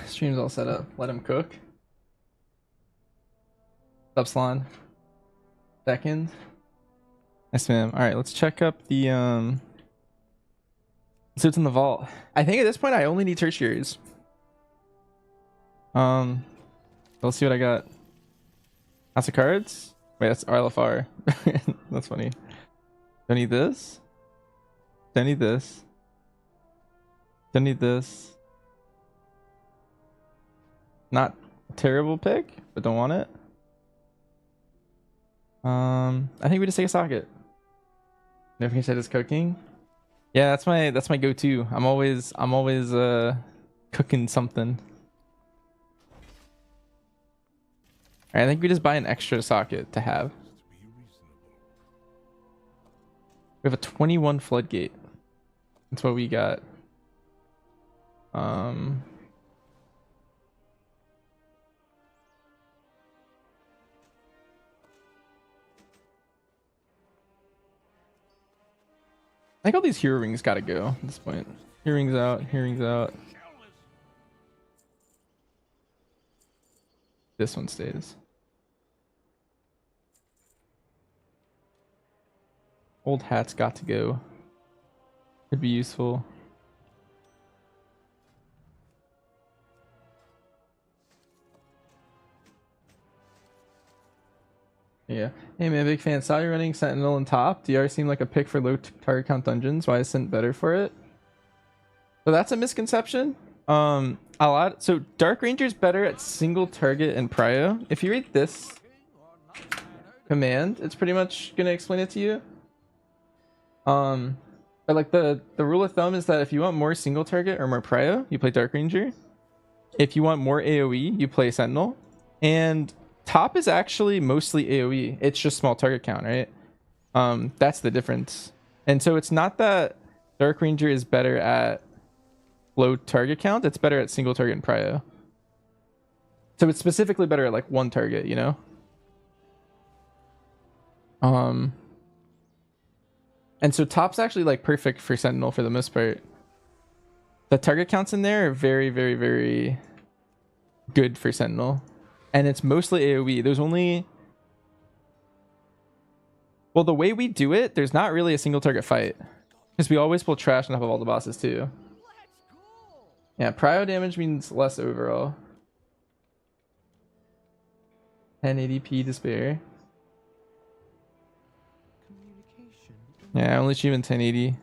Stream's all set up. Let him cook. Up Salon. Second. Nice, man. Alright, let's check up the see what's in the vault. I think at this point I only need tertiaries. Let's see what I got. House of Cards? Wait, that's RLFR. That's funny. Do I need this? Do I need this? Do I need this? Not a terrible pick, but don't want it. I think we just take a socket. Never said it's cooking. Yeah, that's my go-to. I'm always cooking something. Alright, I think we just buy an extra socket to have. We have a 21 floodgate. That's what we got. I think all these hero rings gotta go at this point. Hero rings out, hero rings out. This one stays. Old hat's got to go. Could be useful. Yeah. Hey man, big fan. Saw you running Sentinel and top. DR seemed like a pick for low target count dungeons. Why is Sent better for it? So that's a misconception. A lot. So Dark Ranger's better at single target and prio. If you read this command, it's pretty much gonna explain it to you. But like the rule of thumb is that if you want more single target or more prio, you play Dark Ranger. If you want more AoE, you play Sentinel. And top is actually mostly AoE. It's just small target count, right? That's the difference. And so it's not that Dark Ranger is better at low target count, it's better at single target and prio. So it's specifically better at like one target, you know? And so top's actually like perfect for Sentinel for the most part. The target counts in there are very, very, very good for Sentinel. And it's mostly AoE. There's only... Well, the way we do it, there's not really a single target fight. Because we always pull trash on top of all the bosses too. Yeah, prio damage means less overall. 1080p despair. Yeah, only achievement 1080.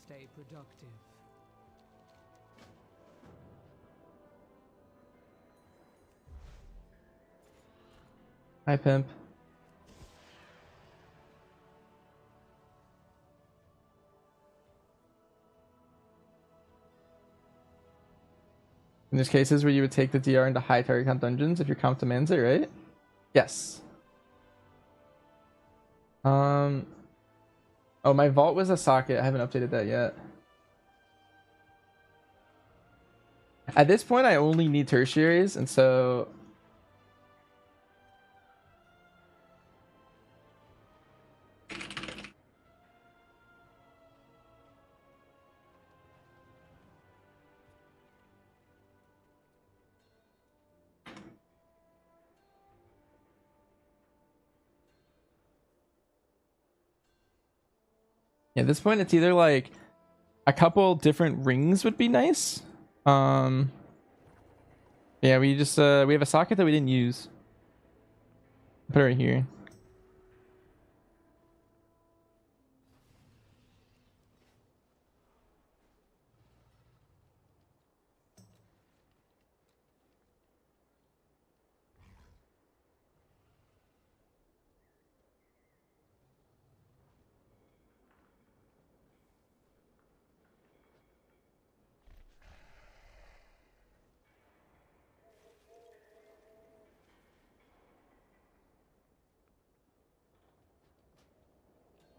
Stay productive. Hi, pimp. And there's cases where you would take the DR into high target count dungeons if your comp demands it, right? Yes. Oh, my vault was a socket. I haven't updated that yet. At this point, I only need tertiaries, and so... Yeah, at this point, it's either like a couple different rings would be nice. Yeah, we just we have a socket that we didn't use. Put it right here.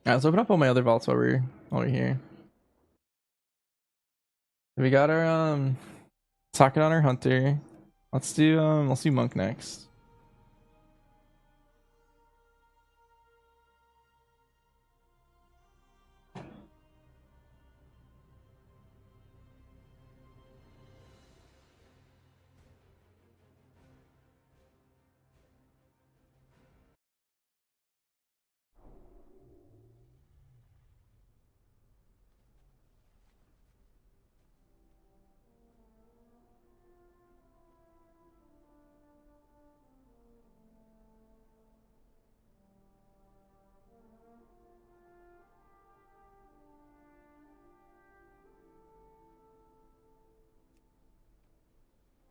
Alright, let's open up all my other vaults while we're here. We got our socket on our hunter. Let's do monk next.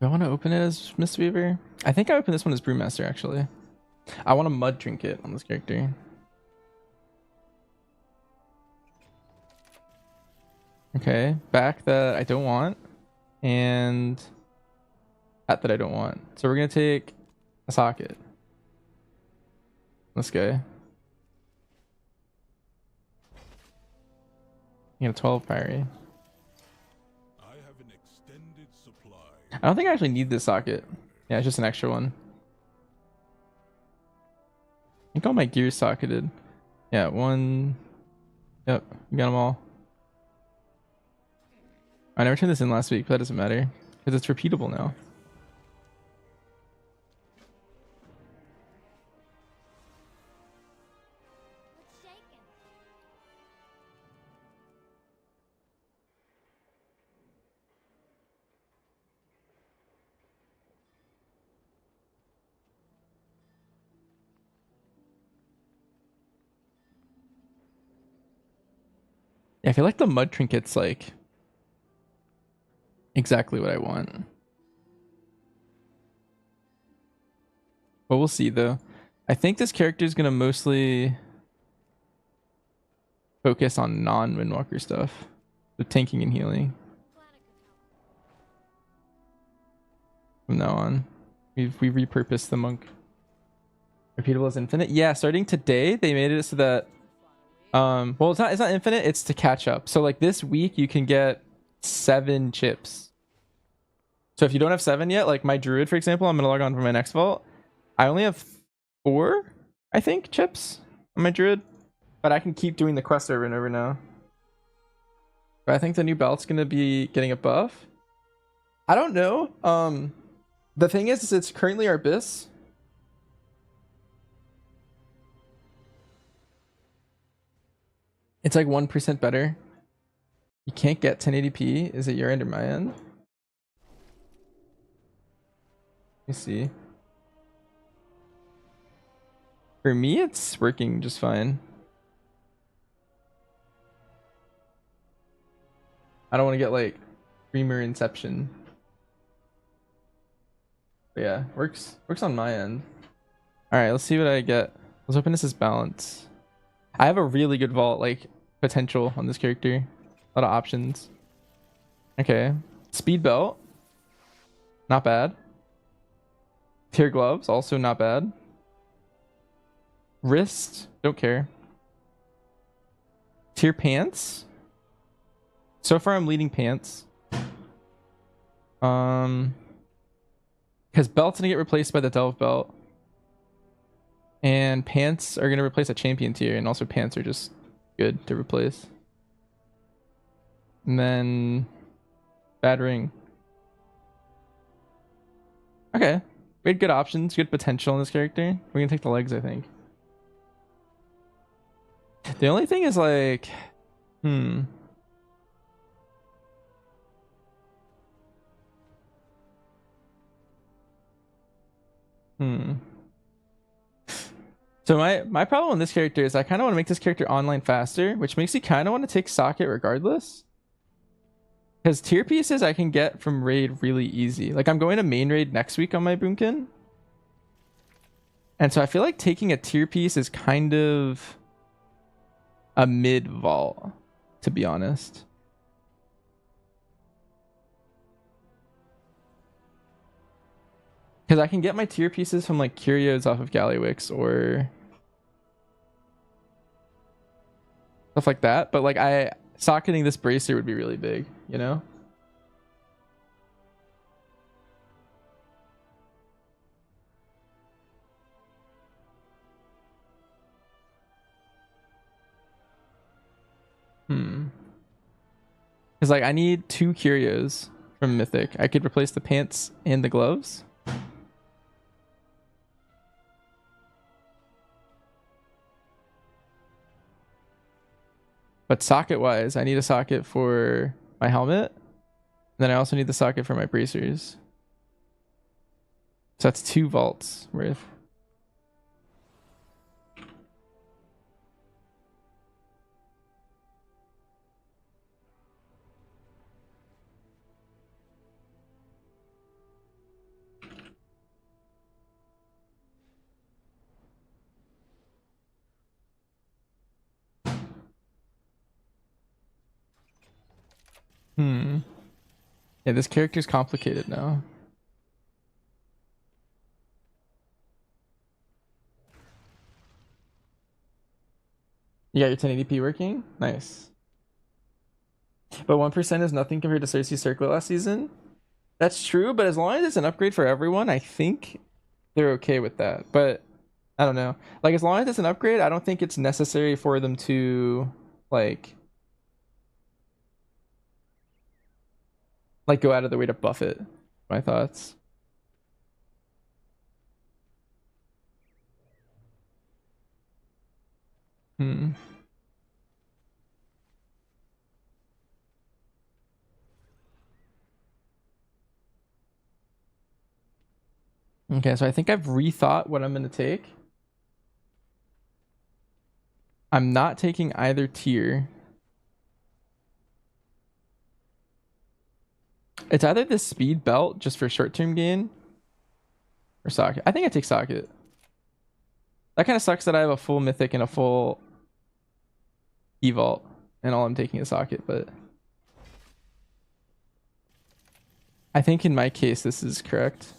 Do I want to open it as Mistweaver? I think I opened this one as Brewmaster, actually. I want a Mud Trinket on this character. Okay, back that I don't want. And that I don't want. So we're going to take a socket. This guy. You got a 12 Pyre. I don't think I actually need this socket. Yeah, it's just an extra one. I think all my gears socketed. Yeah, one. Yep, we got them all. I never turned this in last week, but that doesn't matter because it's repeatable now. Yeah, I feel like the Mud Trinket's like exactly what I want. But we'll see though. I think this character is gonna mostly focus on non-Windwalker stuff. The tanking and healing. From now on. We repurposed the monk. Repeatable as infinite? Yeah, starting today they made it so that well it's not infinite, it's to catch up. So like this week you can get 7 chips. So if you don't have 7 yet, like my druid for example, I'm gonna log on for my next vault. I only have 4, I think, chips on my druid. But I can keep doing the quest over and over now. But I think the new belt's gonna be getting a buff. I don't know. The thing is it's currently Arbis. It's like 1% better. You can't get 1080p. Is it your end or my end? Let me see. For me, it's working just fine. I don't want to get like streamer inception. But yeah, works on my end. All right, let's see what I get. Let's open this as balance. I have a really good vault like potential on this character. A lot of options. Okay, speed belt, not bad. Tier gloves, also not bad. Wrist, don't care. Tier pants. So far I'm leading pants. Because belt's gonna get replaced by the Delve belt. And pants are gonna replace a champion tier, and also pants are just good to replace. And then bad ring. Okay. We had good options, good potential in this character. We're gonna take the legs, I think. The only thing is like, So my problem with this character is I kind of want to make this character online faster, which makes me kind of want to take socket regardless. Because tier pieces I can get from raid really easy. Like I'm going to main raid next week on my boomkin. And so I feel like taking a tier piece is kind of a mid vault, to be honest. Because I can get my tier pieces from like curios off of Gallywix or stuff like that. But like socketing this bracer would be really big, you know? Because like I need 2 curios from Mythic. I could replace the pants and the gloves. But socket wise, I need a socket for my helmet. And then I also need the socket for my bracers. So that's 2 vaults worth. Hmm. Yeah, this character's complicated now. You got your 1080p working? Nice. But 1% is nothing compared to Cersei's Circlet last season. That's true, but as long as it's an upgrade for everyone, I think they're okay with that. But I don't know. Like, as long as it's an upgrade, I don't think it's necessary for them to like go out of their way to buff it. My thoughts. Hmm. Okay, so I think I've rethought what I'm gonna take. I'm not taking either tier. It's either the speed belt just for short-term gain or socket. I think I take socket. That kind of sucks that I have a full mythic and a full evault and all I'm taking is socket, but I think in my case this is correct.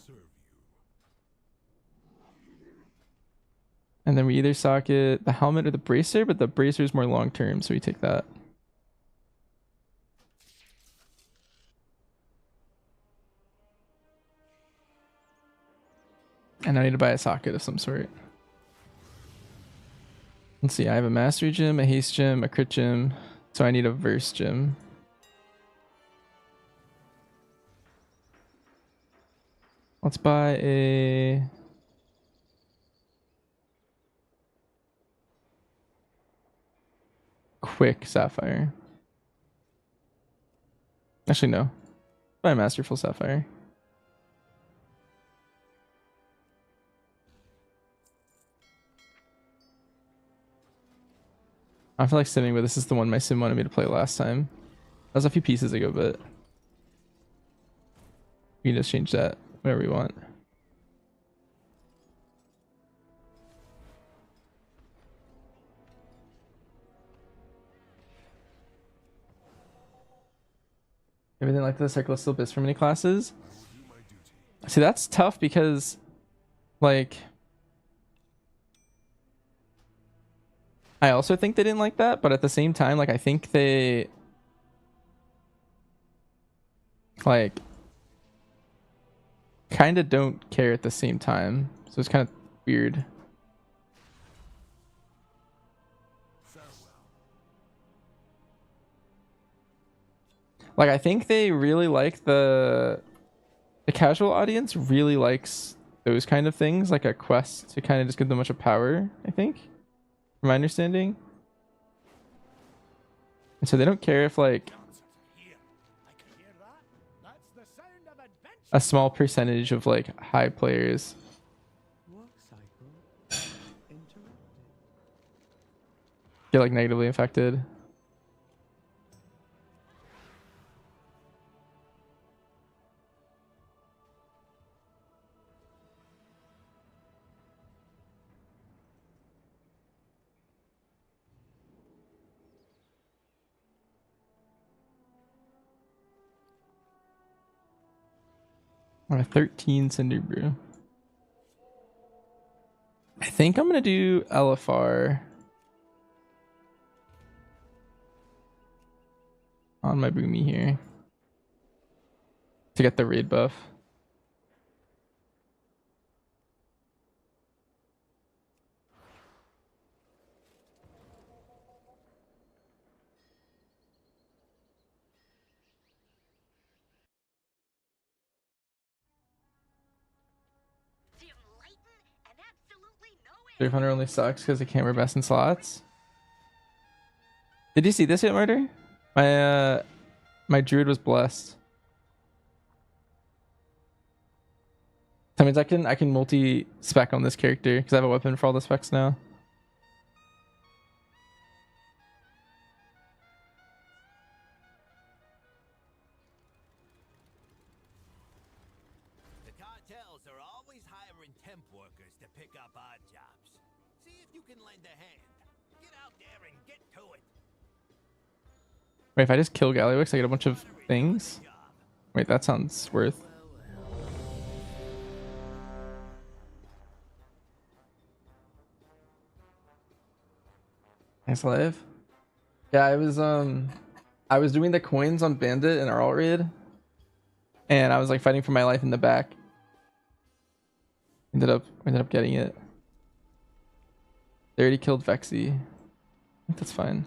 And then we either socket the helmet or the bracer, but the bracer is more long-term, so we take that. And I need to buy a socket of some sort. Let's see, I have a mastery gem, a haste gem, a crit gem, so I need a verse gem. Let's buy a quick sapphire. Actually, no. Buy a masterful sapphire. I feel like sitting, but this is the one my sim wanted me to play last time. That was a few pieces ago, but we can just change that whenever we want. Everything like the circle is still best for many classes. See, that's tough because, like, I also think they didn't like that, but at the same time, like, I think they, like, kind of don't care at the same time. So it's kind of weird. Like, I think they really like the casual audience really likes those kind of things, like a quest to kind of just give them a bunch of power, I think, from my understanding. And so they don't care if like a small percentage of like high players get like negatively affected. On a 13 Cinder Brew. I think I'm gonna do LFR on my Boomy here to get the raid buff. Third Hunter only sucks because it can't wear best in slots. Did you see this yet, Murder? My druid was blessed. That means I can multi spec on this character because I have a weapon for all the specs now. The cartels are always hiring temp workers to pick up odd jobs. See if you can lend a hand. Get out there and get to it. Wait, if I just kill Gallywix, I get a bunch of things? Wait, that sounds worth. Nice live. Yeah, I was doing the coins on Bandit and Arl Raid, and I was like fighting for my life in the back. Ended up getting it. They already killed Vexy. I think that's fine.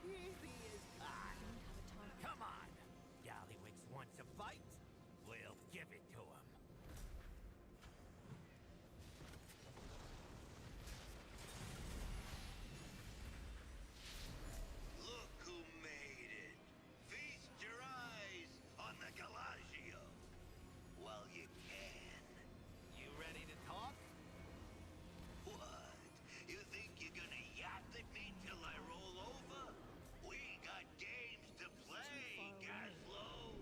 Easy as pie. Come on. Gallywix wants a fight? We'll give it to him. Look who made it. Feast your eyes on the Galagio. While you can. You ready to talk? What? You think you're gonna yap at me till I roll over? We got games to play, Gaslow.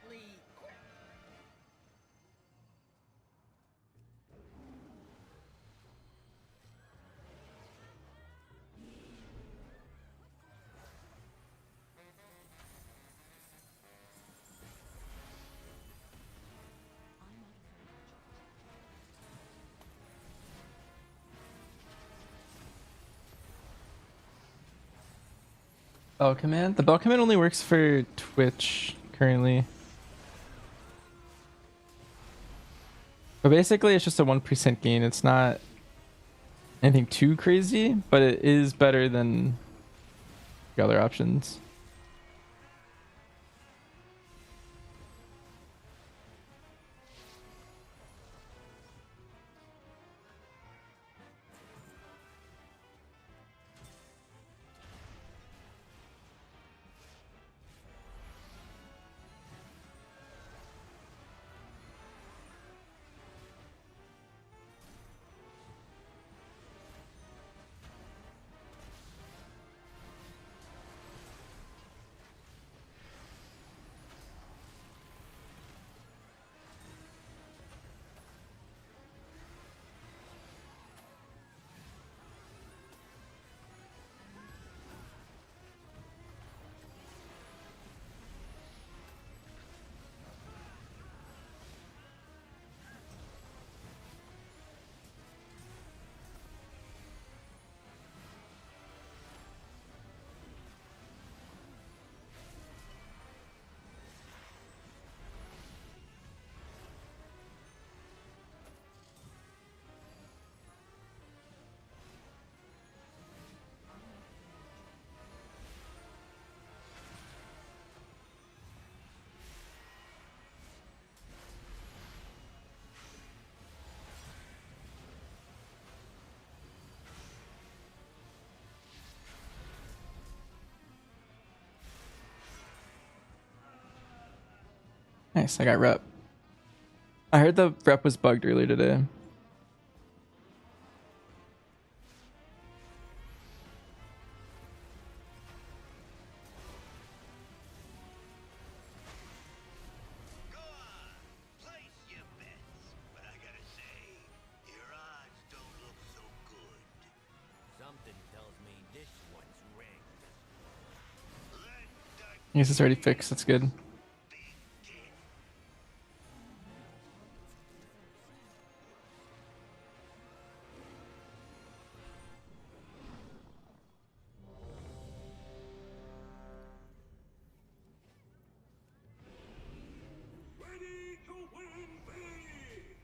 Please. Bell command? The bell command only works for Twitch currently. But basically it's just a 1% gain. It's not anything too crazy, but it is better than the other options. Nice, I got rep. I heard the rep was bugged earlier today. Go on, place your bets. But I gotta say, your odds don't look so good. Something tells me this one's rigged. Let the I guess it's already fixed, that's good. begin. Ready to win big!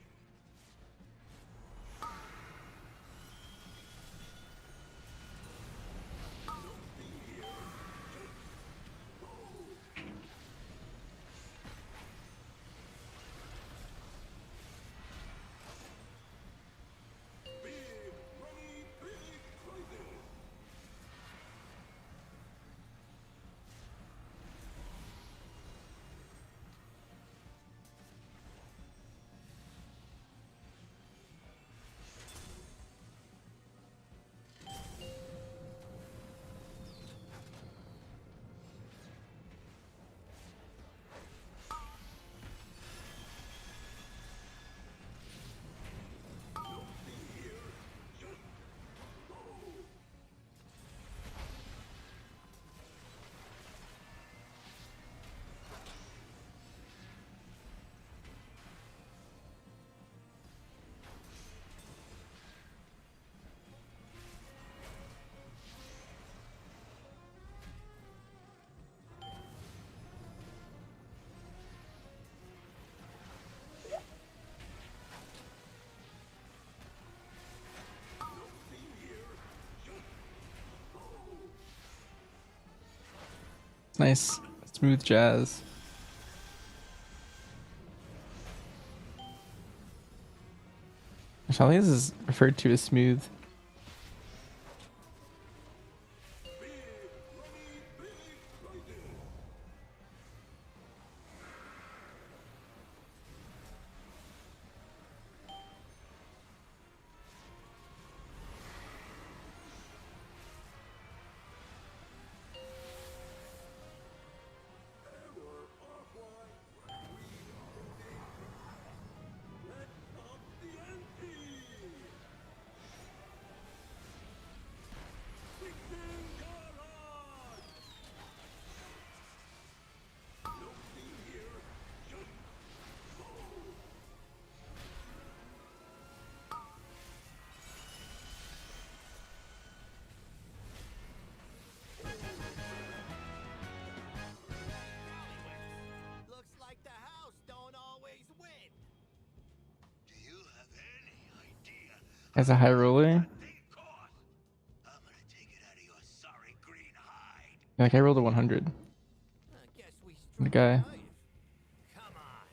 Nice. Smooth jazz. I think this is referred to as smooth. Looks like the house don't always win. Do you have any idea? As a high roller, Thing cost? I'm gonna take it out of your sorry green hide. like I rolled a 100. I guess we The struck guy. a nerve. Come on.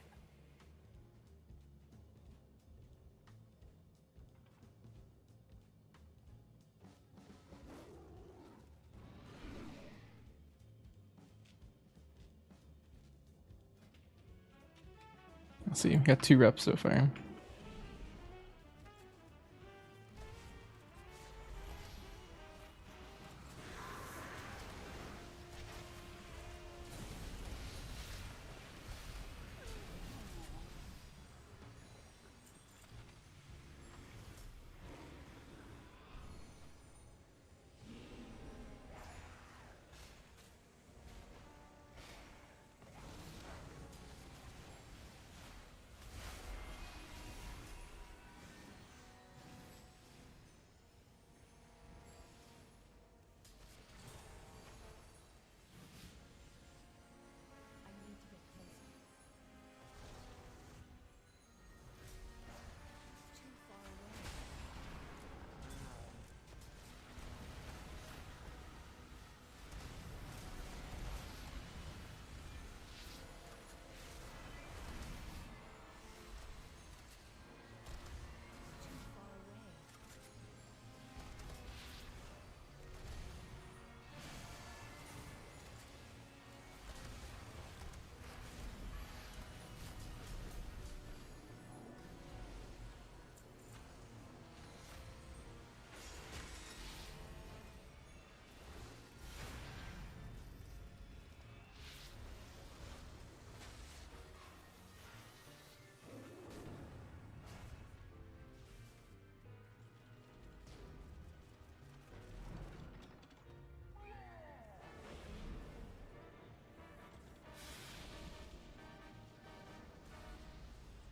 Let's see, we got 2 reps so far.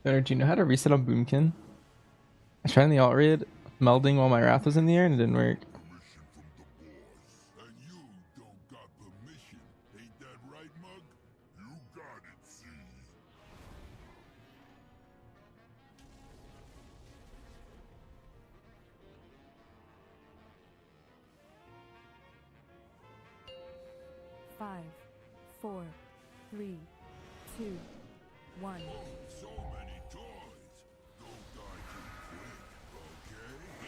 Better, do you know how to reset on Boomkin? I tried in the alt raid, melding while my wrath was in the air and it didn't work. And you don't got permission. Ain't that right, Mug? You got it, see? Five, four, three, two, one. So many toys. Don't die too quick, okay?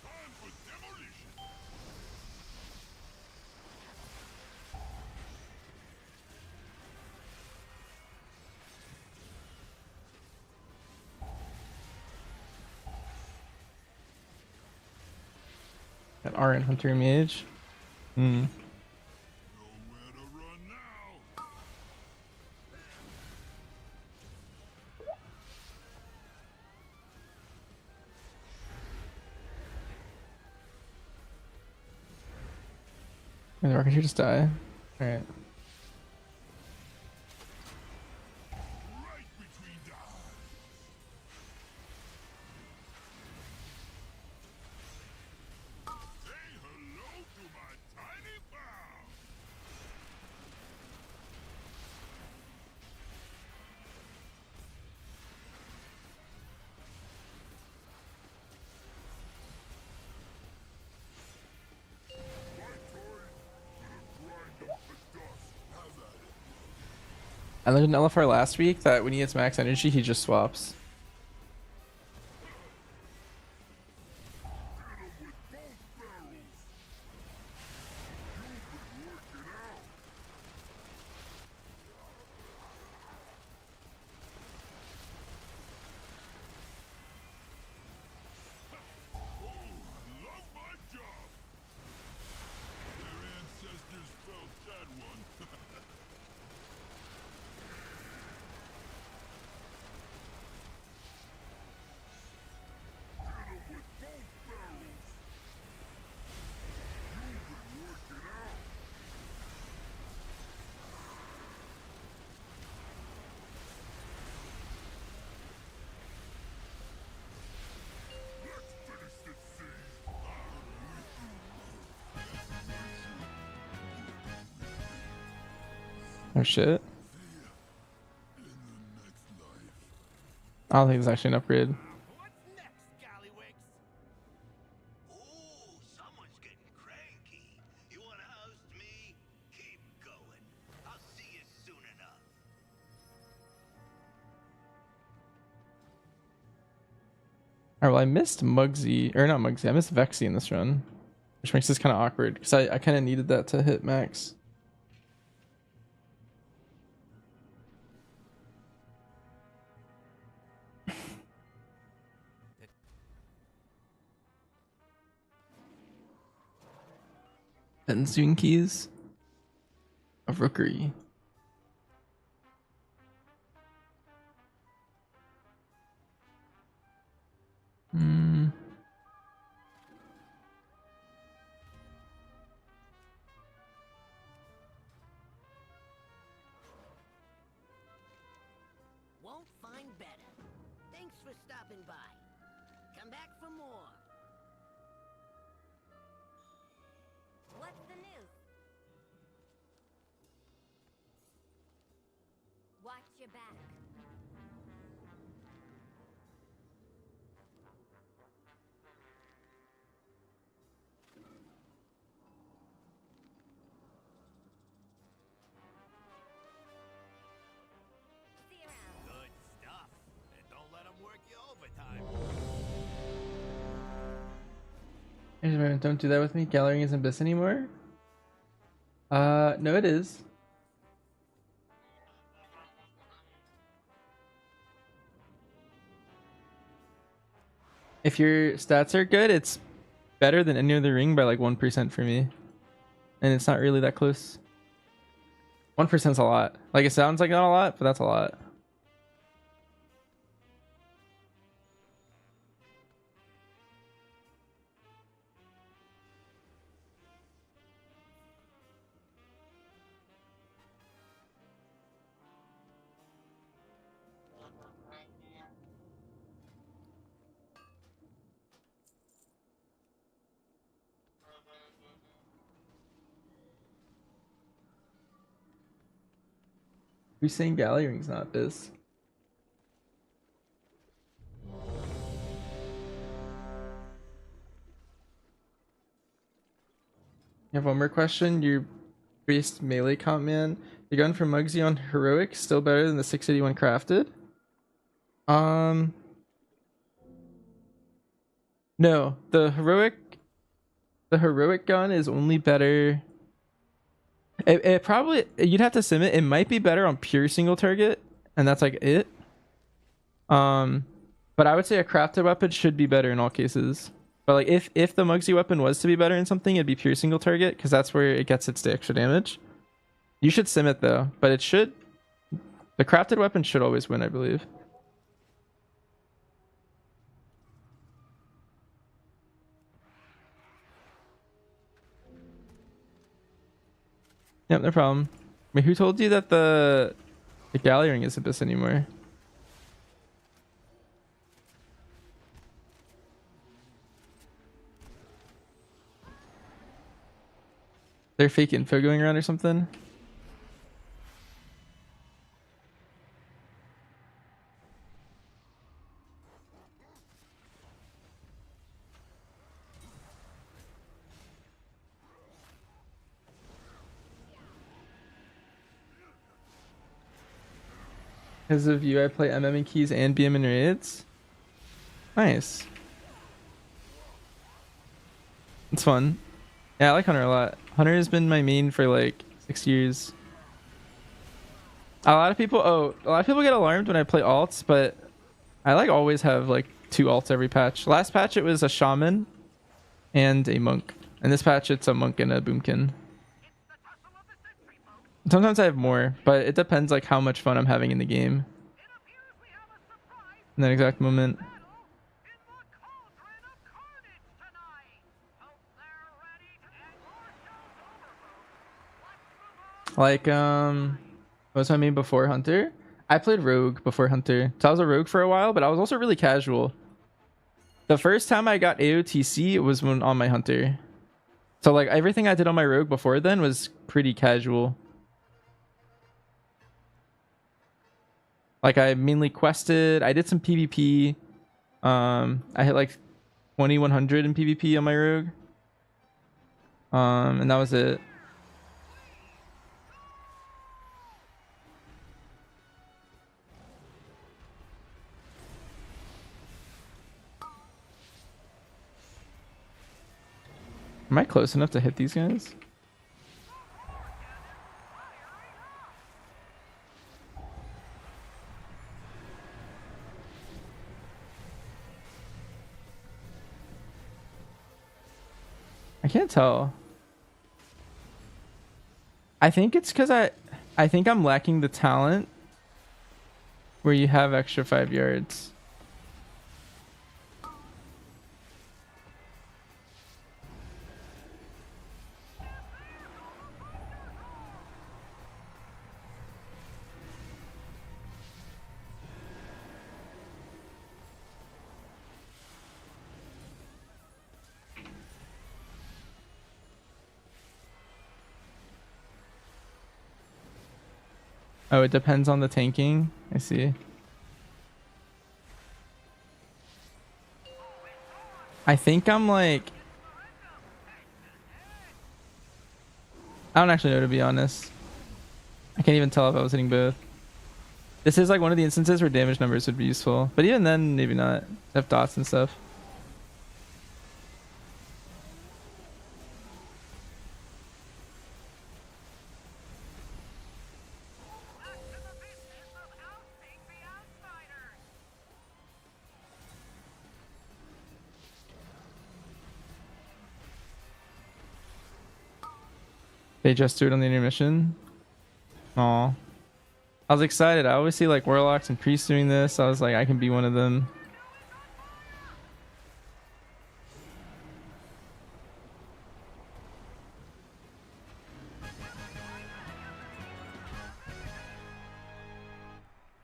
Time for demolition. Got Aran Hunter Mage. Hmm. Nowhere to run now. And the rocket should just die. Alright. Right between the eyes. Say hello to my tiny pal. I learned in LFR last week that when he gets max energy, he just swaps. Love my job. Their ancestors felt that one. Hit 'em with both barrels. You've been working out. Let's finish this scene. Oh shit. In the next life. I don't think it's actually an upgrade. What's next, Scallywigs? Ooh, someone's getting cranky. You wanna host me? Keep going. I'll see you soon enough. Alright, well I missed Muggsy, or not Muggsy, I missed Vexy in this run. Which makes this kind of awkward, because I kind of needed that to hit max. And Zune keys. A rookery. Hmm. Won't find better. Thanks for stopping by. Come back for more. What's the news? Watch your back. See you around. Good stuff. And don't let them work you overtime. Don't do that with me. Gallery isn't Abyss anymore. No, it is. If your stats are good, it's better than any other ring by like 1% for me. And it's not really that close. 1% is a lot. Like, it sounds like not a lot, but that's a lot. Who's saying Galley Ring's not Biz? You have one more question. Your priest melee comp, man. The gun from Muggsy on heroic still better than the 681 crafted? No, the heroic gun is only better. It probably, you'd have to sim it. It might be better on pure single target, and that's like it. But I would say a crafted weapon should be better in all cases. But like if the Muggsy weapon was to be better in something, it'd be pure single target, because that's where it gets its extra damage. You should sim it though, but it should. The crafted weapon should always win, I believe. Yep, no problem. Wait, who told you that the galley ring is Abyss anymore? They're fake info going around or something? Because of you, I play MM and keys and BM and raids. Nice. It's fun. Yeah, I like Hunter a lot. Hunter has been my main for like 6 years. A lot of people get alarmed when I play alts, but I like always have like 2 alts every patch. Last patch it was a shaman and a monk. And this patch it's a monk and a boomkin. Sometimes I have more, but it depends like how much fun I'm having in the game. In that exact moment. Like what was my main before Hunter? I played Rogue before Hunter. So I was a Rogue for a while, but I was also really casual. The first time I got AOTC it was when on my Hunter. So like everything I did on my Rogue before then was pretty casual. Like I mainly quested, I did some PvP. I hit like 2100 in PvP on my Rogue. And that was it. Am I close enough to hit these guys? I can't tell. I think it's because I think I'm lacking the talent where you have extra 5 yards. Oh, it depends on the tanking. I see. I think I'm like... I don't actually know, to be honest. I can't even tell if I was hitting both. This is like one of the instances where damage numbers would be useful. But even then, maybe not. Have dots and stuff. They just do it on the intermission. Aw. I was excited. I always see like warlocks and priests doing this. I was like, I can be one of them.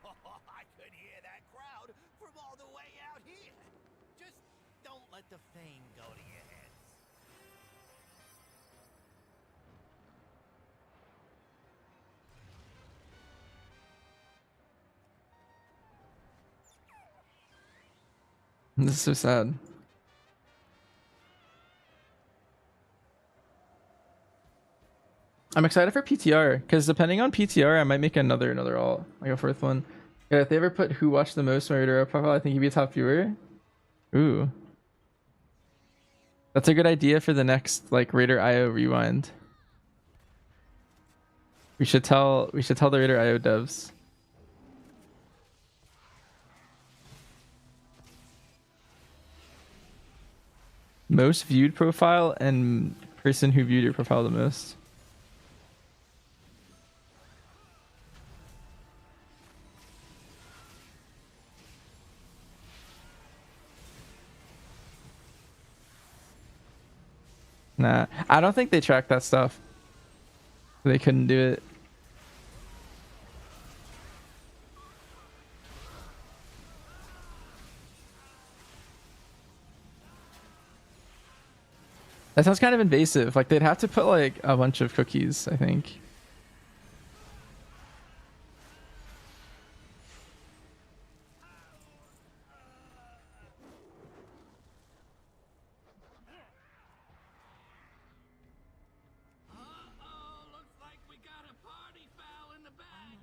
I could hear that crowd from all the way out here. Just don't let the fame go to your heads. This is so sad. I'm excited for PTR because depending on PTR, I might make another alt, like a 4th one. Yeah, if they ever put who watched the most my Radar profile, I think he'd be a top viewer. Ooh, that's a good idea for the next like Raider IO rewind. We should tell the Raider IO devs. Most viewed profile and person who viewed your profile the most. Nah, I don't think they track that stuff. They couldn't do it. That sounds kind of invasive. Like they'd have to put like a bunch of cookies, I think. Looks like we got a party foul in the back.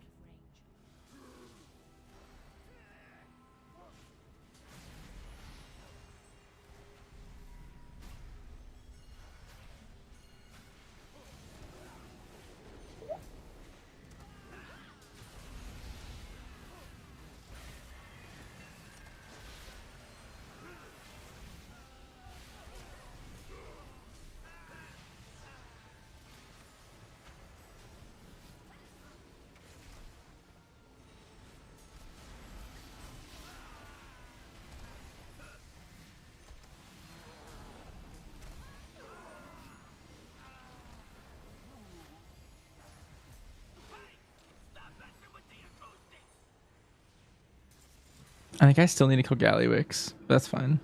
I think I still need to kill Gallywix. That's fine.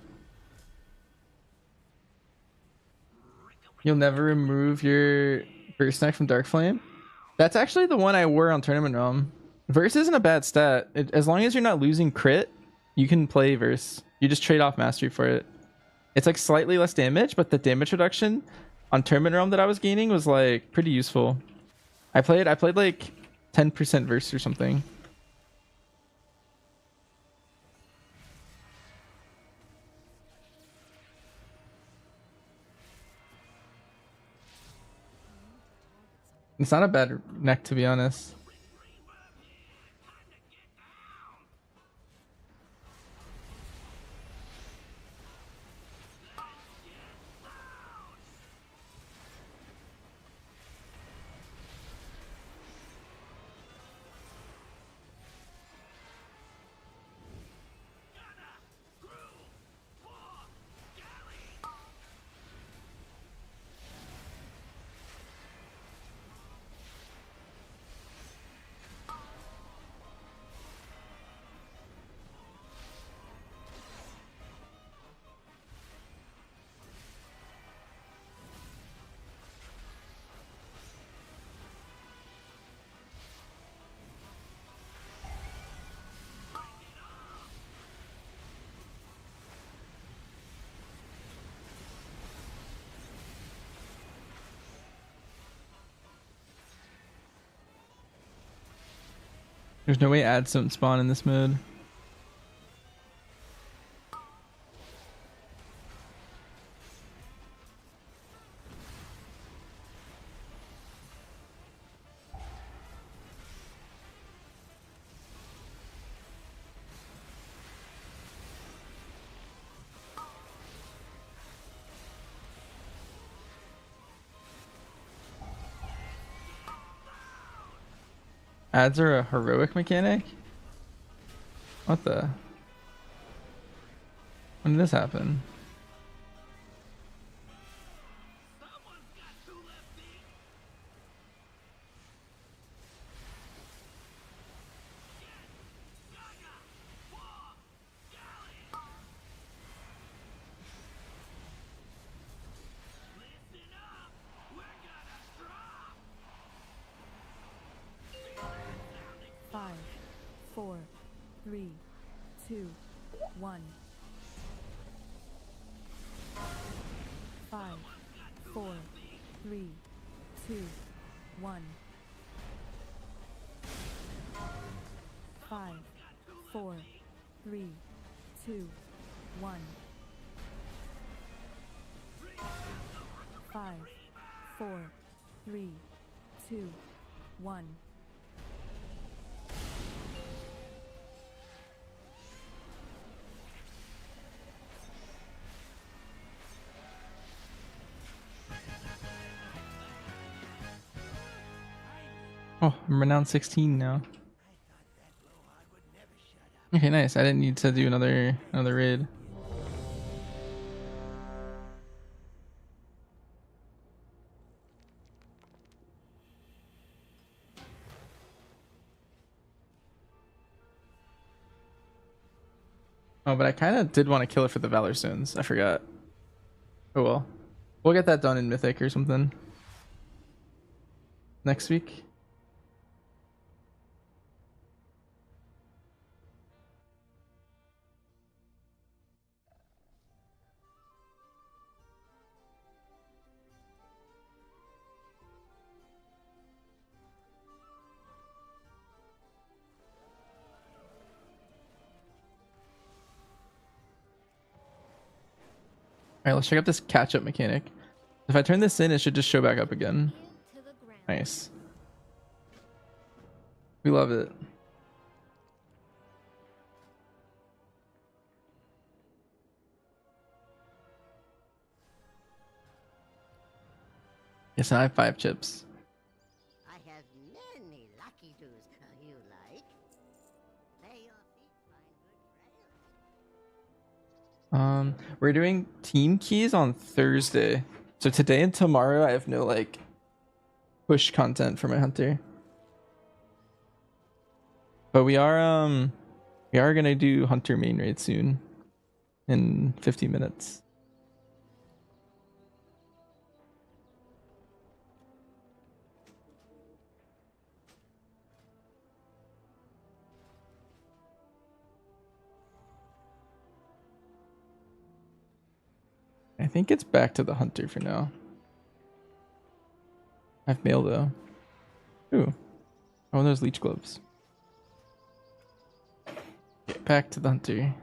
You'll never remove your Verse Neck from Dark Flame? That's actually the one I wore on Tournament Realm. Verse isn't a bad stat. As long as you're not losing crit, you can play Verse. You just trade off Mastery for it. It's like slightly less damage, but the damage reduction on Tournament Realm that I was gaining was like pretty useful. I played like 10% Verse or something. It's not a bad neck, to be honest. There's no way ads don't spawn in this mode. Ads are a heroic mechanic? What the? When did this happen? Five, four, three, two, one. 5, 4, 3, 2, 1. 5, 4, 3, 2, 1. 5, 4, 3, 2, 1. Oh, I'm renowned 16 now. Okay, nice. I didn't need to do another raid. Oh, but I kind of did want to kill it for the Valor Stones. I forgot. Oh well. We'll get that done in Mythic or something. Next week. Alright, let's check out this catch-up mechanic. If I turn this in, it should just show back up again. Nice. We love it. Yes, I have 5 chips. I have many lucky Tues you like. Lay your feet, find good trails. We're doing team keys on Thursday. So today and tomorrow I have no like push content for my hunter. But we are We are gonna do Hunter main raid soon in 50 minutes. I think it's back to the Hunter for now. I have mail though. Ooh. Oh, those leech gloves. Get back to the Hunter. I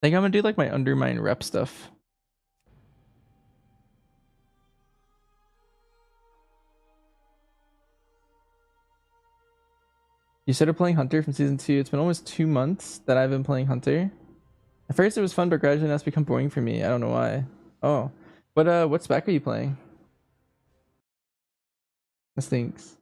think I'm gonna do like my Undermine rep stuff. You started playing Hunter from season 2. It's been almost 2 months that I've been playing Hunter. At first it was fun, but gradually that's become boring for me. I don't know why. Oh. What spec are you playing? This stinks.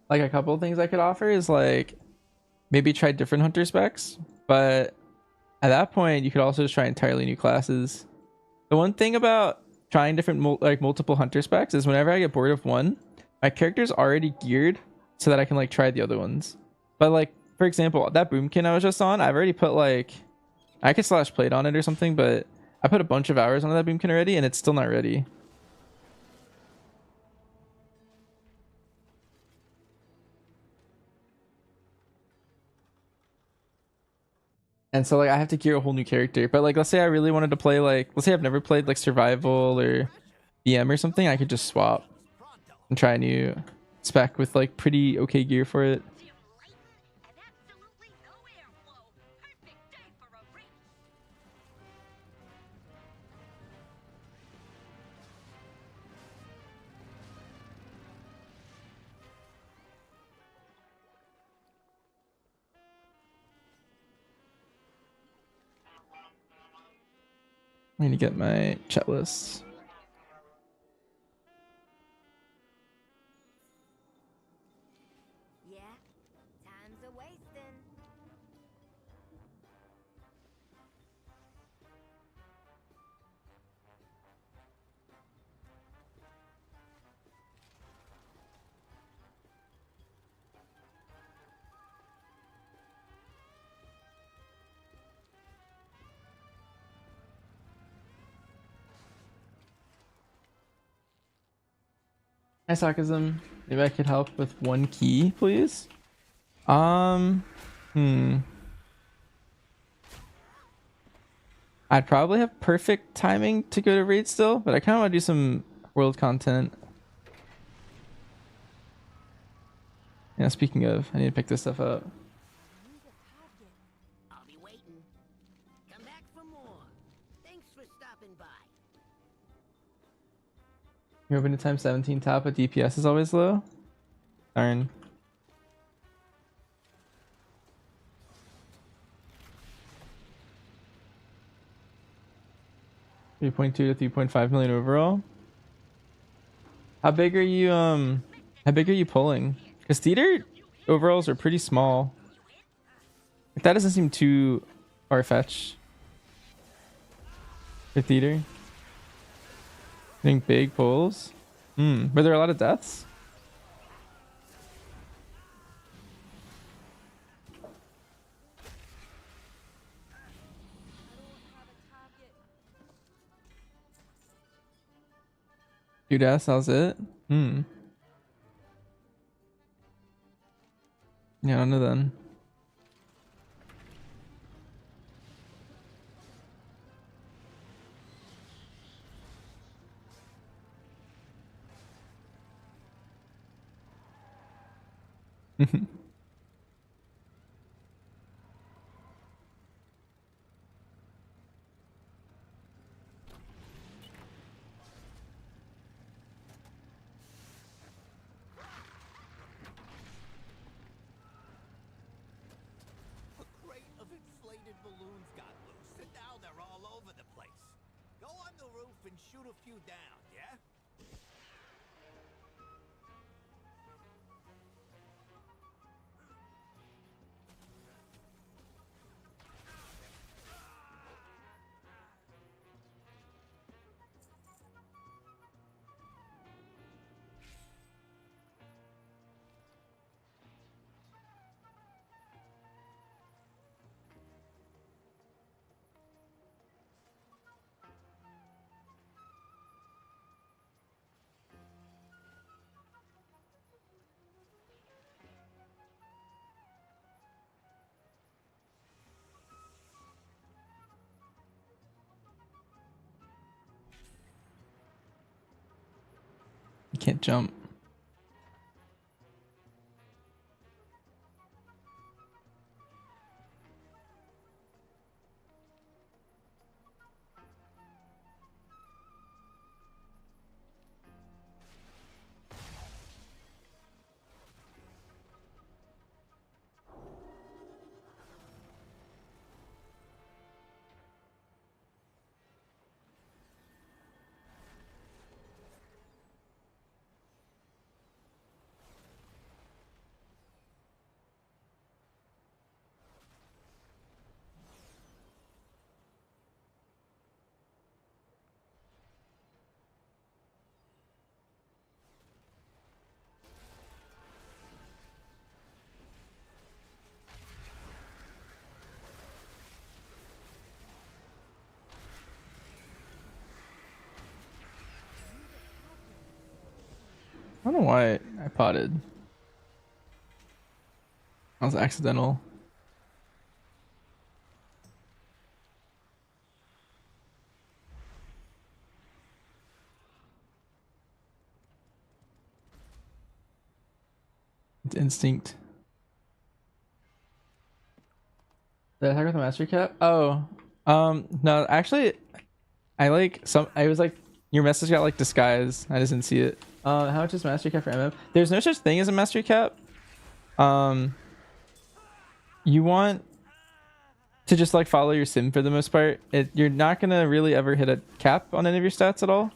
Like a couple of things I could offer is like maybe try different Hunter specs, but at that point you could also just try entirely new classes. The one thing about trying different multiple Hunter specs is whenever I get bored of one, my character's already geared so that I can like try the other ones. But like for example, that boomkin I was just on, I've already put like I could slash plate on it or something, but I put a bunch of hours on that boomkin already and it's still not ready. And so like I have to gear a whole new character. But like let's say I really wanted to play like let's say I've never played like survival or BM or something, I could just swap and try a new spec with like pretty okay gear for it. I need to get my chat list. Yeah, time's a wasting. Hi Sarcasm. Maybe I could help with one key, please. I'd probably have perfect timing to go to raid still, but I kind of want to do some world content. Yeah, speaking of, I need to pick this stuff up. I'll be waiting. Come back for more. Thanks for stopping by. You're open to time 17 top, but DPS is always low. Darn. $3.2 to 3.5 million overall. How big are you pulling? Because theater overalls are pretty small. Like, that doesn't seem too far-fetched for theater. Getting big pulls. Were there a lot of deaths? Two deaths, that was it? Yeah, I don't know then. balloons got loose, and now they're all over the place. Go on the roof and shoot a few down, yeah? You can't jump. I don't know why I potted. That was accidental. It's instinct. Did I attack with a mastery cap? Oh, no, actually, I was like, your message got like disguise. I just didn't see it. How much is mastery cap for MM? There's no such thing as a mastery cap. You want to just like follow your sim for the most part. You're not gonna really ever hit a cap on any of your stats at all.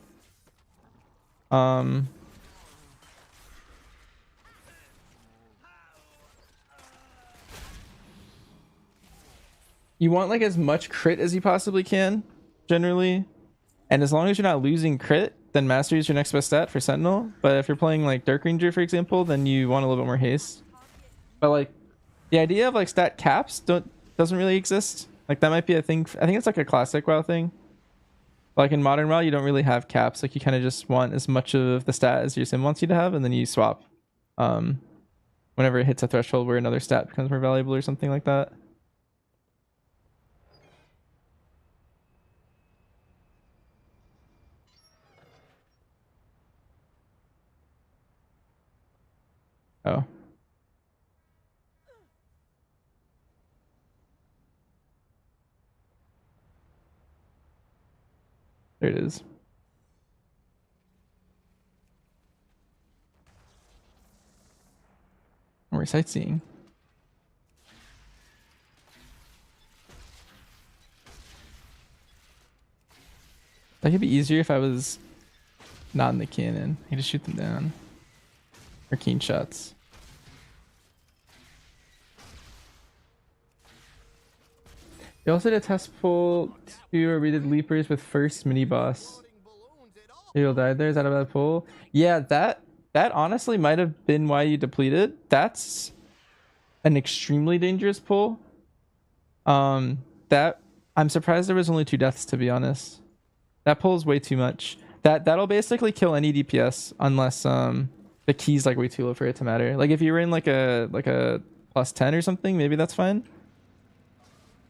You want like as much crit as you possibly can, generally. And as long as you're not losing crit, then mastery is your next best stat for Sentinel. But if you're playing like Dark Ranger, for example, then you want a little bit more haste. But like the idea of like stat caps doesn't really exist. Like that might be a thing. I think it's like a classic WoW thing. Like in modern WoW, you don't really have caps. Like you kind of just want as much of the stat as your sim wants you to have, and then you swap whenever it hits a threshold where another stat becomes more valuable or something like that. Oh. There it is. We're sightseeing. That could be easier if I was not in the cannon. I could just shoot them down. Or keen shots. We also did a test pull 2 where we did leapers with first mini boss. You'll die there. Is that a bad pull? Yeah, that honestly might have been why you depleted. That's an extremely dangerous pull. That I'm surprised there was only 2 deaths, to be honest. That pull is way too much. That'll basically kill any DPS unless the key's like way too low for it to matter. Like if you were in like a plus 10 or something, maybe that's fine.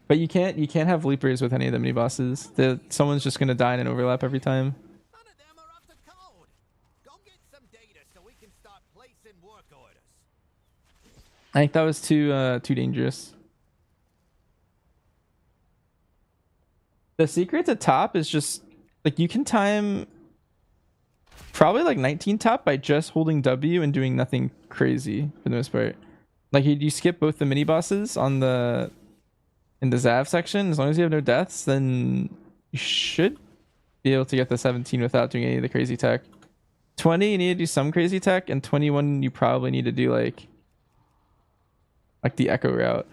But you can't have leapers with any of the mini bosses. Someone's just gonna die in an overlap every time. None of them are up to code. Go get some data so we can start placing work orders. I think that was too dangerous. The secret to top is just like you can time probably like 19 top by just holding W and doing nothing crazy for the most part. Like you skip both the mini bosses on the in the Zav section. As long as you have no deaths, then you should be able to get the 17 without doing any of the crazy tech. 20, you need to do some crazy tech, and 21, you probably need to do like the echo route.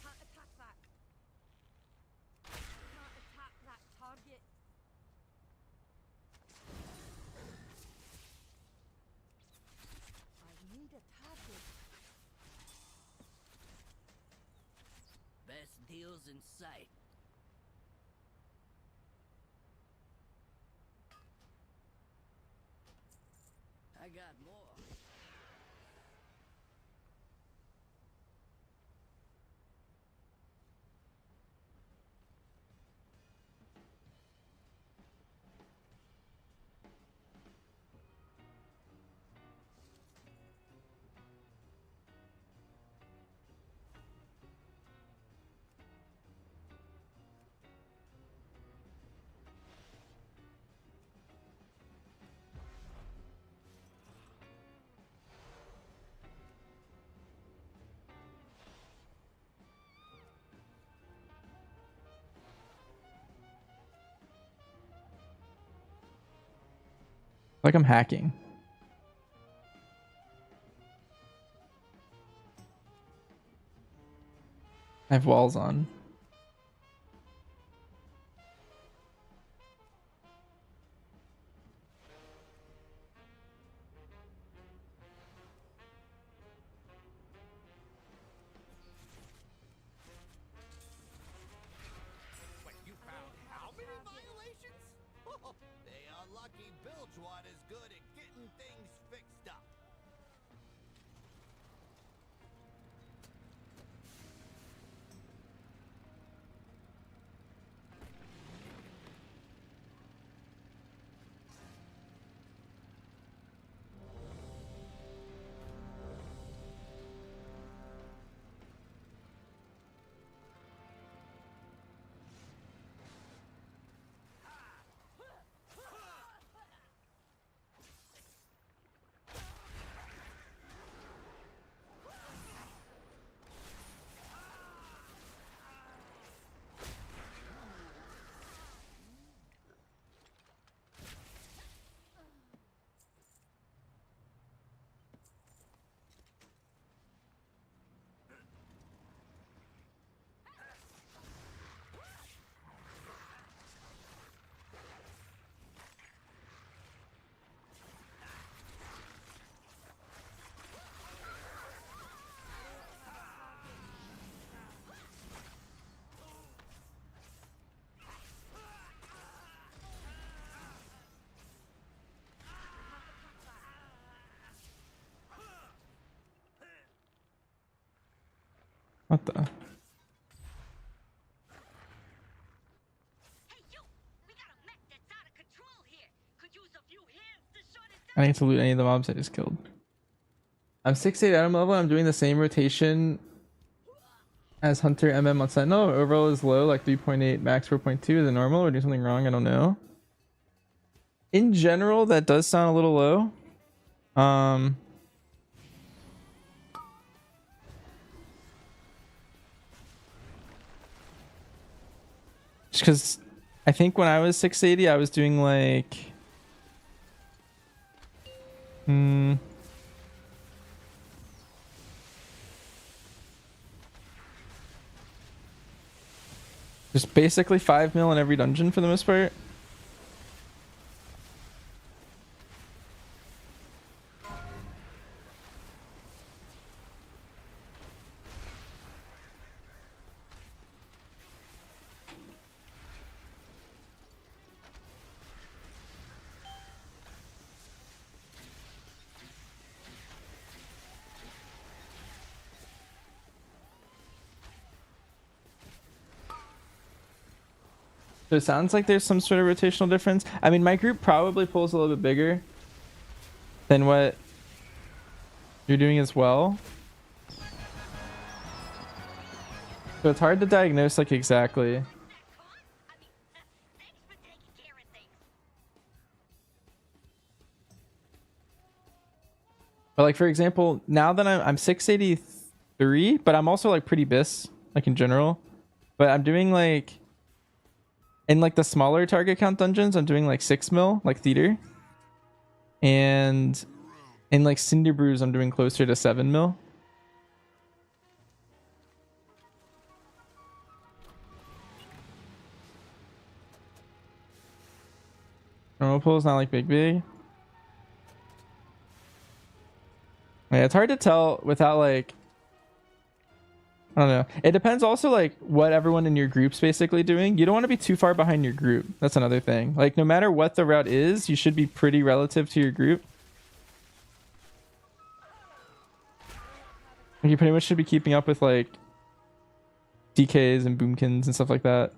Can't attack that. Can't attack that target. I need a target. Best deals in sight. I got more. Like I'm hacking. I have walls on. Wait, you found how many violations? They are lucky Bilgewater's good at getting things fixed up. What the? Hey you! We got a mech that's out of control here. Could use a few hands to shut it I down. didn't get to loot any of the mobs I just killed. I'm 6-8 atom level. I'm doing the same rotation as Hunter MM on Sentinel. Overall is low, like 3.8, max 4.2. The normal, or doing something wrong? I don't know. In general, that does sound a little low. Just because I think when I was 680, I was doing like just basically 5 mil in every dungeon for the most part. So it sounds like there's some sort of rotational difference. I mean, my group probably pulls a little bit bigger than what you're doing as well. So it's hard to diagnose like exactly. Thanks for taking care of things. But like for example, now that I'm 683, but I'm also like pretty bis. like in general. But I'm doing like in like the smaller target count dungeons, I'm doing like 6 mil, like theater. And in like Cinder Brews, I'm doing closer to 7 mil. Normal pool is not like big. Yeah, it's hard to tell without like, I don't know. It depends also like what everyone in your group's basically doing. You don't want to be too far behind your group. That's another thing. Like no matter what the route is, you should be pretty relative to your group. Like, you pretty much should be keeping up with like DKs and boomkins and stuff like that.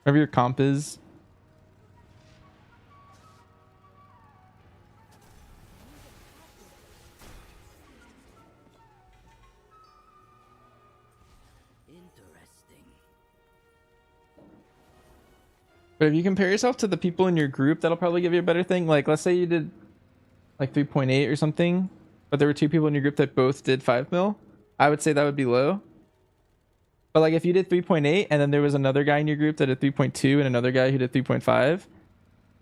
Whatever your comp is. But if you compare yourself to the people in your group, that'll probably give you a better thing. Like, let's say you did like 3.8 or something, but there were 2 people in your group that both did 5 mil. I would say that would be low. But like if you did 3.8 and then there was another guy in your group that did 3.2 and another guy who did 3.5,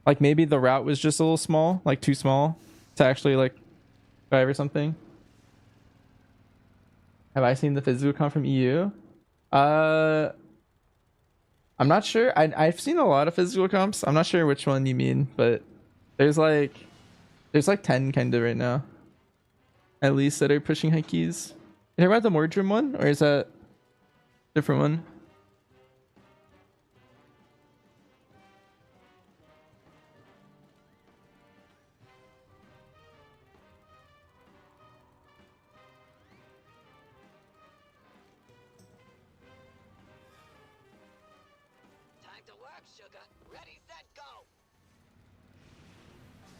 like maybe the route was just a little small, like too small to actually like 5 or something. Have I seen the physical comp from EU? I'm not sure. I've seen a lot of physical comps. I'm not sure which one you mean, but there's like 10 kind of right now, at least, that are pushing high keys. You talking about the Mordrim one, or is that a different one? Time to work, sugar. Ready, set, go.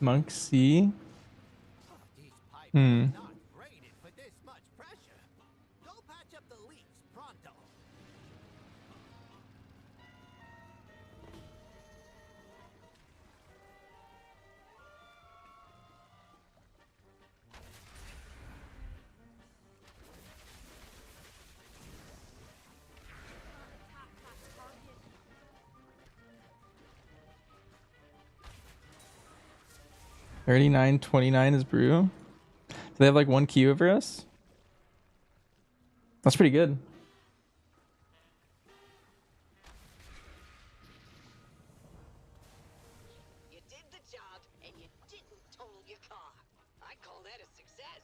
Monk C. These pipes Hmm. are not rated for this much pressure. Go patch up the leaks pronto. $39.29 is brew. So they have like 1 key over us. That's pretty good. You did the job and you didn't total your car. I call that a success.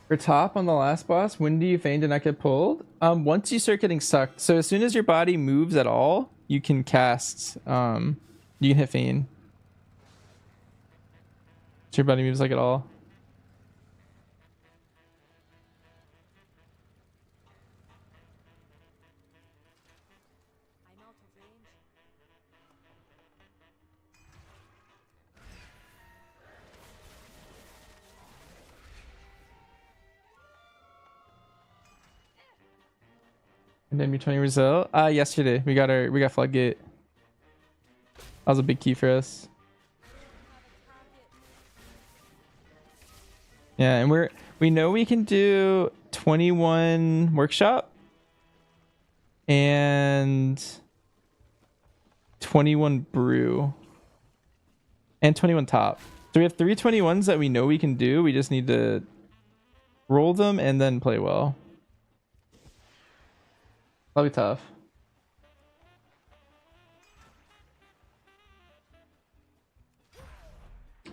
For top on the last boss, when do you feign to not get pulled? Once you start getting sucked. So as soon as your body moves at all, you can cast. You can hit feign. So your body moves like at all. I'm out of range. And then you're 20 result. Yesterday we got floodgate. That was a big key for us. Yeah, and we know we can do 21 workshop and 21 brew and 21 top. So we have 3 21s that we know we can do. We just need to roll them and then play well. That'll be tough.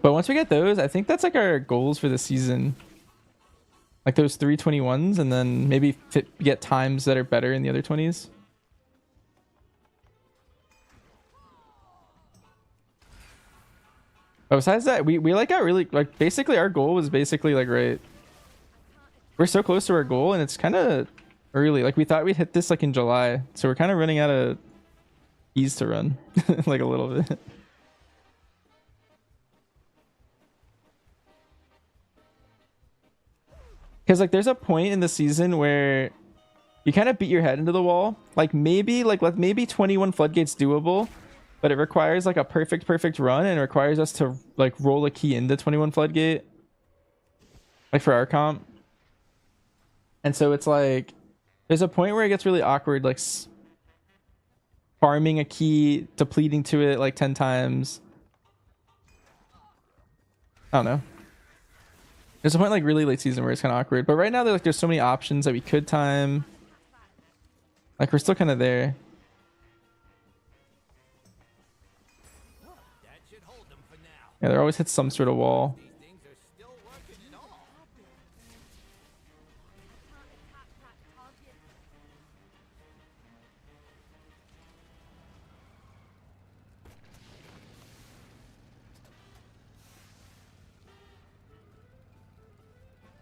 But once we get those, I think that's like our goals for the season. Like those 3 21s and then maybe get times that are better in the other 20s. But besides that, we like got really like basically our goal was basically like right. We're so close to our goal and it's kind of early. Like we thought we'd hit this like in July, so we're kind of running out of keys to run like a little bit. Because like there's a point in the season where you kind of beat your head into the wall. Like maybe 21 floodgates doable, but it requires like a perfect run, and it requires us to like roll a key into 21 Floodgate, like for our comp. And so it's like there's a point where it gets really awkward, like farming a key, depleting to it like 10 times. I don't know. There's a point like really late season where it's kind of awkward, but right now there's so many options that we could time. Like we're still kind of there. That should hold them for now. Yeah, there always hits some sort of wall. These things are still working at all.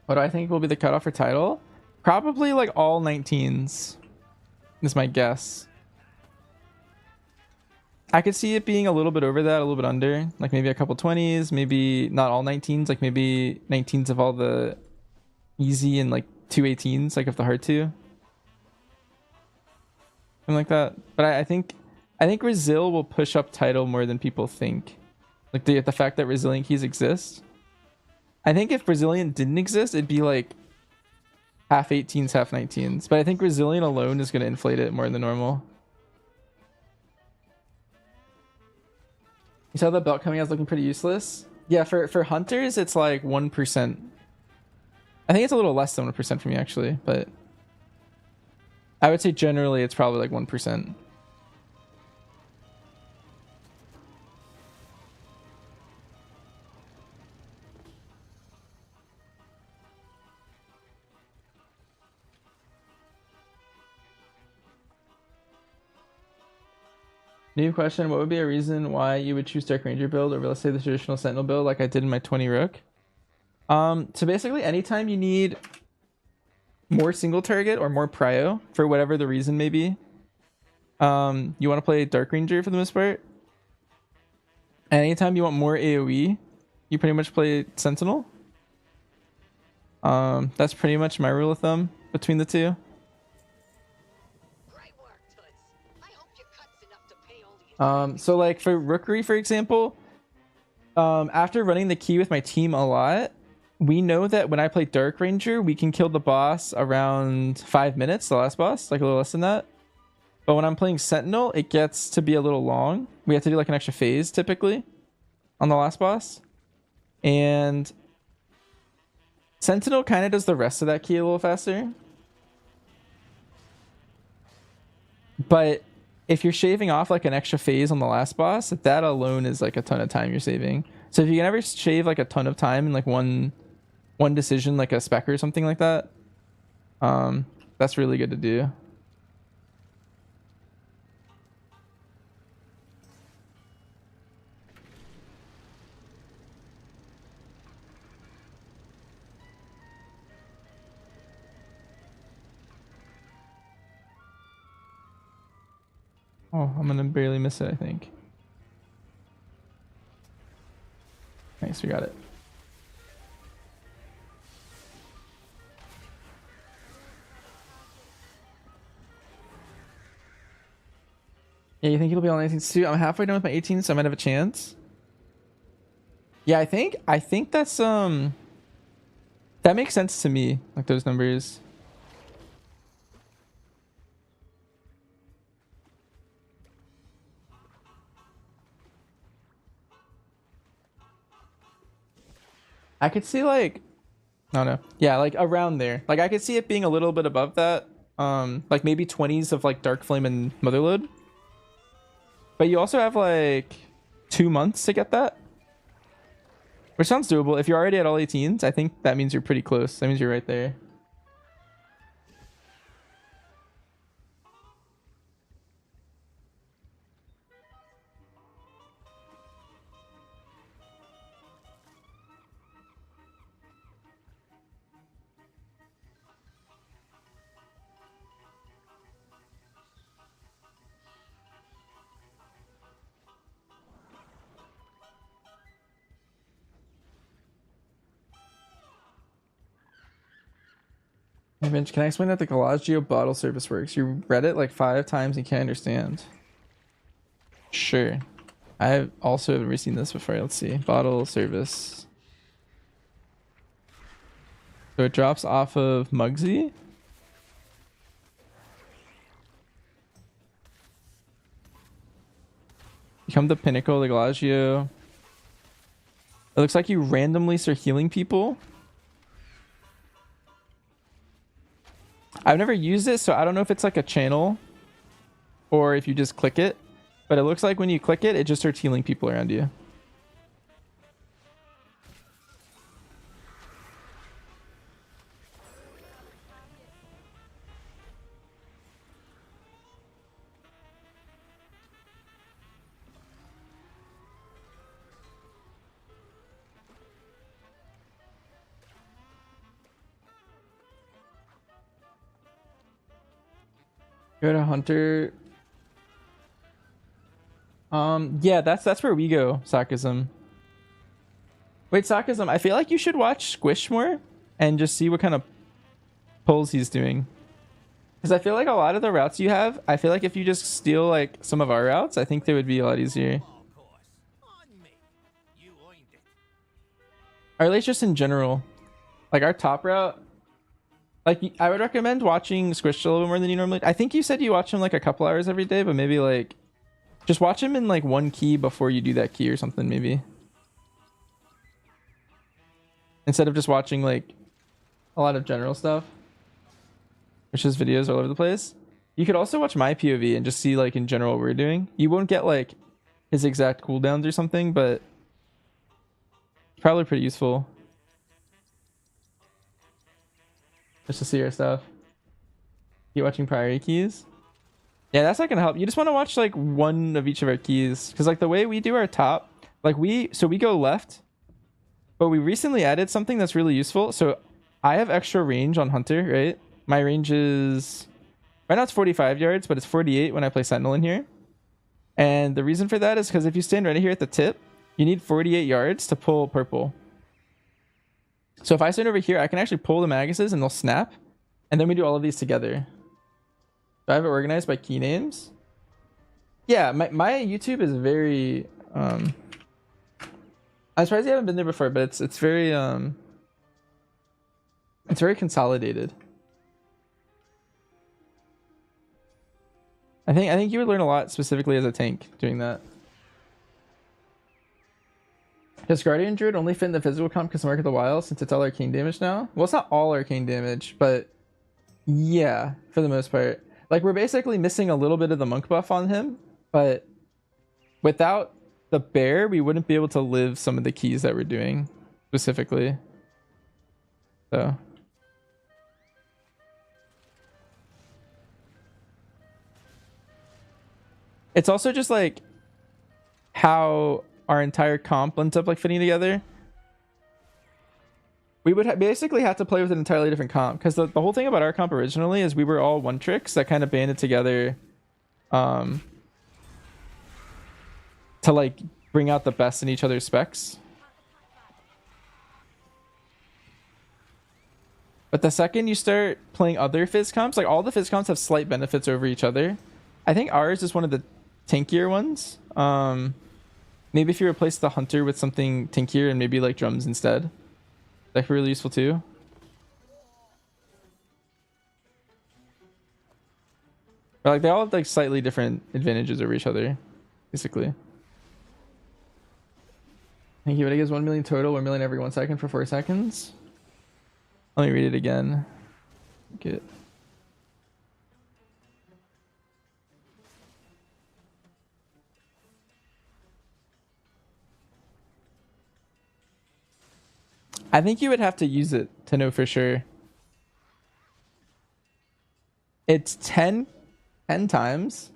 What do I think will be the cutoff for title? Probably like all 19s is my guess. I could see it being a little bit over that, a little bit under, like maybe a couple 20s, maybe not all 19s, like maybe 19s of all the easy and like 2 18s, like of the hard to. Something like that. But I think Resil will push up title more than people think. Like the fact that resilient keys exist. I think if Brazilian didn't exist, it'd be like half 18s, half 19s. But I think Resilient alone is going to inflate it more than normal. You saw the belt coming out looking pretty useless? Yeah, for hunters, it's like 1%. I think it's a little less than 1% for me, actually. But I would say generally it's probably like 1%. New question, what would be a reason why you would choose Dark Ranger build over, let's say, the traditional Sentinel build like I did in my 20 Rook? So basically anytime you need more single target or more prio for whatever the reason may be, you want to play Dark Ranger for the most part. And anytime you want more AoE, you pretty much play Sentinel. That's pretty much my rule of thumb between the two. Great work, Tues. I hope your cut's enough to pay all the So like for Rookery, for example, after running the key with my team a lot, we know that when I play Dark Ranger, we can kill the boss around 5 minutes, the last boss, like a little less than that. But when I'm playing Sentinel, it gets to be a little long. We have to do like an extra phase typically on the last boss. And Sentinel kind of does the rest of that key a little faster. But if you're shaving off like an extra phase on the last boss, that alone is like a ton of time you're saving. So if you can ever shave like a ton of time in like one decision, like a spec or something like that, that's really good to do. Oh, I'm gonna barely miss it, I think. Nice, we got it. Yeah, you think it'll be on 18s too? I'm halfway done with my 18s, so I might have a chance. Yeah, I think that's that makes sense to me, like those numbers. I could see like, I don't know. Yeah, like around there. Like I could see it being a little bit above that. Like maybe 20s of like Dark Flame and Motherload. But you also have like 2 months to get that. Which sounds doable. If you're already at all 18s, I think that means you're pretty close. That means you're right there. Hey Vince, can I explain how the Galagio bottle service works? You read it like 5 times and can't understand. Sure. I also have never seen this before. Let's see. Bottle service. So it drops off of Muggsy. Become the Pinnacle, the Galagio. It looks like you randomly start healing people. I've never used it, so I don't know if it's like a channel or if you just click it. But it looks like when you click it, it just starts healing people around you. Go to Hunter. Yeah, that's where we go, Sakism. Wait, Sakism, I feel like you should watch Squish more and just see what kind of pulls he's doing. Because I feel like a lot of the routes you have, I feel like if you just steal like some of our routes, I think they would be a lot easier. Of course. On me. You earned it. Or at least just in general. Like our top route, like I would recommend watching Squish a little bit more than you normally. I think you said you watch him like a couple hours every day, but maybe like just watch him in like one key before you do that key or something, maybe. Instead of just watching like a lot of general stuff, which is videos all over the place. You could also watch my POV and just see like in general what we're doing. You won't get like his exact cooldowns or something, but it's probably pretty useful. Just to see our stuff. Keep watching priority keys. Yeah, that's not gonna help. You just want to watch like one of each of our keys, because like the way we do our top, like we go left, but we recently added something that's really useful. So I have extra range on Hunter, right? My range is right now it's 45 yards, but it's 48 when I play Sentinel in here. And the reason for that is because if you stand right here at the tip, you need 48 yards to pull purple. So if I stand over here, I can actually pull the Maguses and they'll snap. And then we do all of these together. Do I have it organized by key names? Yeah, my YouTube is very... I'm surprised you haven't been there before, but it's very consolidated. I think you would learn a lot specifically as a tank doing that. Does Guardian Druid only fit in the physical comp because Mark of the Wild since it's all arcane damage now? Well, it's not all arcane damage, but yeah, for the most part. Like, we're basically missing a little bit of the monk buff on him, but without the bear, we wouldn't be able to live some of the keys that we're doing specifically. So. It's also just like how our entire comp ends up like fitting together. We would basically have to play with an entirely different comp, because the whole thing about our comp originally is we were all one tricks that kind of banded together to like bring out the best in each other's specs. But the second you start playing other fizz comps, like all the fizz comps have slight benefits over each other. I think ours is one of the tankier ones. Maybe if you replace the hunter with something tankier and maybe like drums instead, that could be really useful too. But like they all have like slightly different advantages over each other, basically. Thank you. But it gives 1 million total, 1 million every 1 second for 4 seconds. Let me read it again. Get. I think you would have to use it to know for sure. It's 10 times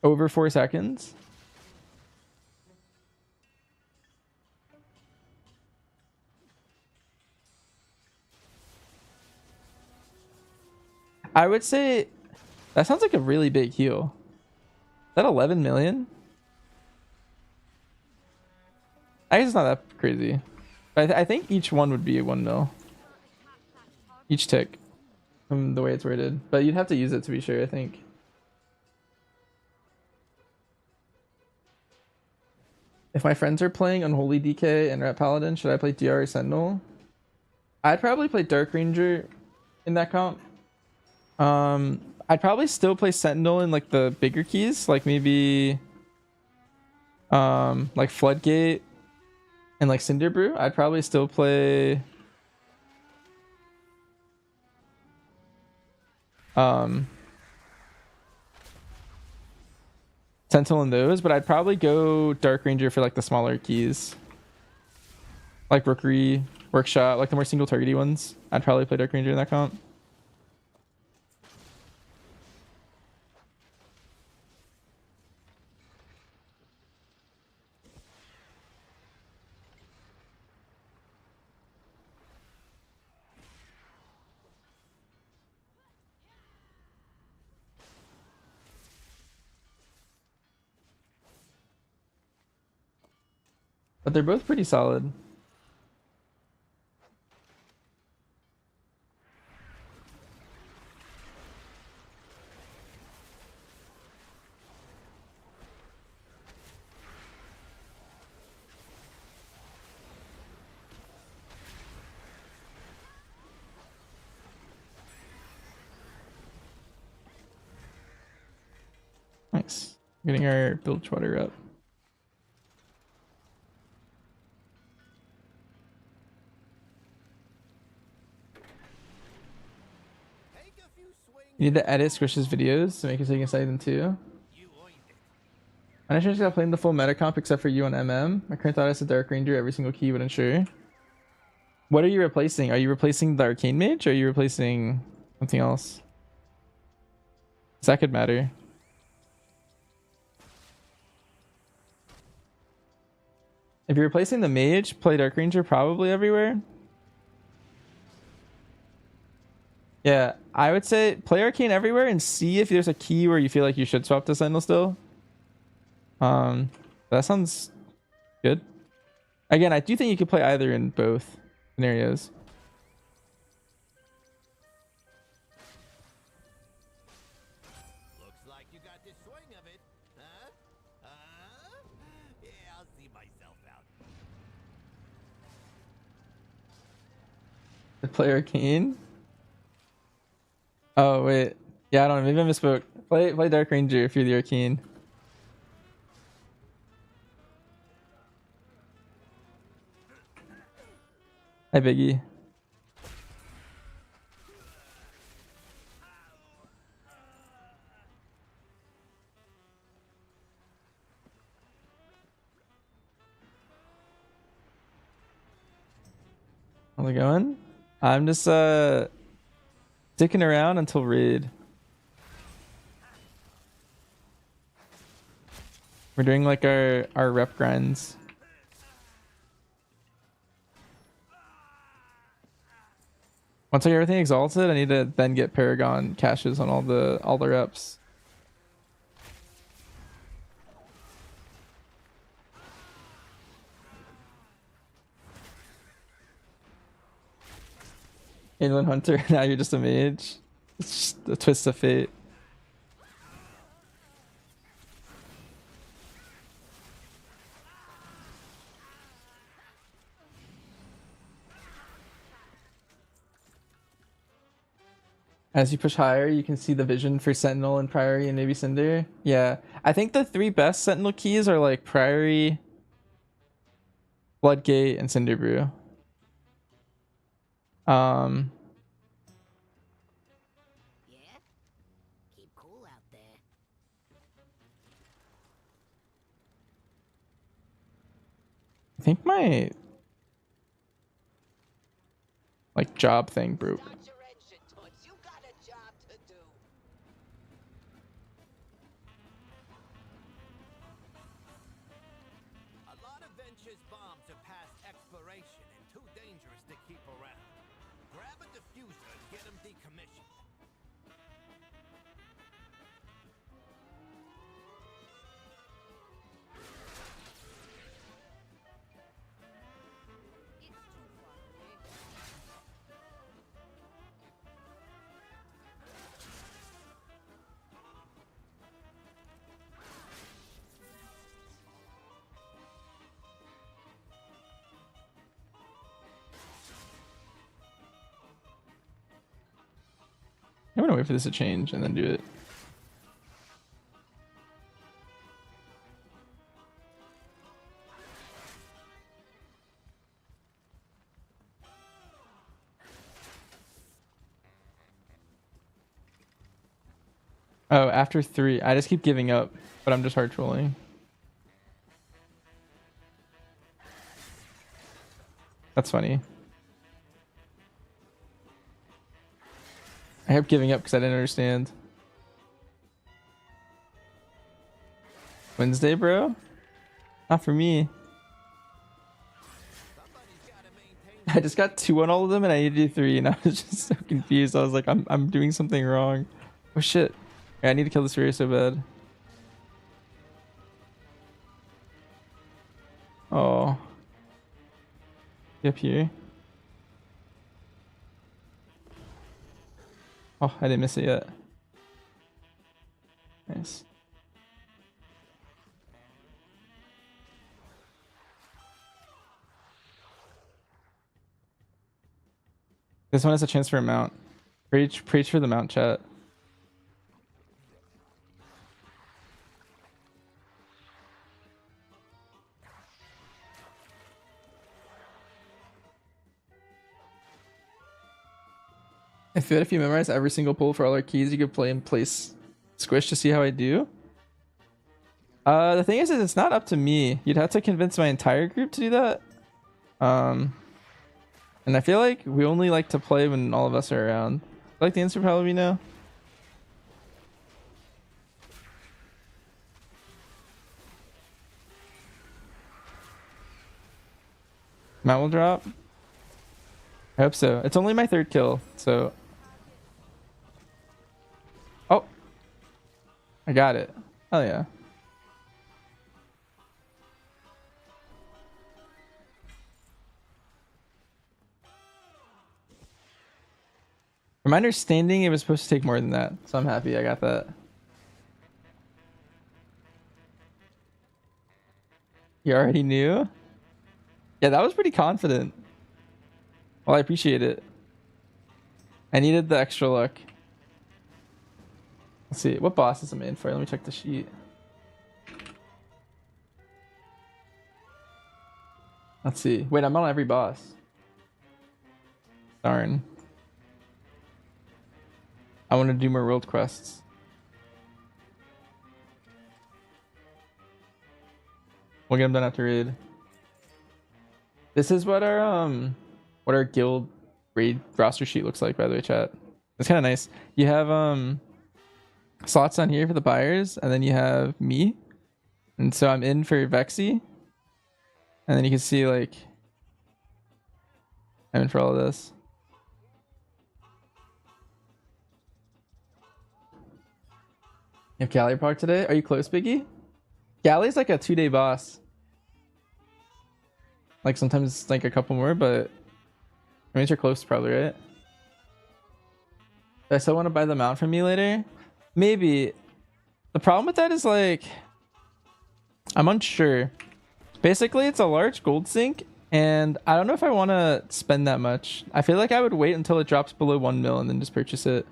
over 4 seconds. I would say that sounds like a really big heal. Is that 11 million? I guess it's not that crazy. But I think each one would be 1 mil. Each tick. From the way it's worded. But you'd have to use it to be sure, I think. If my friends are playing Unholy DK and Ret Paladin, should I play DR or Sentinel? I'd probably play Dark Ranger in that comp. I'd probably still play Sentinel in like the bigger keys, like maybe like Floodgate and like Cinder Brew. I'd probably still play Sentinel in those, but I'd probably go Dark Ranger for like the smaller keys. Like Rookery, Workshop, like the more single targety ones. I'd probably play Dark Ranger in that comp. But they're both pretty solid. Nice. Getting our bilge water up. You need to edit Squish's videos to make it so you can study them too. I just got playing the full meta comp except for you on MM. My current thought is a Dark Ranger every single key would ensure. What are you replacing? Are you replacing the Arcane Mage or are you replacing something else? 'Cause that could matter. If you're replacing the Mage, play Dark Ranger probably everywhere. Yeah, I would say play Arcane everywhere and see if there's a key where you feel like you should swap to Sentinel still. That sounds good. Again, I do think you could play either in both scenarios. Looks like you got the swing of it, huh? Yeah, I'll see myself out. Play Arcane. Oh wait, yeah, I don't know. Maybe I misspoke. Play Dark Ranger if you're the Arcane. Hi Biggie. How's it going? I'm just sticking around until raid. We're doing like our rep grinds. Once I get everything exalted, I need to then get Paragon caches on all the reps. Inland Hunter, now you're just a mage. It's just a twist of fate. As you push higher, you can see the vision for Sentinel and Priory and maybe Cinder. Yeah, I think the three best Sentinel keys are like Priory, Floodgate, and Cinder Brew. Yeah? Keep cool out there. I think my like job thing broke. Start your engine, Tues. You got a job to do. A lot of Venture's bombs are past expiration and too dangerous to keep around. Grab a diffuser and get them decommissioned. gonna wait for this to change and then do it. Oh, after 3. I just keep giving up, but I'm just hard trolling. That's funny. I kept giving up because I didn't understand. Wednesday, bro? Not for me. I just got 2 on all of them and I needed to do 3 and I was just so confused. I was like, I'm doing something wrong. Oh shit. Yeah, I need to kill this Fury so bad. Oh. Up here. Oh, I didn't miss it yet. Nice. This one has a chance for a mount. Preach for the mount, chat. I feel if you memorize every single pull for all our keys, you could play and place Squish to see how I do. The thing is it's not up to me. You'd have to convince my entire group to do that. And I feel like we only like to play when all of us are around. I like the answer probably no. Mount will drop. I hope so. It's only my 3rd kill, so. Oh, I got it. Oh yeah. From my understanding, it was supposed to take more than that, so I'm happy I got that. You already knew? Yeah, that was pretty confident. Well, I appreciate it. I needed the extra luck. Let's see. What boss is I'm in for? Let me check the sheet. Let's see. Wait, I'm on every boss. Darn. I want to do more world quests. We'll get them done after raid. This is what our guild raid roster sheet looks like, by the way, chat. It's kind of nice. You have slots on here for the buyers, and then you have me. And so I'm in for Vexy. And then you can see like I'm in for all of this. You have Galley Park today? Are you close, Biggie? Galley's like a 2-day boss. Like sometimes like a couple more, but I mean you're close probably, right? Do I still want to buy the mount from me later? Maybe. The problem with that is like I'm unsure. Basically it's a large gold sink and I don't know if I want to spend that much. I feel like I would wait until it drops below 1 mil and then just purchase it.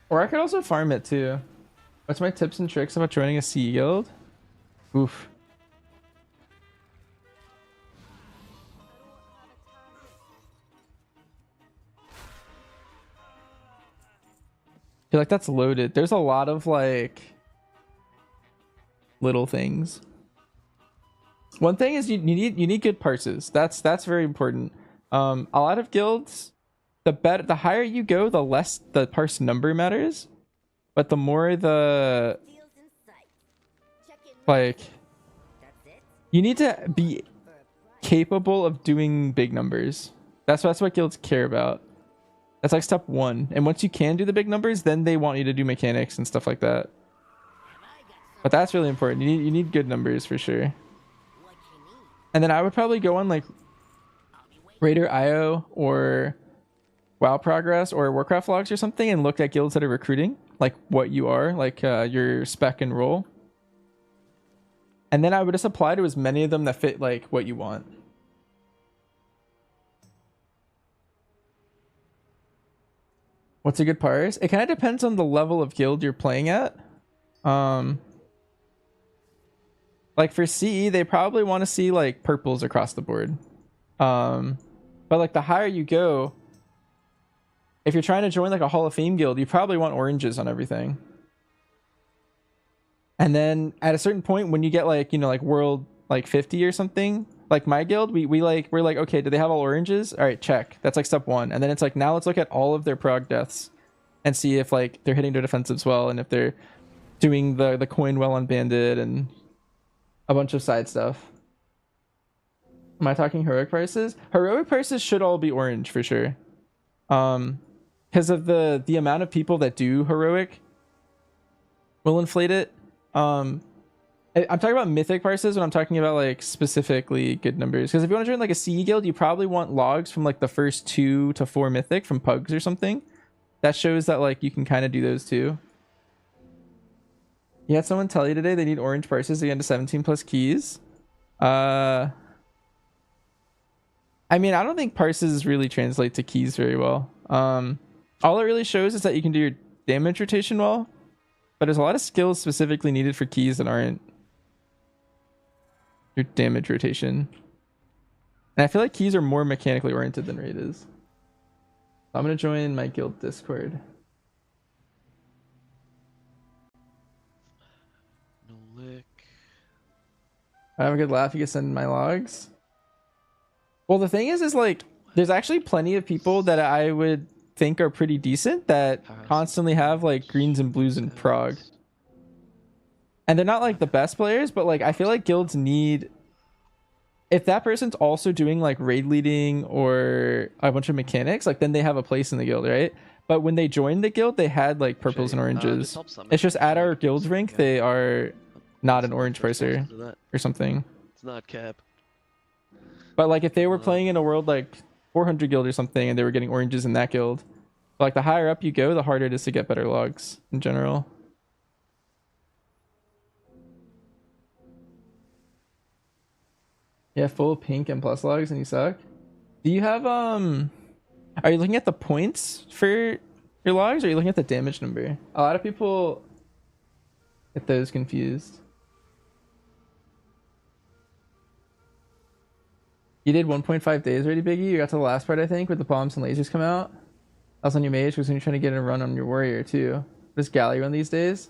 Or I could also farm it too. What's my tips and tricks about joining a sea guild? Oof. I feel like that's loaded. There's a lot of like little things. One thing is you need good parses. That's very important. A lot of guilds, the higher you go, the less the parse number matters, but the more the like you need to be capable of doing big numbers. That's what guilds care about. That's like step 1. And once you can do the big numbers, then they want you to do mechanics and stuff like that. But that's really important. You need good numbers for sure. What you need? And then I would probably go on like Raider IO or WoW Progress or Warcraft logs or something and look at guilds that are recruiting, like what you are, like your spec and role. And then I would just apply to as many of them that fit like what you want. What's a good parse? It kind of depends on the level of guild you're playing at. Like for CE, they probably want to see like purples across the board. But like the higher you go, if you're trying to join like a Hall of Fame guild, you probably want oranges on everything. And then at a certain point, when you get like, you know, like world like 50 or something, like my guild, we're like, okay, do they have all oranges? All right, check. That's like step one. And then it's like, now let's look at all of their prog deaths and see if like they're hitting their defensives well and if they're doing the coin well on bandit and a bunch of side stuff. Am I talking heroic prices? Heroic prices should all be orange for sure. Because of the amount of people that do heroic will inflate it. I'm talking about mythic prices when I'm talking about like specifically good numbers. Because if you want to join like a CE guild, you probably want logs from like the first 2 to 4 mythic from pugs or something. That shows that like you can kind of do those too. You had someone tell you today they need orange prices to get into 17 plus keys. I mean, I don't think parses really translate to keys very well. All it really shows is that you can do your damage rotation well, but there's a lot of skills specifically needed for keys that aren't your damage rotation. And I feel like keys are more mechanically oriented than raid is. I'm going to join my guild Discord. No lick. I have a good laugh. You can send my logs. Well, the thing is like, there's actually plenty of people that I would think are pretty decent that constantly have like greens and blues in prog. And they're not like the best players, but like I feel like guilds need, if that person's also doing like raid leading or a bunch of mechanics, like then they have a place in the guild, right? But when they joined the guild, they had like purples and oranges. It's just at our guild rank, they are not an orange pricer or something. It's not cap. But like if they were playing in a world like 400 guild or something and they were getting oranges in that guild, like the higher up you go, the harder it is to get better logs in general. Yeah, full pink and plus logs and you suck. Do you have are you looking at the points for your logs or are you looking at the damage number? A lot of people get those confused. You did 1.5 days already, Biggie. You got to the last part, I think, where the bombs and lasers come out. That was on your mage, because when you're trying to get a run on your warrior too. This galley run these days.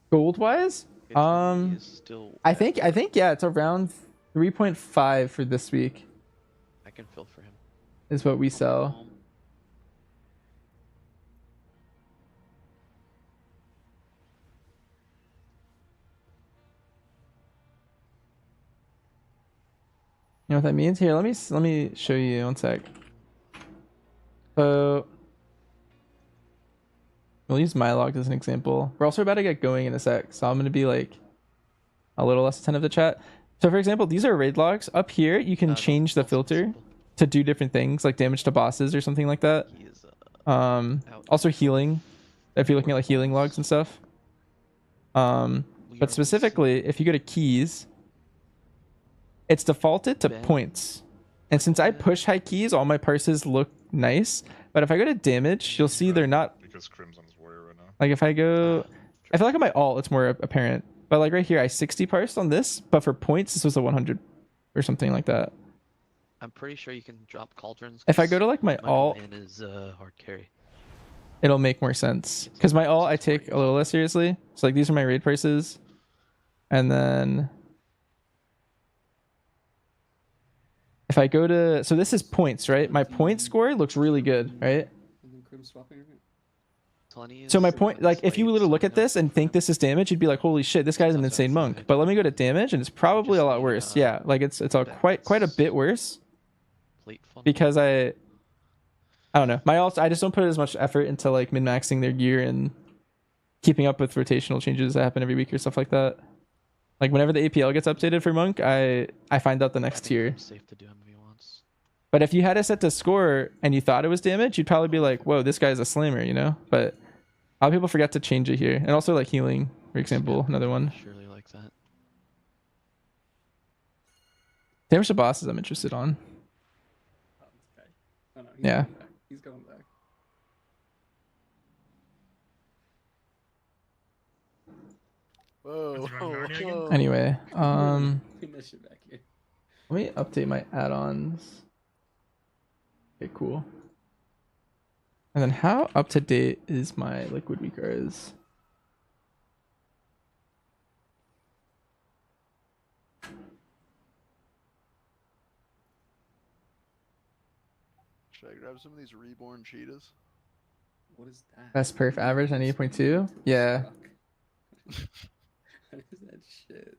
Gold wise, I think yeah, it's around 3.5 for this week. I can fill for him. Is what we sell. You know what that means? Here, let me show you one sec. So we'll use my logs as an example. We're also about to get going in a sec, so I'm gonna be like a little less attentive to chat. So for example, these are raid logs. Up here, you can change the filter to do different things, like damage to bosses or something like that. Also healing, if you're looking at like healing logs and stuff. But specifically, if you go to keys, it's defaulted to points. And since I push high keys, all my parses look nice. But if I go to damage, you'll see they're not. Because Crimson's warrior right now. Like if I go, I feel like on my alt, it's more apparent. But like right here, I 60 parsed on this. But for points, this was a 100 or something like that. I'm pretty sure you can drop cauldrons. If I go to like my alt, man is hard carry. It'll make more sense. Because my alt, I take a little less seriously. So like these are my raid prices. And then if I go to, so this is points, right? My point score looks really good, right? So my point, like if you were to look at this and think this is damage, you'd be like, holy shit, this guy's an insane monk. But let me go to damage and it's probably a lot worse. Yeah, like it's quite a bit worse. Because I don't know. My alt, I just don't put as much effort into like min-maxing their gear and keeping up with rotational changes that happen every week or stuff like that. Like whenever the APL gets updated for Monk, I find out the next tier. It's safe to do him if he wants. But if you had it set to score and you thought it was damage, you'd probably be like, whoa, this guy's a slammer, you know? But a lot of people forget to change it here. And also like healing, for example, another one. Surely like that. Damage to bosses I'm interested on. Oh, okay. Oh, no, Yeah. Going back. He's going back. Whoa. Anyway, Bring that shit back here. let me update my add-ons. Okay, cool. And then how up to date is my liquid weakers? Should I grab some of these reborn cheetahs? What is that? Best perf average 98.2? Yeah. What is that shit?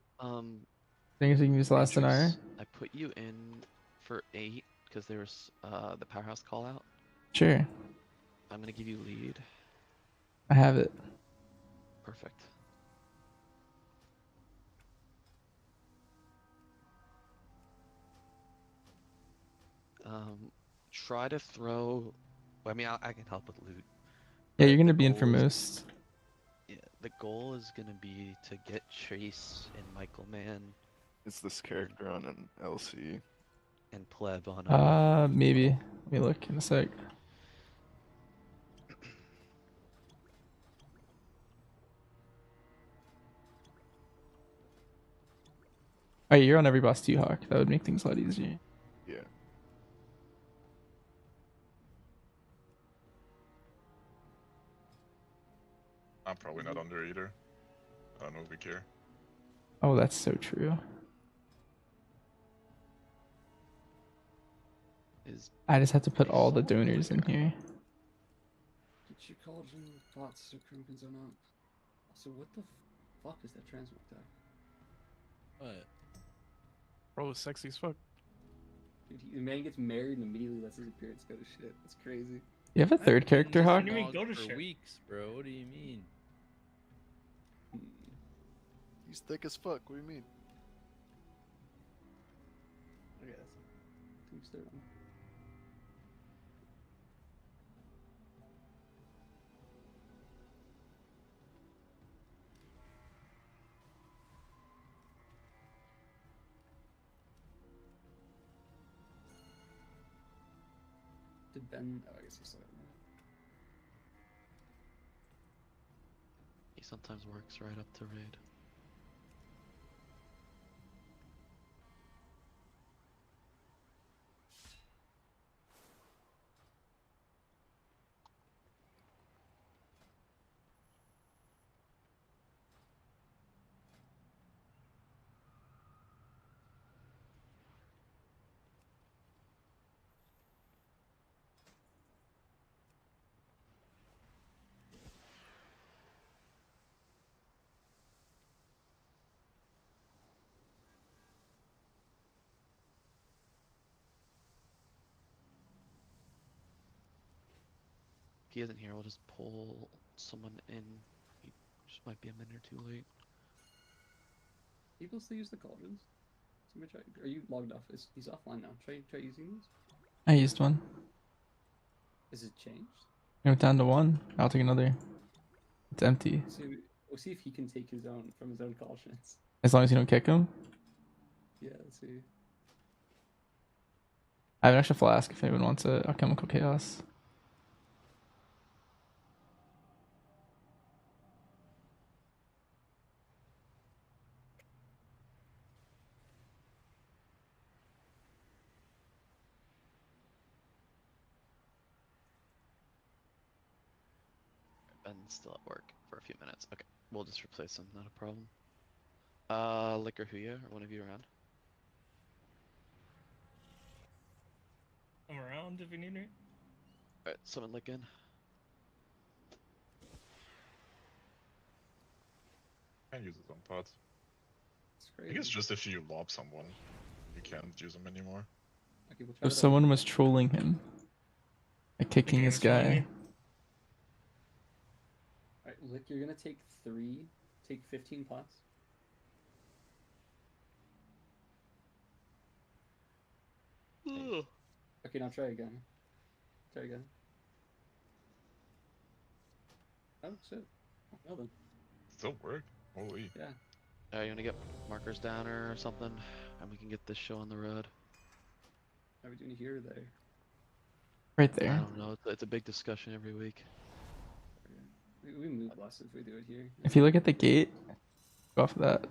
Things you can use less than R. Beatrice, I put you in for 8 because there was the powerhouse call out. Sure. I'm gonna give you lead. I have it. Perfect. Try to throw. I mean, I can help with loot. Yeah, but you're gonna the be in for goal is- most. Yeah, the goal is gonna be to get Chase and Michael Man Is this character on an LC? and Pleb on. Maybe. Let me look in a sec. Oh, yeah, you're on every boss too, Hawk. That would make things a lot easier. Yeah. I'm probably not under either. I don't know if we care. Oh, that's so true. Is I just have to put all the donors in here. Get your collagen thoughts so Krumpins are not. So what the fuck is that transmog tag? What? Bro, it's sexy as fuck. Dude, the man gets married and immediately lets his appearance go to shit. That's crazy. You have a third character, Hawk? Didn't even Dog go to for shit. weeks, bro. What do you mean? He's thick as fuck. What do you mean? Okay, that's Team's third one. Did Ben? Oh, I guess he's still got one. he sometimes works right up to raid. If he isn't here, we'll just pull someone in. He just might be a minute or two late. People still use the cauldrons. Somebody try. Are you logged off? He's offline now. Try using these. I used one. Is it changed? I went down to 1. I'll take another. It's empty. We'll see if he can take his own from his own cauldrons. As long as you don't kick him. Yeah, let's see. I have an extra flask if anyone wants a alchemical chaos. Ben's still at work for a few minutes. Okay, we'll just replace him, not a problem. Liquor Huya, are one of you around? I'm around if you need me. Alright, someone lick in. Can't use his own pots. It's I crazy. think it's just if you lob someone, you can't use them anymore. Okay, we'll try So that. someone was trolling him. Like kicking this guy. Alright, Like, you're gonna take 15 pots. Okay, now try again. Try again. Oh, shit. Well then. Still work. Holy. Yeah. You want to get markers down or something, and we can get this show on the road. Are we doing here or there? Right I there. don't know. It's a big discussion every week. We move less if we do it here. If you look at the gate, go off of that.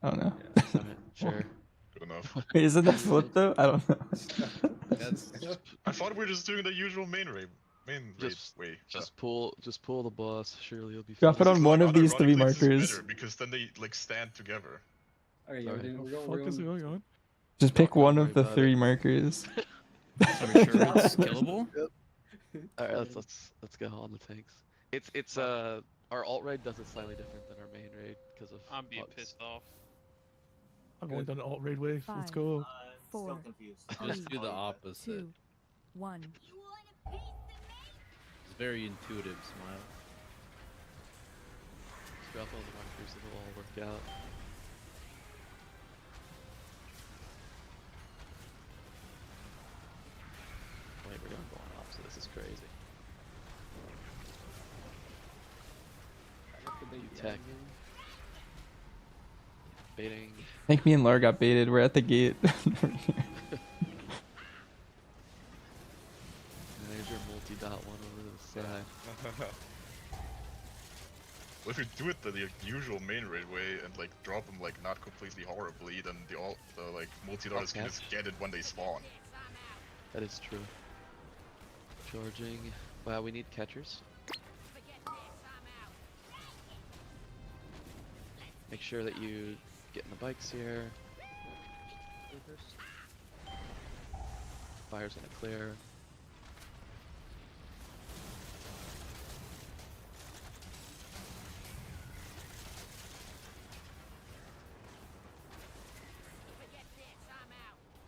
I don't know. Alright, sure. Good enough. Wait, isn't that flip though? I don't know. I thought we were just doing the usual main raid way. Just pull the boss. Surely you'll be fine. Drop it on one of these 3 Ironically, this is markers. better because then they like stand together. Okay, yeah, we're going. on? Just pick Don't one worry of the about 3 it. markers. Are we sure it's skillable? Alright, let's go on the tanks. It's our alt raid does it slightly different than our main raid because of. I'm being bugs. pissed off. I've only done alt raid wave. Let's 5, go. 4, Just do the opposite. 2, 1. It's very intuitive. Smile. Just drop all the markers and it'll all work out. Wait, we're going opposite. This is crazy. Tech. Baiting. I think me and Laura got baited. We're at the gate. There's your multi-dot one over to the side. Well, if you do it the usual main raid way and like drop them like not completely horribly, then the like multi-dots can just get it when they spawn. That is true. Charging. Wow, we need catchers. Make sure that you get in the bikes here. Fire's gonna clear.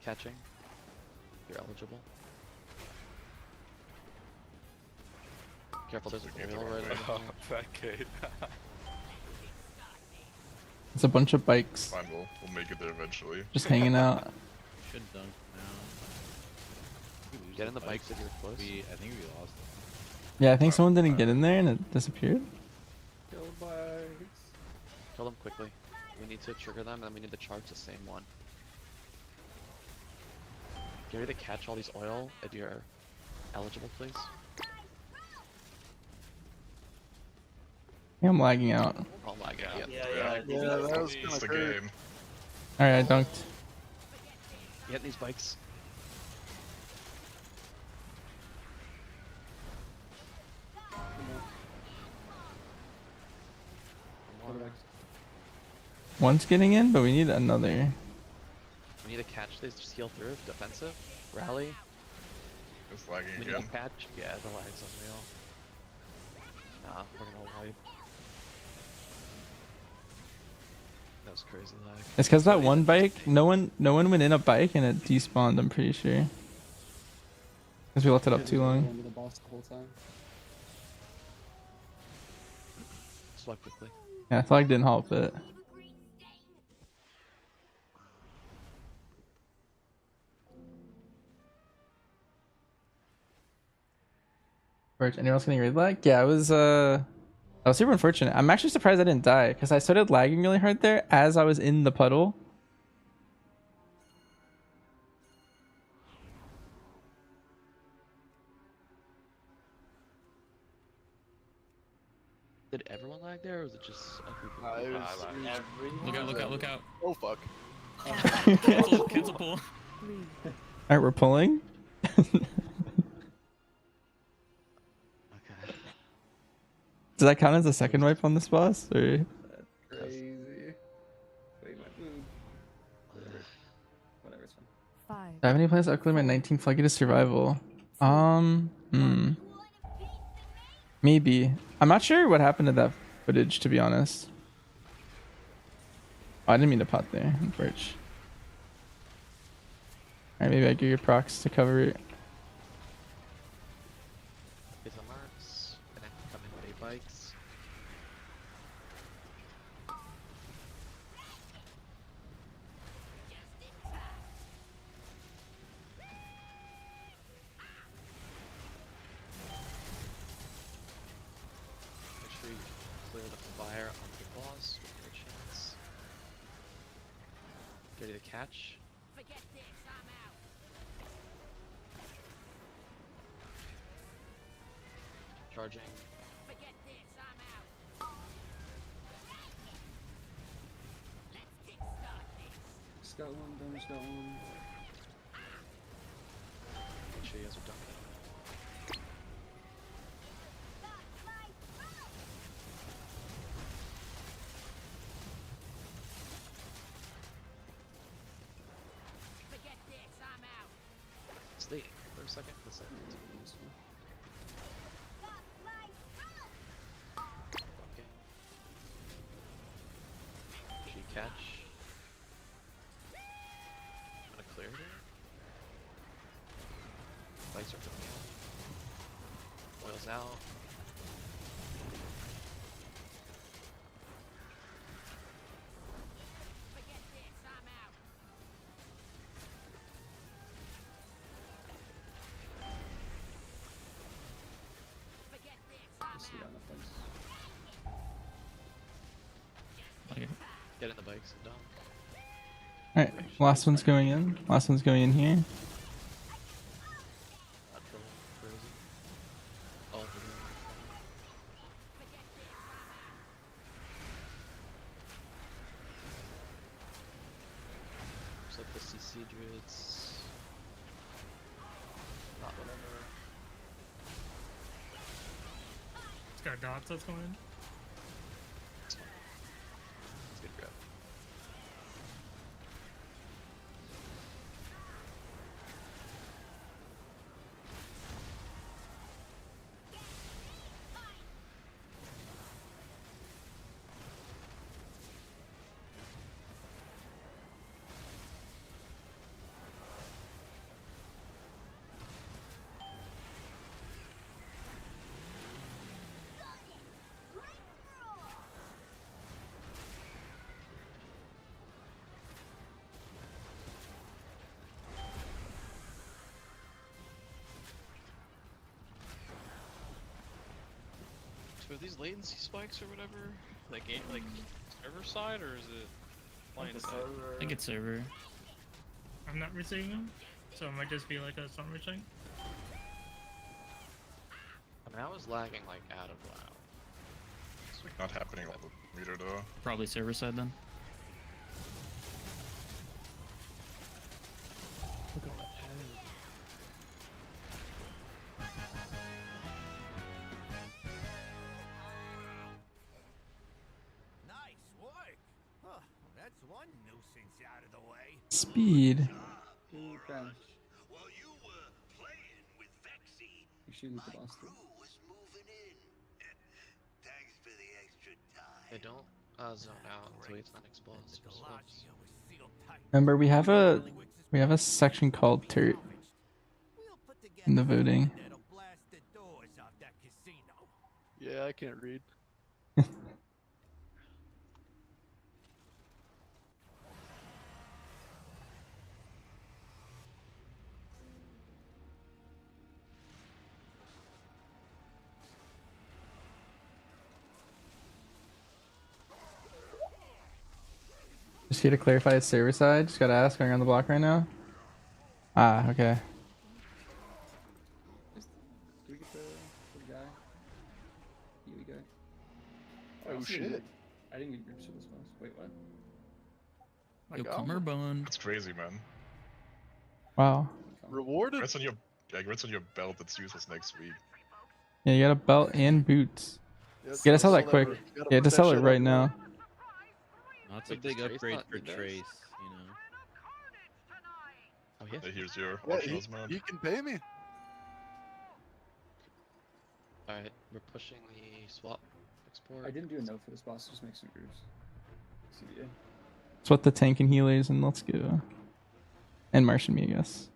Catching. You're eligible. Careful, there's a oil right over there. That gate. It's a bunch of bikes Fine, we'll make it there eventually. just hanging out. Should dunk now. Did we lose Get in the bikes if you're close. I think we lost them. Yeah, I think someone didn't get in there and it disappeared. Kill bikes. Kill them quickly. We need to trigger them and we need to charge the same one. Get ready to catch all these oil if you're eligible, please. Yeah, I'm lagging out. Oh my god. Yeah, that was It's the kinda crazy. game. Alright, I dunked. Get these bikes. One's getting in, but we need another. We need to catch these, just heal through. Defensive. Rally. It's lagging We need again. to catch. Yeah, the lag's unreal. Nah, we're gonna wipe. That was crazy lag. It's because that one bike, no one went in a bike and it despawned, I'm pretty sure. Because we left it up too long. Going to the boss the whole time. Swipe quickly. Yeah, flag didn't help it. Anyone else getting raid lag? Yeah, I was super unfortunate. I'm actually surprised I didn't die because I started lagging really hard there as I was in the puddle. Did everyone lag there, or was it just a group of people? Look out, look out. Oh fuck. Cancel pull. Alright, we're pulling. Okay. Does that count as a second wipe on this boss? Or Crazy. Wait, my food. Whatever, it's fine. 5, do I have any plans to upgrade my 19 Floodgate to survival? Maybe. I'm not sure what happened to that footage, to be honest. Oh, I didn't mean to pot there. Birch. Alright, maybe I give you procs to cover it. Get some marks, and then come in with 8 bikes. fire on the boss with your chance. Ready to catch? Forget this, I'm out. Charging. Forget this, I'm out. Let's kickstart this. Just got one, damage got one. Make sure you guys are done. Forget this, I'm out. Stay for a second. For a second. Okay. She catch. I'm gonna clear here. Lights are coming out. Oil's out. Forget this, I'm out. Forget this, I'm See on the place. Okay. Get in the bikes and done. Alright, last one's going in. Last one's going in here. Not killing. Frozen. All of them. Forget this, I'm out. Looks like the CC druids. Not whatever. It's got dots that's going in. It's fine. It's good grab. So are these latency spikes or whatever? Like server side or is it client side? I think it's server. I'm not receiving them, so it might just be like a summer thing. I mean, I was lagging like out of WoW. It's like not happening on the meter though. Probably server side then. Nice work. Huh, that's one nuisance out of the way. Speed. Ooh, crash. While you were playing with Vexy, You shooting my at the boss too. crew was moving in. Thanks for the extra time. They don't zone out until it's not exposed. The Galagio is sealed tight. Remember, we have a section called Turt We'll put in the together voting. something that'll blast the doors off that casino. Yeah, I can't read. Just here to clarify, it's server side. Just gotta ask, going around the block right now. Ah, okay. Do we get the guy? Here we go. Oh shit. I didn't get groups for this boss. Wait, what? Yo, God. cummerbund. That's crazy, man. Wow. Rewarded? Rest on your rest on your belt that's useless next week. Yeah, you got a belt and boots. Yeah, You gotta sell it that quick. gotta You put have to that sell it shit right up, now. That's Wait, a big does Trace upgrade not for need those? Trace, you know. Oh yeah. Hey, here's your Yeah, optionals, man. he can pay me. Alright, we're pushing the swap export. I didn't do a note for this boss, just make some grooves. CBA. It's what the tank and healers and let's go. And Martian me, I guess.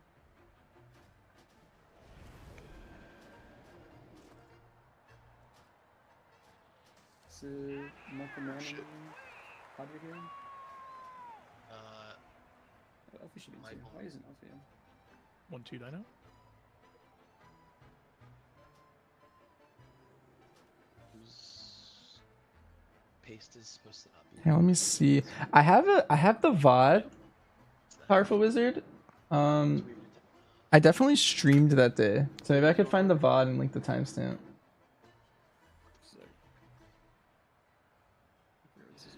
So, Michael Manning, Shit. Padre here? Uh, Oh, Alfie should be in too. Michael. Why isn't Alfie in? 1-2 dino. who's haste is supposed to not be. Hey, let me see. I have the VOD, Powerful Wizard. I definitely streamed that day, so maybe I could find the VOD and link the timestamp. Sick. Here, this is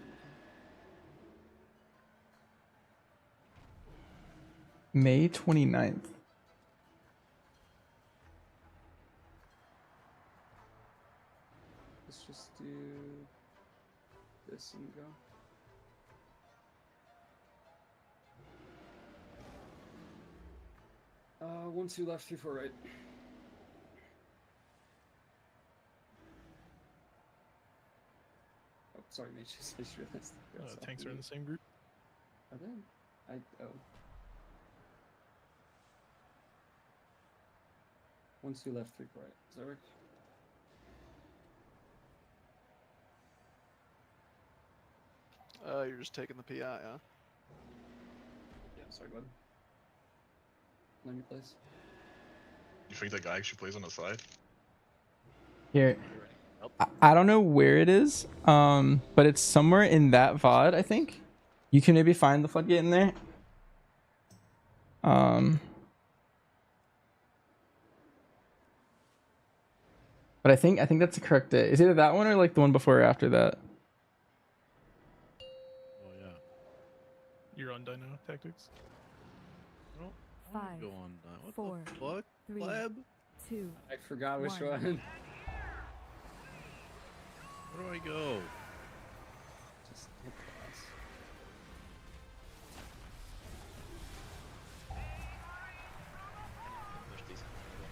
working. May 29th. Let's just do this and go. One, two left, three, four right. Oh, sorry, mate. Just realized. Tanks are in the same group. Are they? Oh. 1, 2 left, 3, 4 right. Does that work? You're just taking the PI, huh? Yeah, sorry, bud. Let me place. You think that guy actually plays on the side? Here, I don't know where it is, but it's somewhere in that VOD. I think you can maybe find the floodgate in there. But I think that's the correct day. It's either that one or like the one before or after that. Oh yeah. You're on Dino Tactics. No, Five, go on that. What 4, the fuck? 3, Lab? 2. I forgot which One. one. Where do I go? Just hit the boss. Push these in a little.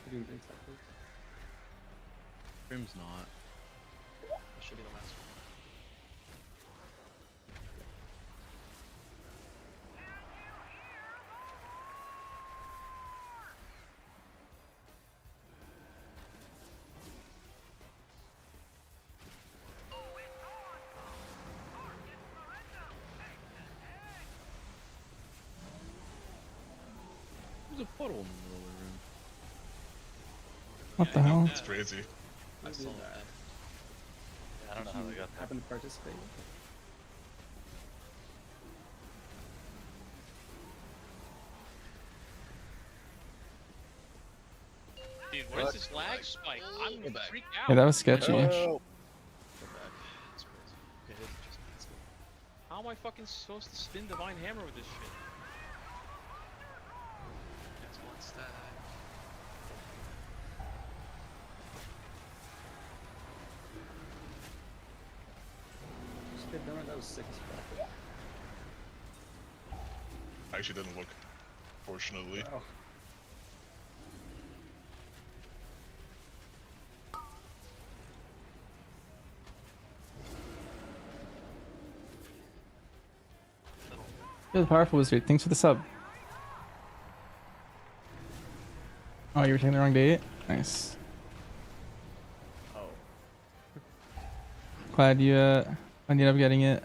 You're doing great, Tactics. Grim's not. That should be the last one. There's a puddle in the middle of the room. What the hell? It's crazy. I saw that. I don't know how they got there. Happen to participate. Dude, what is this lag spike? I'm gonna freak out. Yeah, that was sketchy. Go back. It's crazy. Okay, this is just let's go. How am I fucking supposed to spin Divine Hammer with this shit? It's one stack. Just get done. That was 6. I actually didn't look, fortunately. Wow. You're the Powerful Wizard. Thanks for the sub. Oh, you were taking the wrong date? Nice. Oh. Glad you ended up getting it.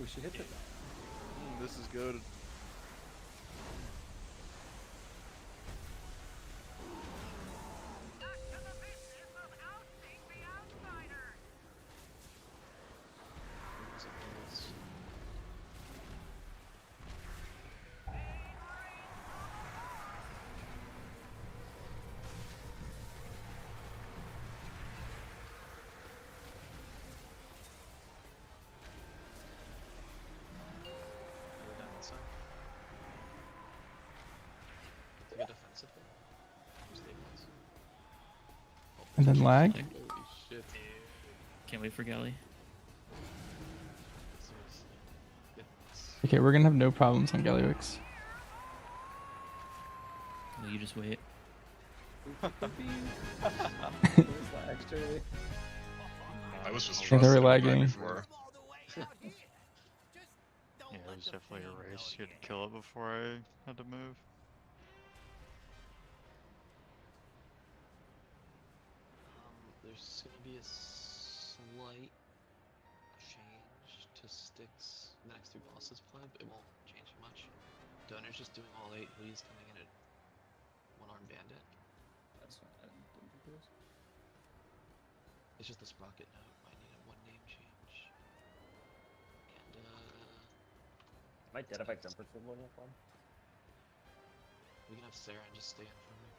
Oh, she hit it. This is good. And then lag. Holy shit. Can't wait for Galley. Seriously. Yes. Okay, we're gonna have no problems on Gallywix. No, you just wait. I was just Yeah, they were trusting lagging. before. Yeah, it was definitely a race. You had to kill it before I had to move. There's gonna be a slight change to Styx next two bosses play, but it won't change much. Donor's just doing all 8, Lee's coming in at one-arm bandit. That's fine. I didn't do this. It's just the sprocket note might need a one name change. And Am I dead if I jump for one more one? we can have Sarah and just stay in for Rick.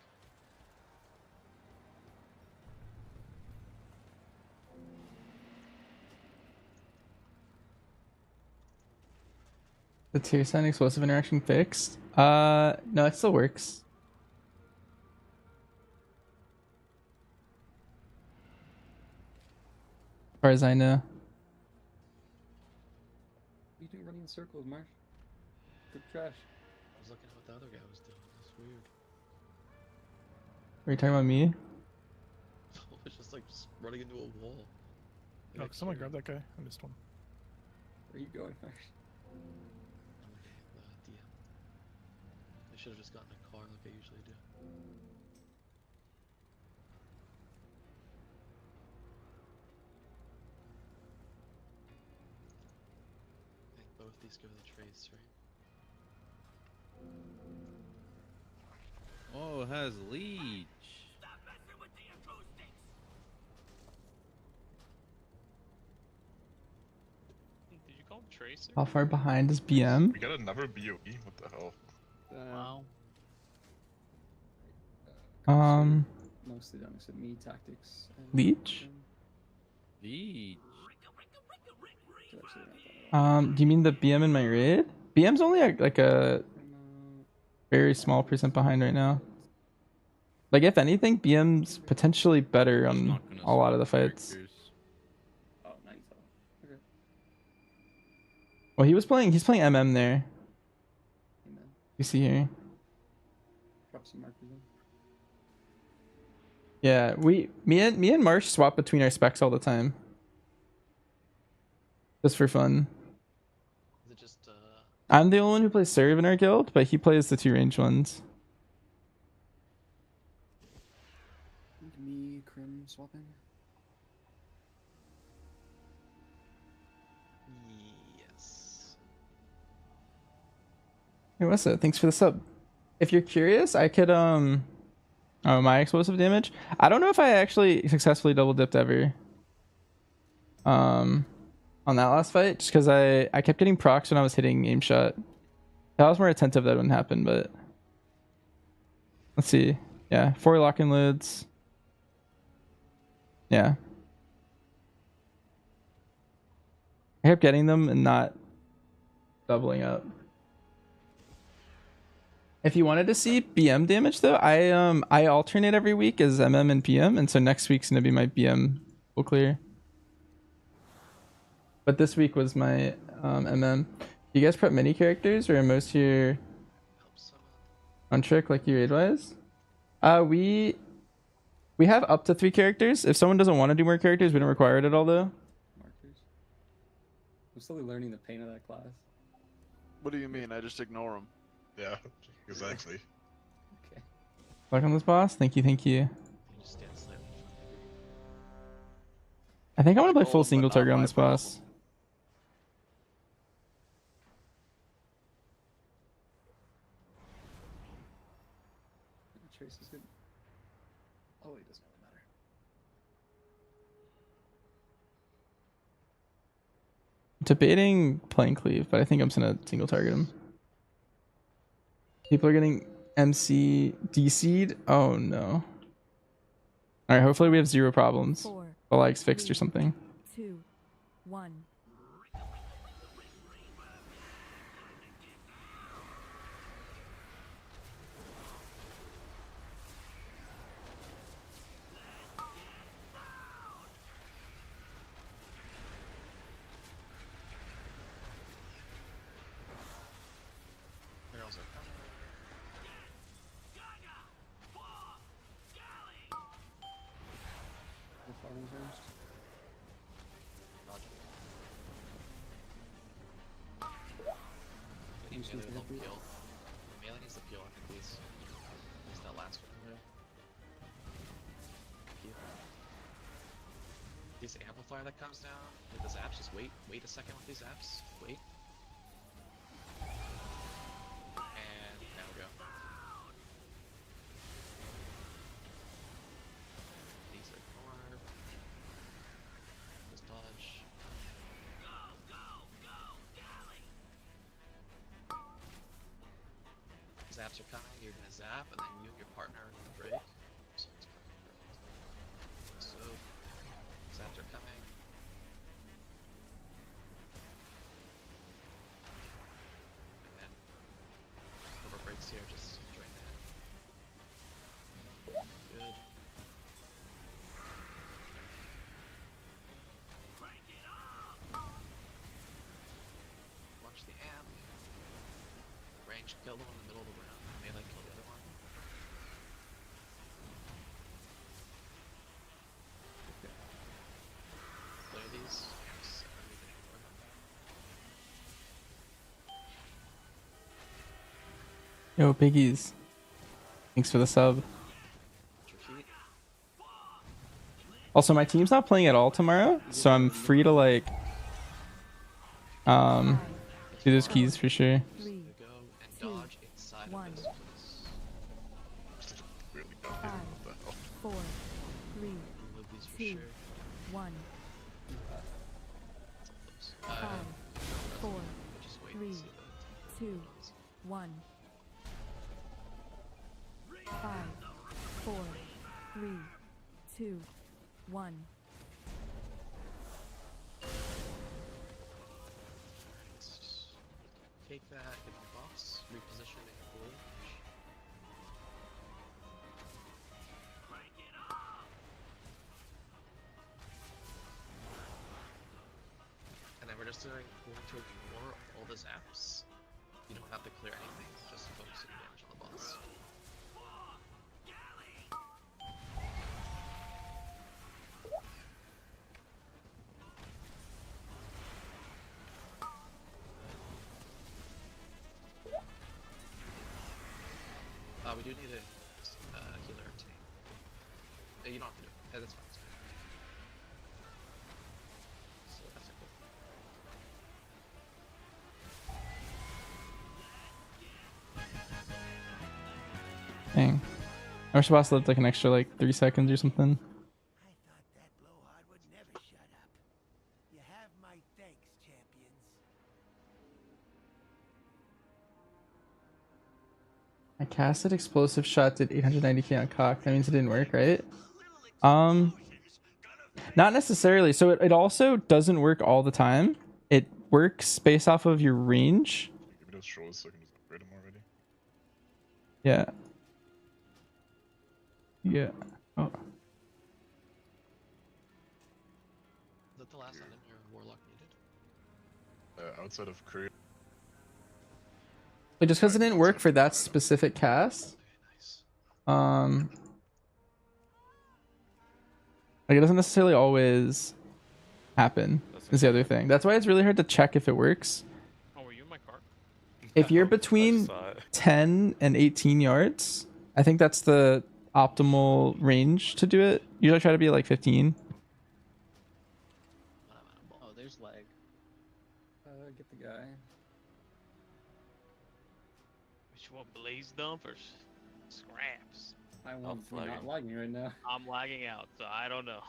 The tier sign explosive interaction fixed? No, it still works. As far as I know. What are you doing running in circles, Marsh? Good trash. I was looking at what the other guy was doing. That's weird. Are you talking about me? It's just like running into a wall. Oh, can someone grab that guy? I missed one. Where are you going, Marsh? DM. I should have just gotten a car like I usually do. I think both these go to the trace, right? Oh, it has leech. Did you call him Tracer? How far behind is BM? We got another BOE? What the hell? Wow. Mostly done except me, tactics. And Leech? Leech. Do you mean the BM in my raid? BM's only like a very small percent behind right now. Like if anything, BM's potentially better on a lot of the fights. Oh, nice. Okay. Well, he's playing MM there. Amen. You see here. Drop some markers in. Yeah, me and Marsh swap between our specs all the time. Just for fun. Is it just I'm the only one who plays serve in our guild, but he plays the 2 range ones. I think me, Crim swapping. Yes. Hey, what's up? Thanks for the sub. If you're curious, I could oh, my explosive damage. I don't know if I actually successfully double dipped ever. On that last fight, just because I kept getting procs when I was hitting aim shot. If I was more attentive, that wouldn't happen, but let's see. Yeah, 4 lock-in loads. Yeah. I kept getting them and not doubling up. If you wanted to see BM damage though, I alternate every week as MM and PM, and so next week's gonna be my BM full clear. But this week was my MM. You guys prep many characters, or are most here on trick like you raid wise? We have up to 3 characters. If someone doesn't want to do more characters, we don't require it at all though. Markers. I'm slowly learning the pain of that class. What do you mean? I just ignore them. Yeah, exactly. Okay. Luck on this boss. Thank you, thank you. I think I want to play full single target on this boss. Trace is good. Oh, it doesn't really matter. Debating playing cleave, but I think I'm just gonna single target him. People are getting MC DC'd. Oh no. Alright, hopefully we have 0 problems. 4, The lag's fixed or something. 2, 1. one's ranged. Melee will help peel. Melee needs to peel after these. At least that last one. Yeah. This amplifier that comes down with the zaps, just wait a second with these zaps. Wait. And now we go. These are ignored. Just dodge. Zaps are coming, you're gonna zap, and then you and your partner are gonna break. So, zaps are coming. And then, whoever breaks here, just join that. Good. Launch the amp. Range, kill the one in the middle of the round. Melee, kill the other one. Okay. Play these. Set everything for them. Yo, piggies. Thanks for the sub. Also, my team's not playing at all tomorrow, so I'm free to like do those keys for sure. 3, 2, 1. 5, 4, 3, 2, 1. 5, 4, 3, 2, 1. 5, 4, 3, 2, 1. Take that, get the buffs, reposition it cool. And then we're just going to ignore all the zaps. You don't have to clear anything, just focus your damage on the boss. We do need a healer tank. You don't have to do it. Yeah, that's fine. So that's it. Dang. I wish the boss lived like an extra like 3 seconds or something. You have my thanks, champions. I casted explosive shot, did 890k on cock. That means it didn't work, right? Not necessarily. So it also doesn't work all the time. It works based off of your range. Give me those chores so I can just upgrade them already. Yeah. Yeah. Oh. Is that the last item your warlock needed? Outside of Korea. But just because it didn't work for that specific cast, like it doesn't necessarily always happen. Is the other thing. That's why it's really hard to check if it works. Oh, were you in my car? If you're between 10 and 18 yards, I think that's the optimal range to do it. Usually I try to be like 15. Oh, there's lag. Get the guy. Which one, blaze dump or scraps? I want to not lagging right now. I'm lagging out, so I don't know.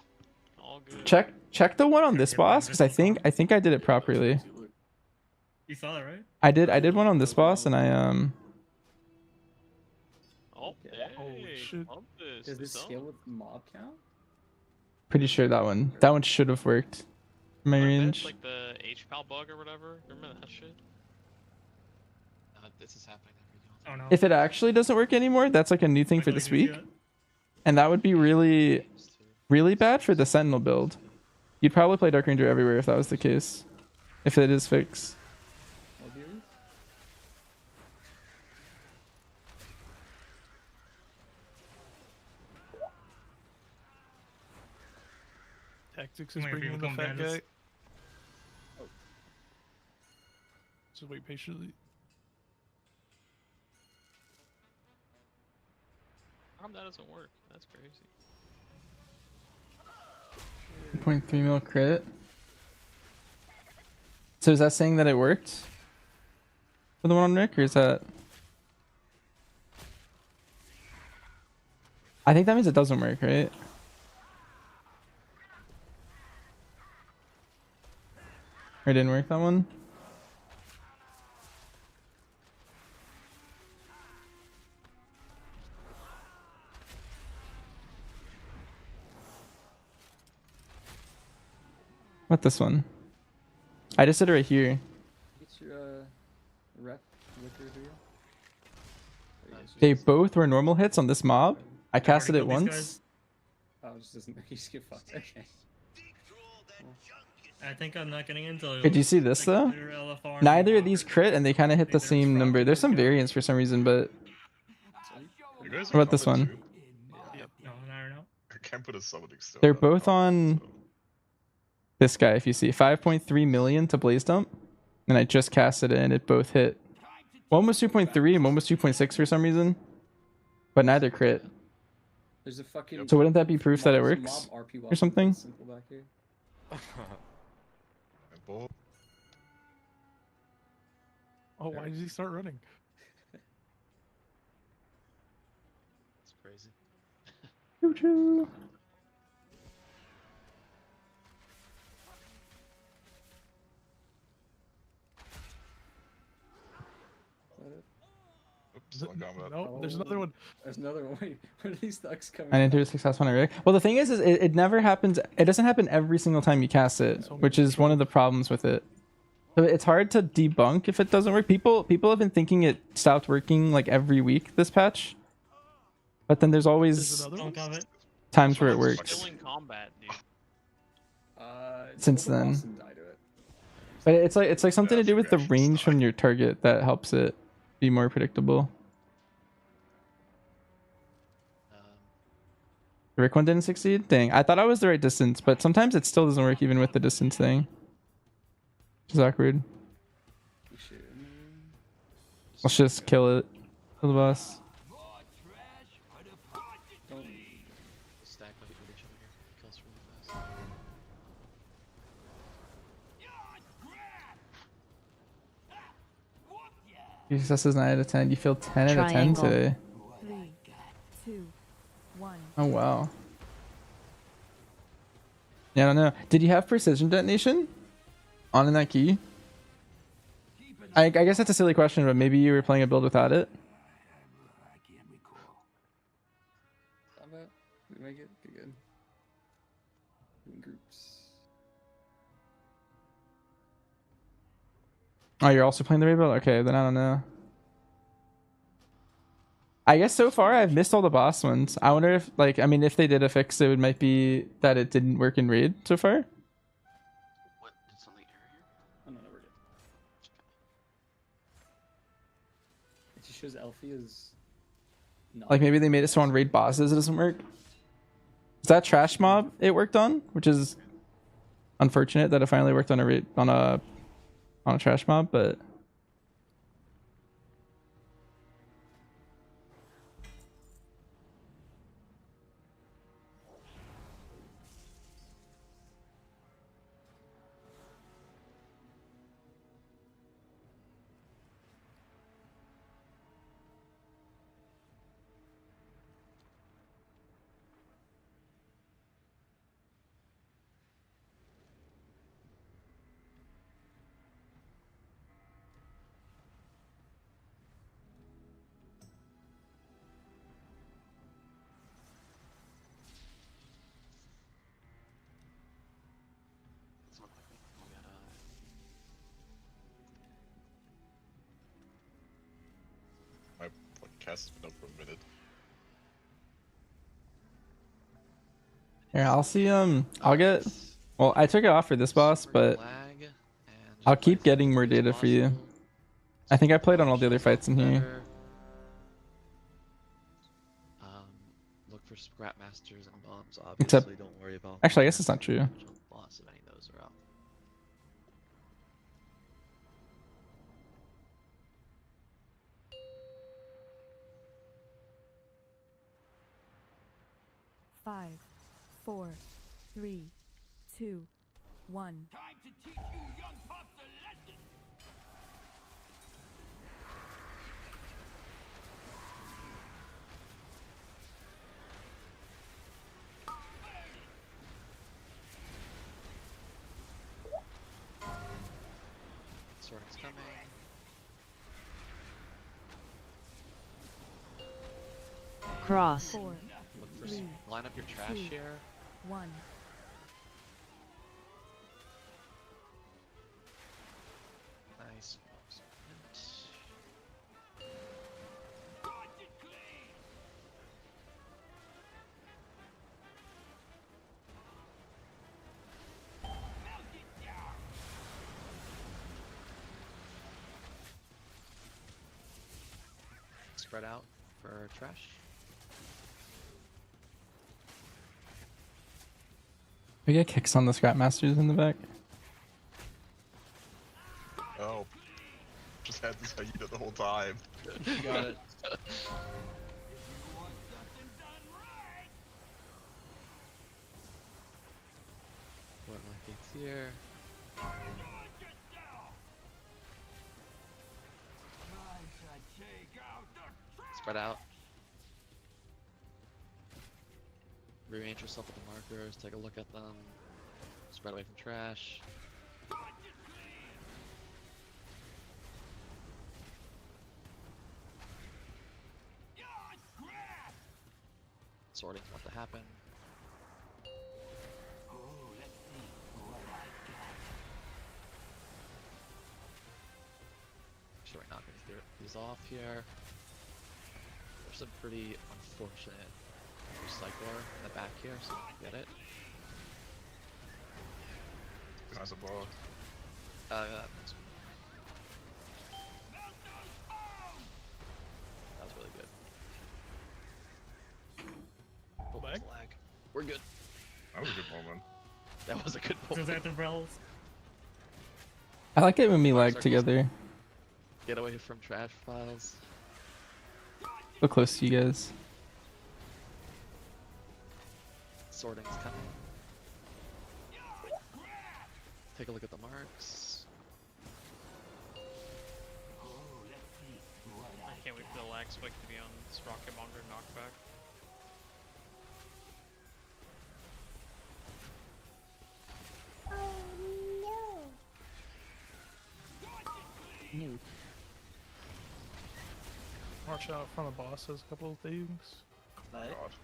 All good. Check the one on this boss because I think I did it properly. You saw that, right? I did one on this boss and I Oh, hey, shit. Does this scale with mob count? pretty sure that one should have worked. My Like range. like the HPAL bug or whatever. Remember that shit? This is happening. Oh no. If it actually doesn't work anymore, that's like a new thing for this week. And that would be really, really bad for the Sentinel build. You'd probably play Dark Ranger everywhere if that was the case. If it is fixed. Tactics Come is here, bringing in the people, fat come bandits. guy. Oh. Just wait patiently. How come that doesn't work? That's crazy. 0.3 mil crit. So is that saying that it worked for the one on Rick, or is that? I think that means it doesn't work, right? Or it didn't work that one? What, this one? I just did it right here. Get your rep liquor, do you? They both were normal hits on this mob. I casted it killed these once. guys. Oh, it just doesn't you just get fucked. Okay. I think I'm not getting into. Did you see this though? their LFR Neither of these crit, and they kind of hit the same number. There's some variance for some reason, but You guys what about this one? No, I don't know. I can't put a summoning stone. They're both on this guy. If you see 5.3 million to blaze dump, and I just casted it, and it both hit. One was 2.3 and one was 2.6 for some reason, but neither crit. There's a fucking. So wouldn't that be proof that it there's a works mob RP or something? simple back here. Oh, why did he start running? That's crazy. Choo choo. Oops, on combat. No, there's another one. There's another one. Wait, where are these thugs coming? I didn't do a successful on a Rick. Well, the thing is it never happens. It doesn't happen every single time you cast it, which is one of the problems with it. So it's hard to debunk if it doesn't work. People have been thinking it stopped working like every week this patch, but then there's always times where it works Still in combat, dude. since then. But it's like something to do with the range from your target that helps it be more predictable. The Rick one didn't succeed? Dang, I thought I was the right distance, but sometimes it still doesn't work even with the distance thing. Which is awkward. Let's just kill it. Kill the boss. Stack with each other here. Kills really fast. Your success is 9 out of 10. You feel 10 out of 10 Triangle. today. 3, 2, 1. Oh wow. Yeah, I don't know. Did you have precision detonation on in that key? I guess that's a silly question, but maybe you were playing a build without it. Combat. We make it. Good. In groups. Oh, you're also playing the rebuild? Okay, then I don't know. I guess so far I've missed all the boss ones. I wonder if, like, I mean, if they did a fix, it might be that it didn't work in raid so far. What? Did something error here? Oh no, we're good. It just shows Elfie is. Not Like maybe they made it so on raid bosses it doesn't work. Is that trash mob it worked on? Which is unfortunate that it finally worked on a raid on a trash mob, but Doesn't look like me. We got My podcast has been up for a minute. yeah, I'll see. I'll get. Well, I took it off for this boss, but lag and I'll keep getting more data for you. I think I played on all the other fights in here. better. Look for scrap masters and bombs. Obviously, Except- don't worry about. Actually, I guess it's not true. 4, 3, 2, 1. Time to teach you young pups a lesson. Sorting's coming. Cross. 4, Look for 3, line up your trash 2, here. 1. Nice. Spread out for trash. We get kicks on the Scrap Masters in the back. Oh. Just had this Aida the whole time. Got it. What my gates here? Spread out. Rearrange yourself with the markers, take a look at them. Spread away from trash. Sorting's about to happen. Sure, we're not going to these off here. There's some pretty unfortunate recycler in the back here, so get it. Nice ball. That was really good. Oh, lag. We're good. That was a good moment. That was a good So is moment. that the Rells? I like it when we lag Circles. together. Get away from trash files. So close to you guys. Sorting's coming. Take a look at the marks. I can't wait for the lag spike to be on Sprocket Monger knockback. Watch out in front of boss has a couple of things.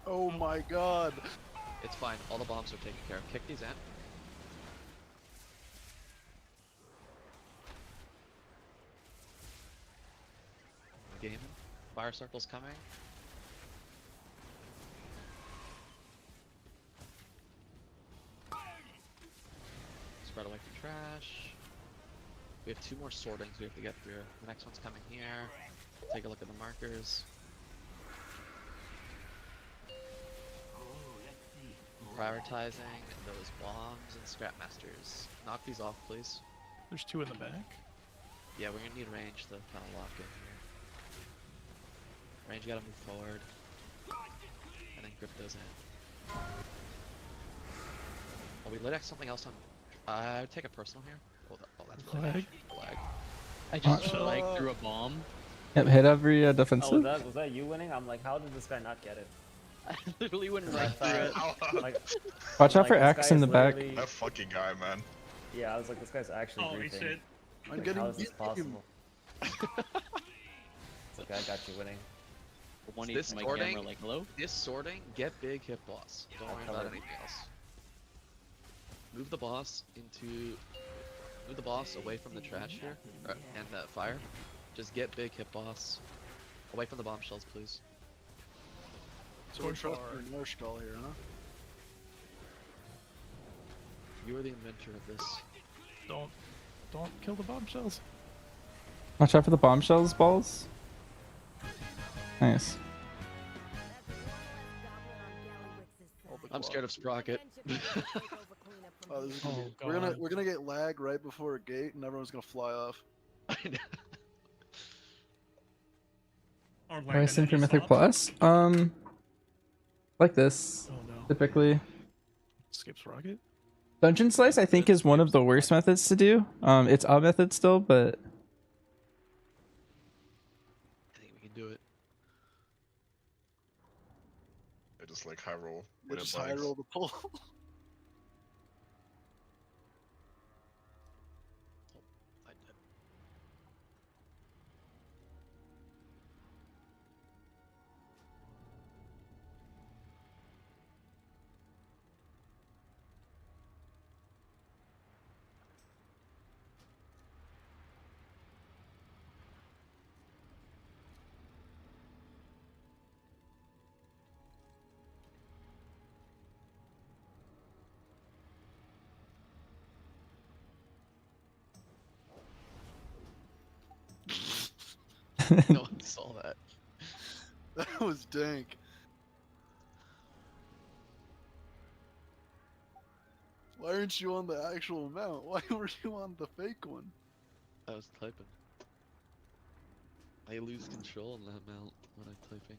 Oh my god. It's fine. All the bombs are taken care of. Kick these in. Game. Fire circle's coming. Spread away from trash. We have 2 more sortings we have to get through. The next one's coming here. Take a look at the markers. Prioritizing those bombs and scrap masters. Knock these off, please. There's 2 in the back. Yeah, we're gonna need range to kind of lock in here. Range, you gotta move forward. And then grip those in. Oh, we lit X something else on. I would take a personal here. Oh, that's really Lag. lag. I just like threw a bomb. Yep, hit every Oh, defensive. was that you winning? I'm like, how did this guy not get it? I literally went I right through it. thought, like, Watch out like, for this Axe guy in is the back. literally- That fucking guy, man. Yeah, I was like, this guy's actually Holy griefing. shit. I'm Like, getting how is this beat. possible? It's like, I got you winning. One This each my sorting, camera like hello. this sorting, get big, hit boss. Don't worry about anything else. Move the boss away from the trash here, and the fire. Just get big, hit boss. Away from the bombshells, please. So we're trusting your Norskal here, huh? You are the inventor of this. Don't kill the bombshells. Watch out for the bombshells balls. Nice. I'm scared of Sprocket. Oh, this is gonna be, we're gonna get lag right before a gate, and everyone's gonna fly off. Or What I sim for Mythic Plus? Like this. Oh no. Typically. Skips rocket. Dungeon Slice, I think, is one of the worst methods to do. It's a method still, but I think we can do it. I just like high roll. They When it just high blinds. roll the pull. I did. No one saw that. That was dank. Why aren't you on the actual mount? Why were you on the fake one? I was typing. I lose control on that mount when I'm typing.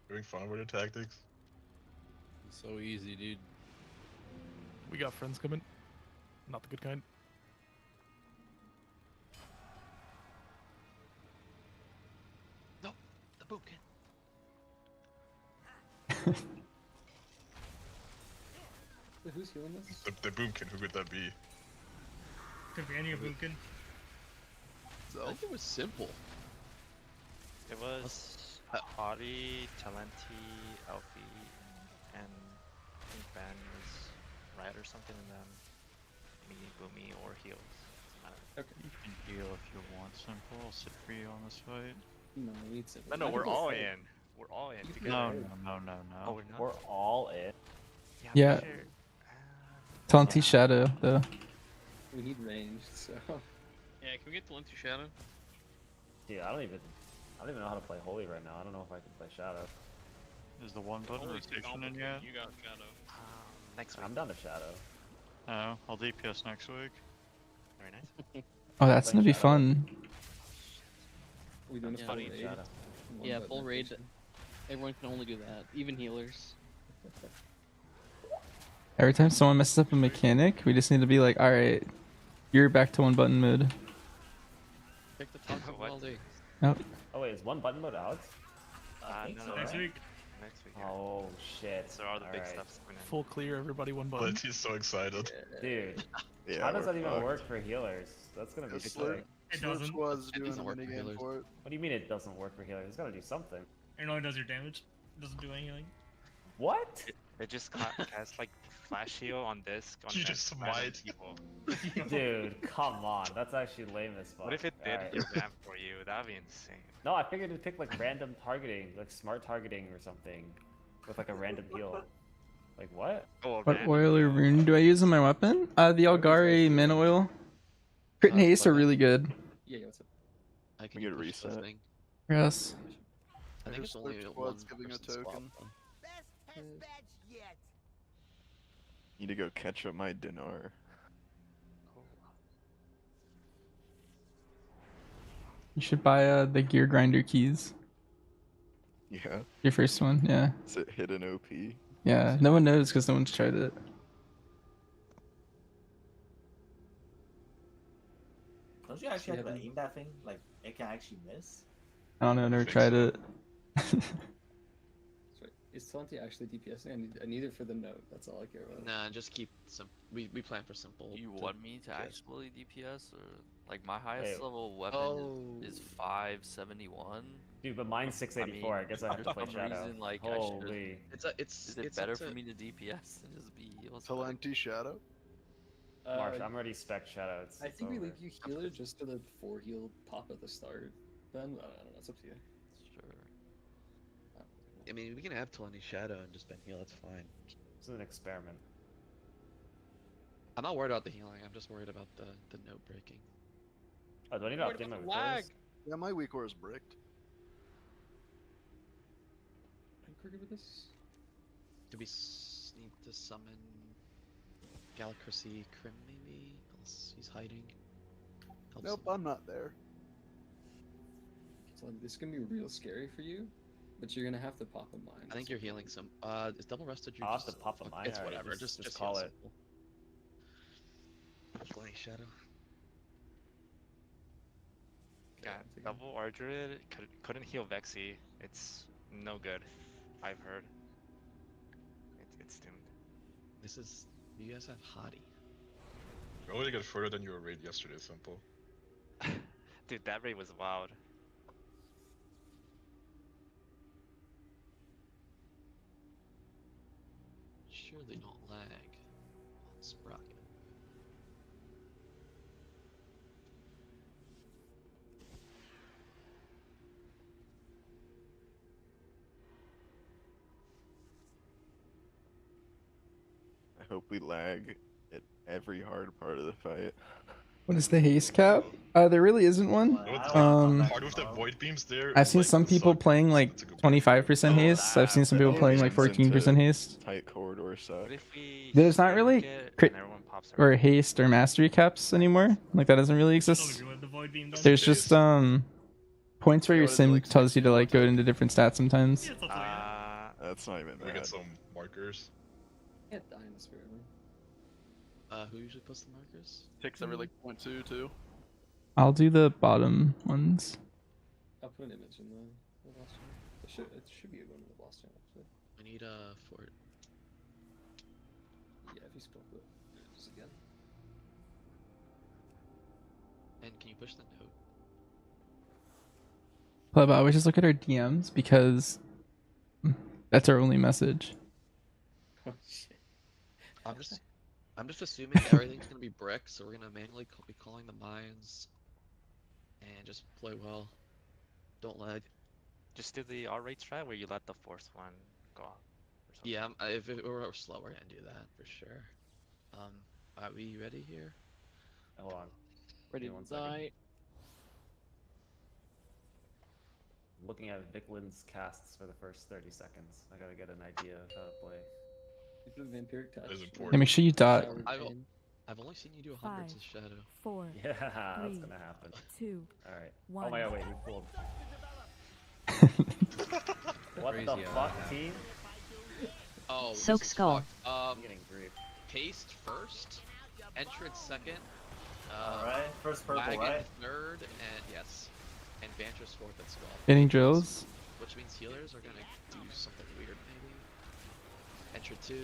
Having fun with your tactics? So easy, dude. We got friends coming. Not the good kind. No, the boomkin. Who's healing this? The boomkin, who could that be? Could be any boomkin. I think it was simple. It was Hottie, Talenti, Alfie, and I think Ben is right or something, and then me, Boomy, or heals. Okay. You can heal if you want simple. I'll sit for you on this fight. No, we need to. No, we're all in. We're all in together. No. Oh, we're all in. yeah. Taunty Shadow though. We need range, so. Yeah, can we get the Linty Shadow? Dude, I don't even know how to play Holy right now. I don't know if I can play Shadow. Is the one button Holy rotation in yet? You got Shadow. Next week. I'm down to Shadow. Oh, I'll DPS next week. Very nice. Oh, that's gonna be fun. We doing a full raid? Yeah, One full button raid. rotation. Everyone can only do that, even healers. Every time someone messes up a mechanic, we just need to be like, all right, you're back to one button mode. Pick the top of all day. Nope. Oh wait, is one button mode out? No, Next week. Next week. Oh shit. So are the big Alright. stuff's coming in. Full clear, everybody one button. But he's so excited. Dude, Yeah, how does we're that even fucked. work for healers? That's gonna be Yeah, sick. It Slurp doesn't. Squad's It doing a doesn't work for minigame healers. for it. What do you mean it doesn't work for healers? It's gotta do something. It only does your damage. It doesn't do anything. What? It just casts like flash heal on disc on You random just smite. people. Dude, come on. That's actually lame as fuck. What if it did Alright. your ramp for you? That'd be insane. No, I figured it'd pick like random targeting, like smart targeting or something, with like a random heal. Like what? Oh, What random oil or heal. rune do I use on my weapon? The Algari mana oil. Crit and haste are really good. Yeah, what's up? I can We get push the reset. thing. Yes. I think it's Slurp only one Squad's giving a person swap, token. though. Best test badge yet. Need to go catch up my dinner. You should buy the gear grinder keys. Yeah. Your first one, yeah. Is it hidden OP? Yeah, no one knows because no one's tried it. Don't you actually have to aim that thing? Like, it can actually miss? I don't know, never tried it. Is Talenti actually DPSing? I need it for the note. That's all I care about. Nah, just keep some. We plan for simple. You to want me to get. actually DPS or like my highest Wait. level weapon is 571? Dude, but mine's 684. I guess I have to play for some Shadow. reason, like, Holy. Is it better for me to DPS than just be heals? Talenti Shadow? Marsh, I'm already spec Shadow. I think we leave you healer just to the 4 heal pop at the start. Then, I don't know, it's up to you. Sure. I mean, we can have Talenti Shadow and just Ben heal. That's fine. This is an experiment. I'm not worried about the healing. I'm just worried about the note breaking. Oh, do I need to Worried update my about the weak lag. cores? Yeah, my weak core is bricked. Are you crooked with this? Do we need to summon Galaxy Crim maybe? Unless he's hiding. Helps Nope, him. I'm not there. So this is gonna be real scary for you, but you're gonna have to pop a mine. I think you're healing some. Is double rested? I'll have to pop a mine. It's already. whatever. Just Just call heal it. simple. Flying Shadow. Yeah, double Ordred couldn't heal Vexy. It's no good. I've heard. It's doomed. This is. You guys have Hottie. You already got further than your raid yesterday, Simple. Dude, that raid was wild. Surely don't lag on Sprocket. I hope we lag at every hard part of the fight. What is the haste cap? There really isn't one. Hard with the void beams there. I've seen some people playing like 25% haste. I've seen some people playing like 14% haste. Tight corridor suck. There's not really crit or haste or mastery caps anymore. Like that doesn't really exist. There's just points where your sim tells you to like go into different stats sometimes. That's not even We bad. get some markers. Yeah, die in the spirit room. Who usually puts the markers? Takes every like 0.2 too. I'll do the bottom ones. I'll put an image in the last one. It should be a one in the last one actually. I need fort. Yeah, if you spoke it just again. And can you push the note? But I always just look at our DMs because that's our only message. Oh shit. I'm just assuming everything's gonna be brick, so we're gonna manually be calling the mines, and just play well. Don't lag. Just do the R-rate strat where you let the fourth one go off. Yeah, if it were slow, we're gonna do that for sure. Are we ready here? Hold on. Ready Give me to 1 second. die. Looking at Viklin's casts for the first 30 seconds. I gotta get an idea of how to play. You put vampiric touch. Yeah, make sure you dot. I've only seen you do hundreds of shadow. 4, Yeah, that's 3, gonna happen. 2, Alright. 1. Oh my god, wait, we pulled. What the Crazy fuck, team? Oh, Soak this is skull. fucked. I'm getting grief. Haste first, entrance second. Alright, first purple, wagon right? third, and yes, and Banter's fourth and skull. Hitting drills. Which means healers are gonna do something weird, maybe. Enter 2,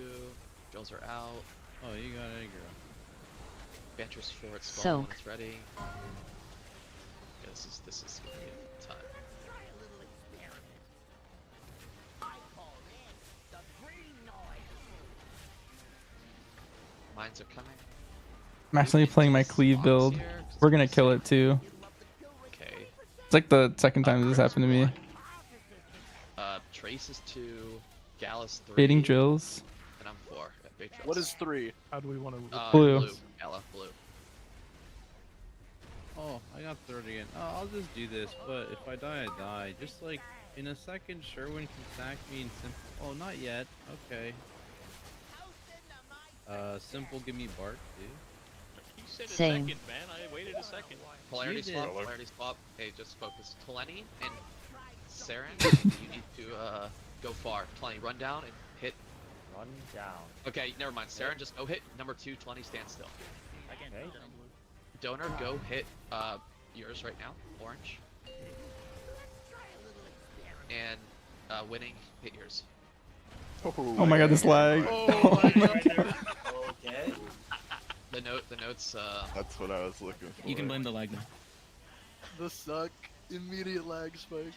drills are out. Oh, you got it, girl. Banter's fourth, skull Soak. when it's ready. Yeah, this is gonna be a time. Mines are coming. I'm actually playing my cleave build. We're gonna kill it too. Okay. It's like the second time this happened to me. Trace is 2, Gallus 3. Baiting drills. And I'm 4. Bait drills. What is 3? How do we want to? Blue. Gala, blue. Oh, I got third again. Oh, I'll just do this, but if I die, I die. Just like in a second, Sherwin can sack me and simple. Oh, not yet. Okay. Simple, give me bark, dude. You said a Same. second, man. I waited a second. Polarity You did. swap, polarity swap. Hey, just focus. Teleni and Saren, you need to go far. Teleni, run down and hit. Run down. Okay, never mind. Saren, just go hit number 2, Teleni, stand still. I can't Okay. do that on blue. Donor, go hit yours right now, orange. And winning, hit yours. Oh my god, this lag. Oh my god. Okay. The notes, That's what I was looking for. You can blame the lag now. The suck. Immediate lag spike.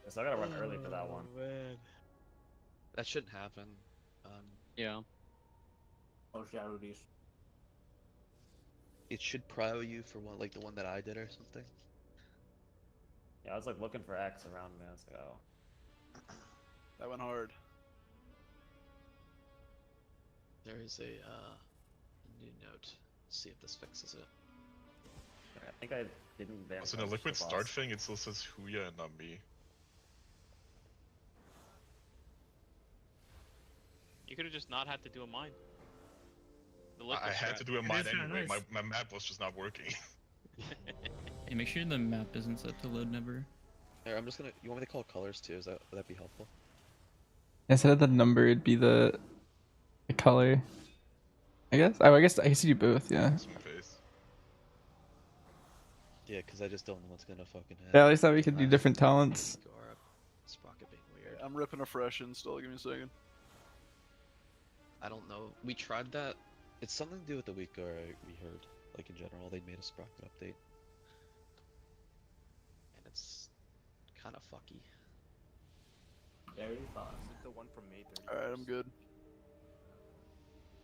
So I gotta run early for that one. Man. That shouldn't happen. Yeah. Oh, shadow these. It should prio you for one, like the one that I did or something. Yeah, I was like looking for X around minutes ago. That went hard. There is a new note. Let's see if this fixes it. I think I didn't ban. So in the liquid start thing, it still says Huya and not me. You could have just not had to do a mine. I had to do a mine anyway. My map was just not working. Hey, make sure the map isn't set to load never. Here, I'm just gonna. You want me to call colors too? Would that be helpful? Instead of the number, it'd be the color. I guess. Oh, I guess you do both. Yeah. Yeah, because I just don't know what's gonna fucking happen. Yeah, at least that we could do different talents. Sprocket being weird. I'm ripping a fresh install. Give me a second. I don't know. We tried that. It's something to do with the week, or we heard. Like in general, they made a Sprocket update, and it's kind of fucky. Very fast. Is it the one from May 30th? All right, I'm good.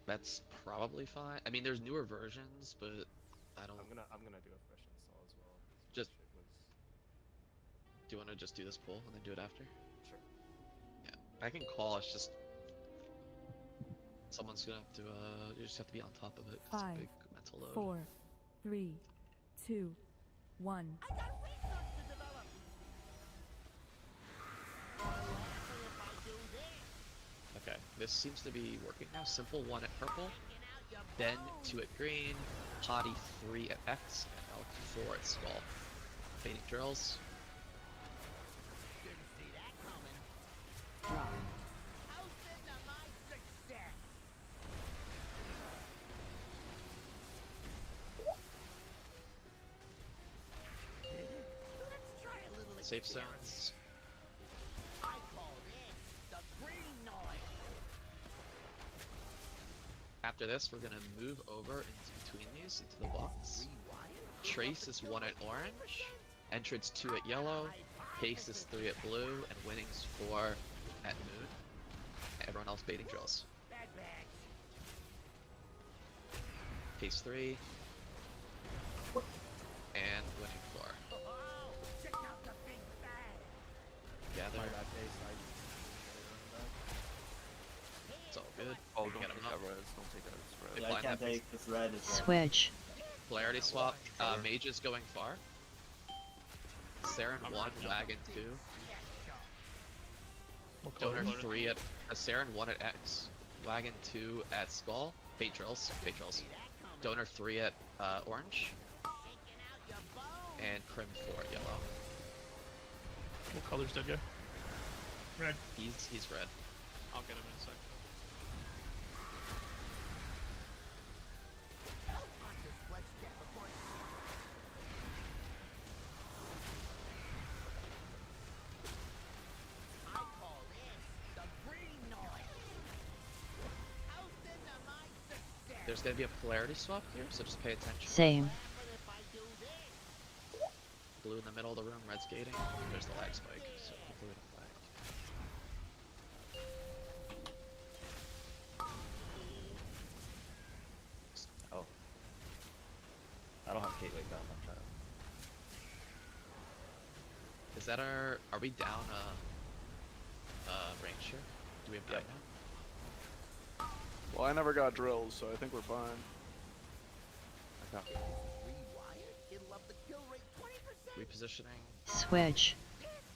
That's probably fine. I mean, there's newer versions, but I don't. I'm gonna do a fresh install as well. Just. Shit was... Do you want to just do this poll and then do it after? Sure. Yeah, I can call. It's just someone's gonna have to. You just have to be on top of it. 'Cause it's a 5, big mental load. 4, 3, 2, 1. Okay, this seems to be working now. Simple 1 at purple, then 2 at green, potty 3 at X, and elk 4 at skull. Fading drills. Safe zones. After this, we're gonna move over into between these, into the box. Trace is 1 at orange, entrance 2 at yellow, pace is 3 at blue, and winnings 4 at moon. Everyone else baiting drills. Pace 3, and winning 4. Gather. It's all good. Oh, Get don't him take up. that res. Don't take that as res. They Yeah, I blind can't that take this red as well. Switch. Polarity swap. Mage is going far. Saren 1, Wagon 2. Donor 3 at Saren 1 at X. Wagon 2 at Skull. Bait drills. Bait drills. Donor 3 at orange. And Crim 4 at yellow. What color's that guy? Red. He's red. I'll get him in a sec. There's gonna be a polarity swap here, so just pay attention. Same. Blue in the middle of the room, red's gating. There's the lag spike, so hopefully we don't lag. Oh. I don't have Gateway down. I'm trying to... Is that our... Are we down range here? Do we have dive now? Well, I never got drills, so I think we're fine. Okay. Repositioning. Switch.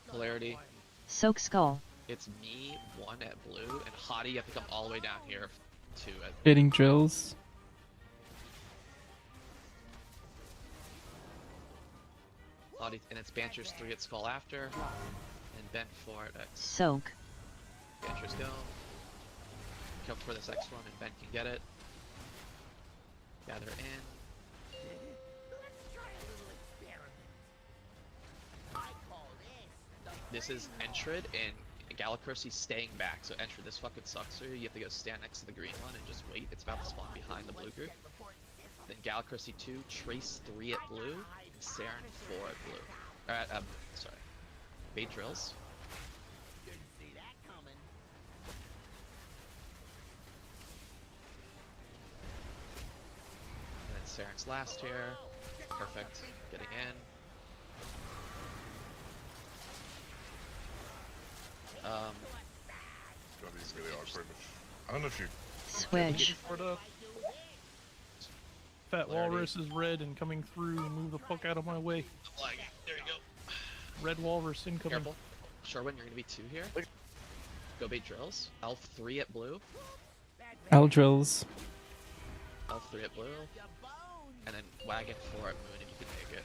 Polarity. Soak skull. It's me, 1 at blue, and Hottie, you have to come all the way down here 2 at... Fading drills. Hottie, and it's Banter's 3 at skull after, and Ben 4 at X. Soak. Banter's go. Come for this X one, and Ben can get it. Gather in. This is Entrid, and Galacurcy's staying back, so Entrid, this fucking sucks for you. You have to go stand next to the green one and just wait. It's about to spawn behind the blue group. Then Galacurcy 2, Trace 3 at blue, and Saren 4 at blue. Sorry. Bait drills. And then Saren's last here. Perfect. Getting in. It's gonna be really awkward. I don't know if you. Switch. For the Fat Walrus is red and coming through. Move the fuck out of my way. Flag. There you go. Red Walrus incoming. Careful. Sherwin, you're gonna be 2 here. Go bait drills. Elf 3 at blue. Eldrills. L3 at blue, and then wagon 4 at moon if you can take it.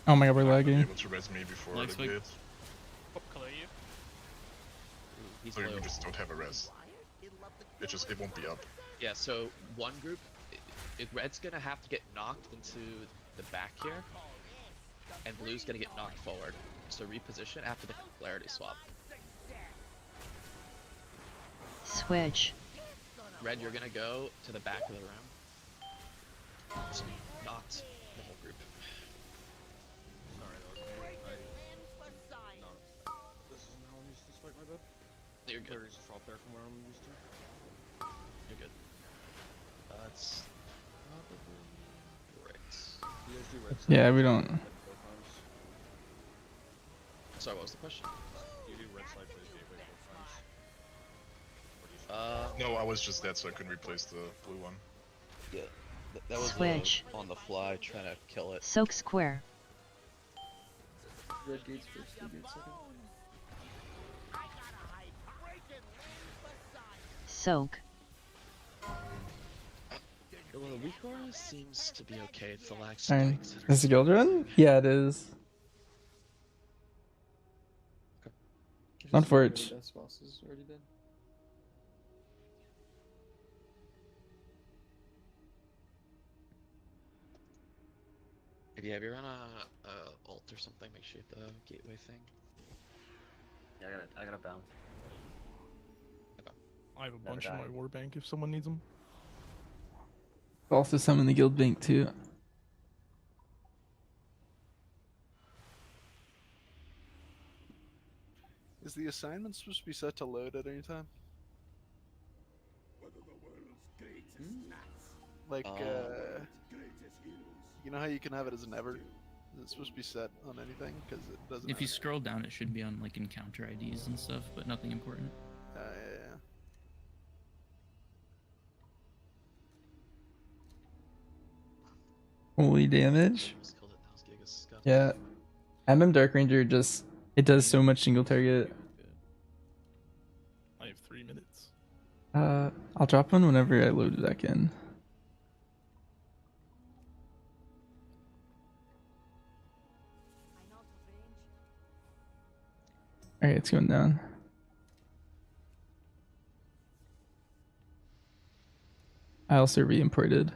Oh my god, we're lagging. Able to res me before Like the swing. gate. What color are you? He's So blue. you just don't have a res. It won't be up. Yeah, so one group, red's gonna have to get knocked into the back here, and blue's gonna get knocked forward. So reposition after the polarity swap. Switch. Red, you're gonna go to the back of the room. So knocked the whole group. This isn't how I'm used to fight, my bad. You're good. Just drop there from where I'm used to. You're good. That's probably right. You guys do red side? Yeah, we don't. Both times. Sorry, what was the question? You do red side plays gateway both times. No, I was just dead, so I couldn't replace the blue one. Yeah, that was Switch. on the fly, trying to kill it. Soak square. Red gates first, blue gates second. Soak. Well, the weak aura seems to be okay. It's the lag Alright. spikes. Is it guild run? Yeah, it is. Unfortunate. Death boss is already dead. If you ever run a ult or something, make sure you have the gateway thing. Yeah, I gotta bounce. I have a Never bunch in die. my war bank if someone needs them. Also summon the guild bank too. Is the assignment supposed to be set to load at any time? Like, you know how you can have it as never? Is it supposed to be set on anything? Because it doesn't. If you scroll down, it should be on like encounter IDs and stuff, but nothing important. Yeah. Holy damage. Just killed it, that was Giga's scuff. Yeah. Dark Ranger just, it does so much single target. I have 3 minutes. I'll drop one whenever I load it back in. Alright, it's going down. I also re-imported.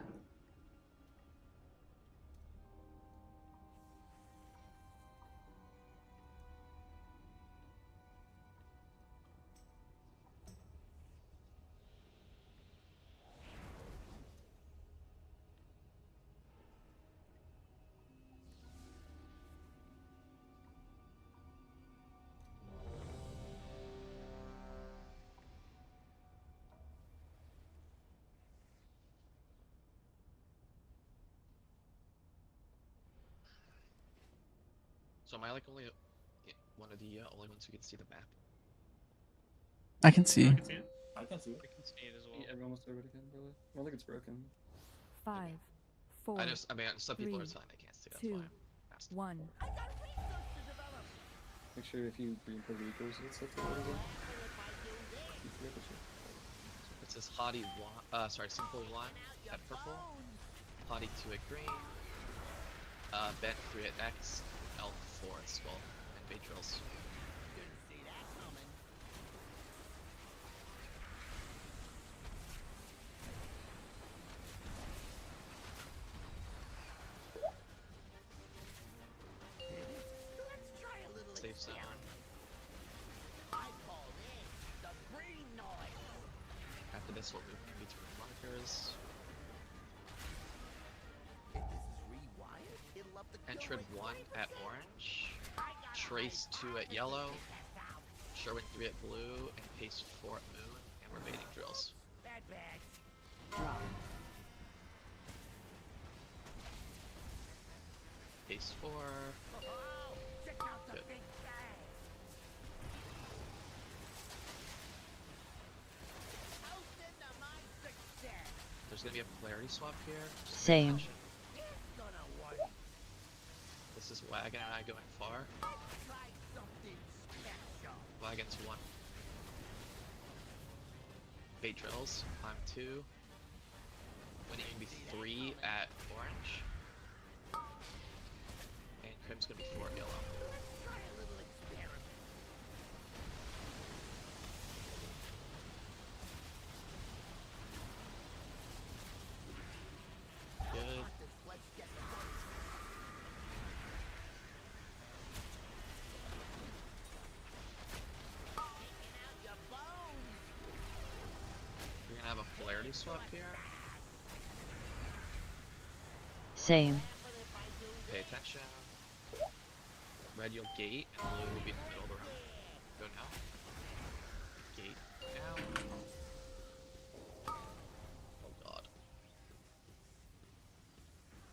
So am I like only one of the only ones who can see the map? I can see. I can see it. I can see it. I can see it as well. Yeah, almost everybody can, really. I don't think it's broken. 5, 4. I know. I mean, some people are 3, saying they can't see. That's 2, why I'm asking. 1. Make sure if you re-import the equals, it's set to load again. You forget the shit. It says Hottie 1, Simple 1 at purple, Hottie 2 at green, Ben 3 at X, Elf 4 at skull, and bait drills. Safe zone. After this, we'll move in between markers. Entered 1 at orange, Trace 2 at yellow, Sherwin 3 at blue, and Pace 4 at moon, and we're baiting drills. Pace 4. Good. There's gonna be a polarity swap here. Just pay Same. attention. This is Wagon and I going far. Wagon's 1. Bait drills. Climb 2. Winning gonna be 3 at orange. And crim's gonna be 4 at yellow. Good. We're gonna have a polarity swap here. Same. Pay attention. Red, you'll gate, and blue will be in the middle of the round. Go now. Gate now. Oh god.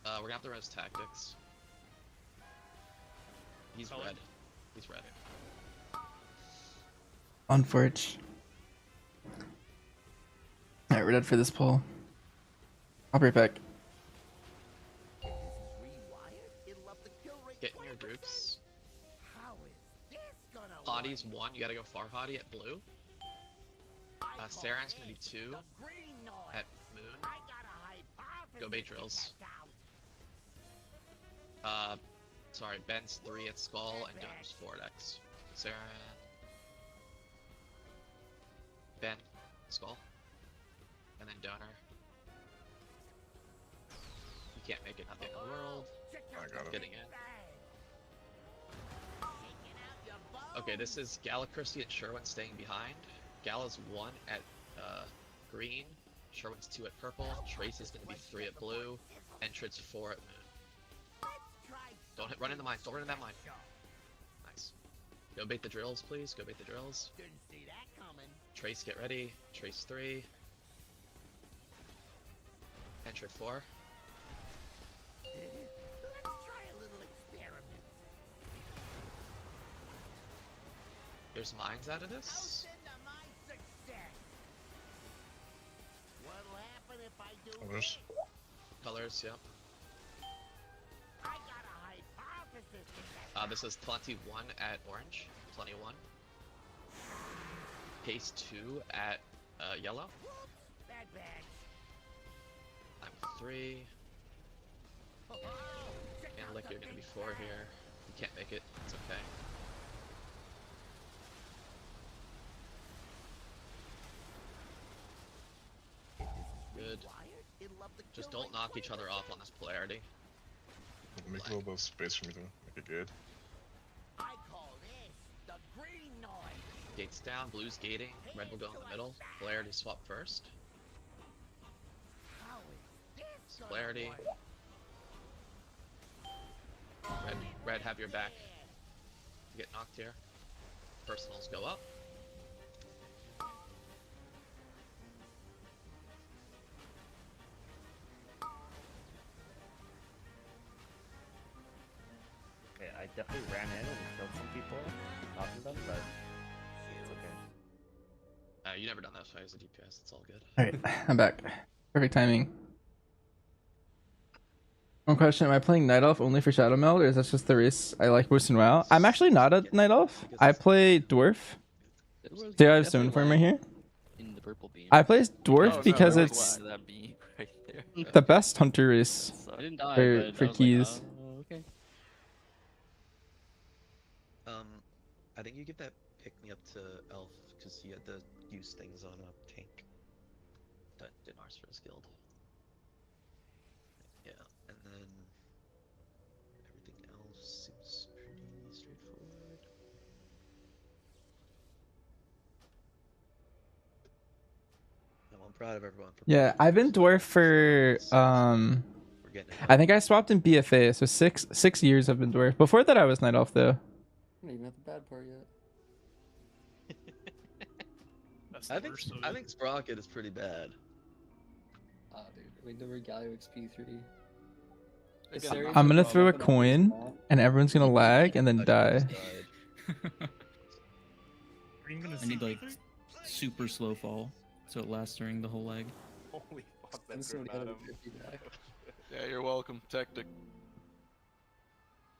We're gonna have to res tactics. He's red. He's red. Unfortunate. Alright, we're dead for this pull. I'll be right back. Get in your groups. Hottie's 1, you gotta go far Hottie at blue. Saren's gonna be 2 at moon. Go bait drills. Sorry, Ben's 3 at skull and Donor's 4 at X. Saren. Ben, skull. And then Donor. You can't make it, not the end of the world. I got it. Getting in. Okay, this is Gala, Christie, and Sherwin staying behind. Gala's 1 at green. Sherwin's 2 at purple. Trace is going to be 3 at blue. Entrance 4 at moon. Don't run in the mines. Don't run in that mine. Nice. Go bait the drills, please. Go bait the drills. Trace, get ready. Trace 3. Enter 4. There's mines out of this. Colors. Colors, yep. This is 21 at orange. 21. Pace 2 at yellow. I'm 3. And look, you're gonna be 4 here. You can't make it. It's okay. Good. Just don't knock each other off on this polarity. Make a little bit of space for me to make it good. Gates down, blue's gating, red will go in the middle. Polarity swap first. Polarity. Red, have your back. You get knocked here. Personals go up. Okay, I definitely ran in and killed some people, knocking them, but it's okay. You never done that fight as a DPS, it's all good. Alright, I'm back. Perfect timing. One question, am I playing Night Elf only for Shadow Meld, or is that just the race I like most in WoW? I'm actually not a Night Elf. I play Dwarf. Do I have Stone Form right here? In the purple beam. I play Dwarf because it's that beam right there. the best hunter race I didn't die, for but keys. okay. I think you give that pick me up to Elf because he had to use things on a tank. That didn't ours for his guild. Yeah, and then everything else seems pretty straightforward. I'm proud of everyone. Yeah, I've been Dwarf for I think I swapped in BFA, so six years I've been Dwarf. Before that I was Night Elf though. Not even at the bad part yet. I think Sprocket is pretty bad. Ah, dude, we never Galio XP3. I'm gonna throw a coin and everyone's gonna lag and then die. I need like super slow fall so it lasts during the whole leg. Holy fuck, I'm that's so good, down Adam. to 50 back. Yeah, you're welcome, Tactic.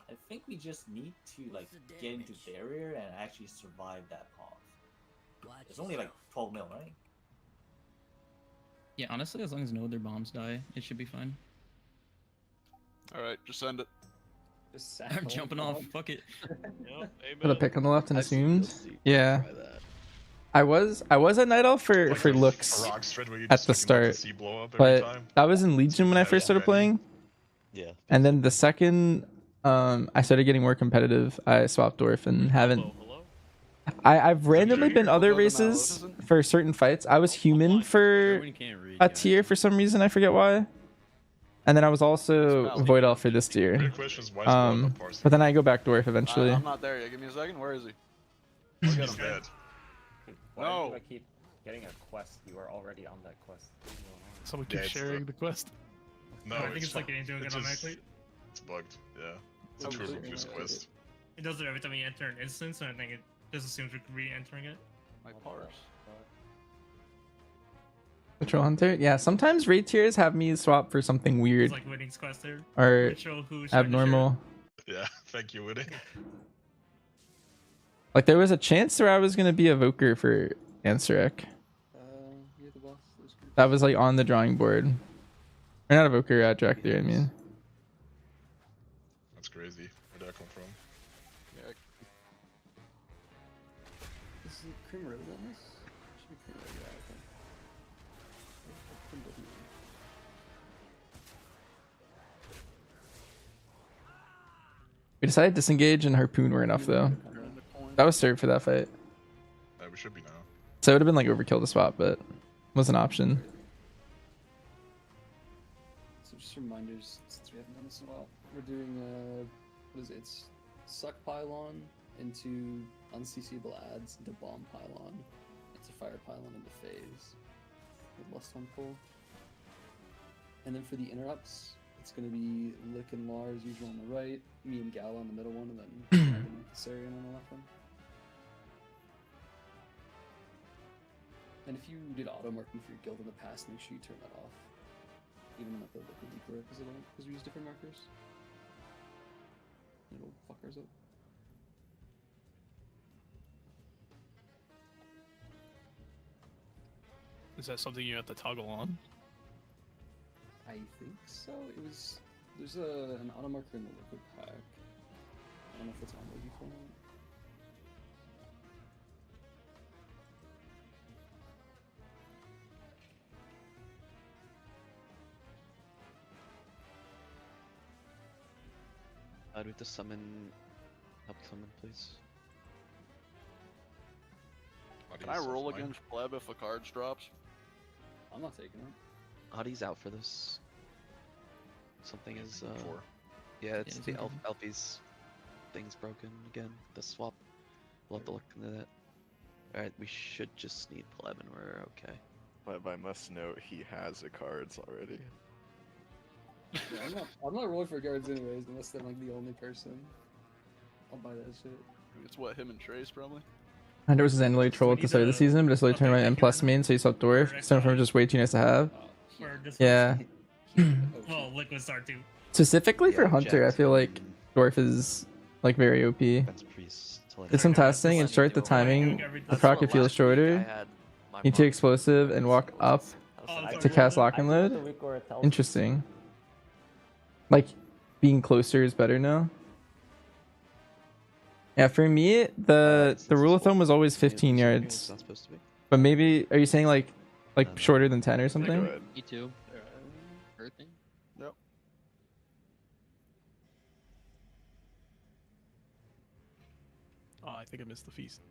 I think we just need to like get into barrier and actually survive that pause. It's only like 12 mil, right? Yeah, honestly, as long as no other bombs die, it should be fine. Alright, just send it. Just I'm jumping off. Fuck it. Put a pick on the left and I've seen assumed. DLC. Yeah. Try that. I was a night elf for Like a looks rock straight where you at just the fucking let the start, sea blow up every but time. that was in Legion when I Yeah, first started yeah. playing. Yeah. And then the second I started getting more competitive, I swapped Dwarf and haven't. I've randomly been other races for certain fights. I was human for a tier for some reason, I forget why. And then I was also Void Elf for this tier. Weird question is why is Blood not parsing? But then I go back Dwarf eventually. I'm not there yet. Give me a second. Where is he? I'll get He's him. dead. Why No. do I keep getting a quest? You are already on that quest. Someone Yeah, keeps it's sharing the quest. No, I think it's like getting doing it it's automatically. It's bugged. Yeah. It's a Oh, true shit. recluse quest. It does it every time you enter an instance, and I think it just assumes you're re-entering it. My parse. Patrol Hunter? Yeah, sometimes raid tiers have me swap for something weird. It's like Winning's quest there. Or Ritual who's trying to abnormal. Yeah, thank you, Woody. Like there was a chance where I was gonna be a Voker for Ansarek. You're the boss. That was like on the drawing board. Or not a Voker, Director, I mean. That's crazy. Where'd that come from? Yeah. Is it cream rose on this? Should be cream rose, yeah, I think. We decided disengage and harpoon were enough though. That was served for that fight. Yeah, we should be now. So it would have been like overkill to swap, but was an option. So just reminders, since we haven't done this in a while, we're doing what is it? It's suck pylon into unccable adds into bomb pylon into fire pylon into phase with lust on pull. And then for the interrupts, it's gonna be Lick and Lar as usual on the right, me and Gal on the middle one, and then Sarian on the left one. And if you did auto marking for your guild in the past, make sure you turn that off. Even at the weak work, because we use different markers. It'll fuck ours up. Is that something you have to toggle on? I think so. It was. There's an auto marker in the liquid pack. I don't know if it's on the default. Do we have to summon, help summon, please? Can I roll against pleb if a card's drops? I'm not taking it. Adi's out for this. Something is, Four. yeah, it's Yeah, the it's okay. Elfie's thing's broken again. The swap. We'll have to look into that. Alright, we should just need pleb and we're okay. But I must note he has the cards already. Yeah, I'm not rolling for guards anyways, unless they're like the only person. I'll buy that shit. It's what, him and Trace probably? Hunter was his annually troll at the start of the season, but it's slowly turned my M plus main, so he swapped Dwarf. Some from just way too nice to have. Or just Yeah. well, Liquid Star too. Specifically for Hunter, I feel like Dwarf is like very OP. Did some testing and short the timing. The proc it feels shorter. Need to explosive and walk up to cast lock and load. Interesting. Like being closer is better now. Yeah, for me, the rule of thumb was always 15 yards. But maybe, are you saying like shorter than 10 or something? Me too. Earthing? Yep. Oh, I think I missed the feast.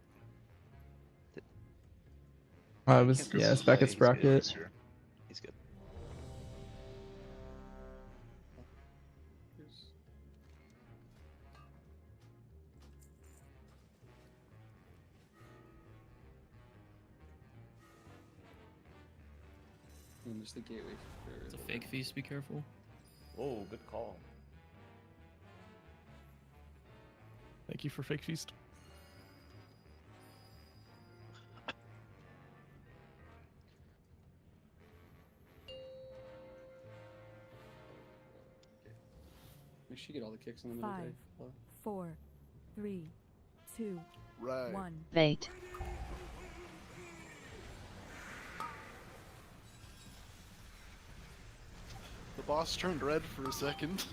I was, yeah, it's back at Sprocket. He's good. And there's the gateway for. It's a fake feast, be careful. Oh, good call. Thank you for fake feast. Make sure you get all the kicks in the middle. 5, Dave. 4, 3, 2, Right. 1. Fate. boss turned red for a second.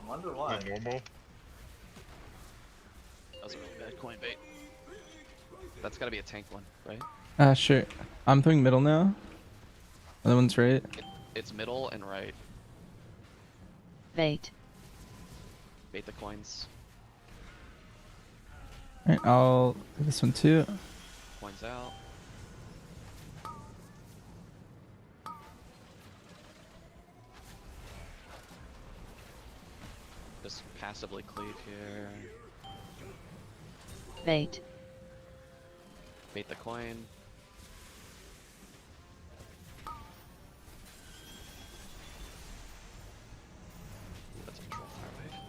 I wonder why. Normal. That was a really bad coin bait. That's gotta be a tank one, right? Sure. I'm throwing middle now. Other one's right. It's middle and right. Bait. Bait the coins. Alright, I'll do this one too. Coins out. Just passively cleave here. Bait. Bait the coin. Let's control fire wave.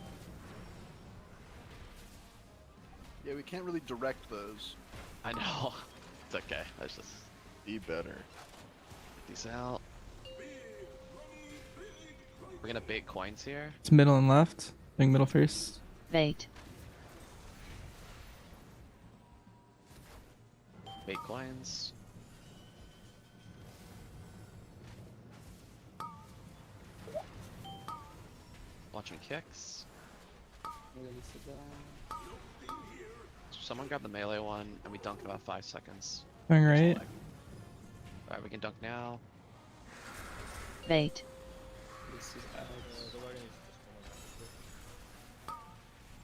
Yeah, we can't really direct those. I know. It's okay. Let's just be better. Get these out. We're gonna bait coins here. It's middle and left. Doing middle first. Bait. Bait coins. Watching kicks. Someone grab the melee one, and we dunk in about 5 seconds. Going right. Alright, we can dunk now. Bait. This is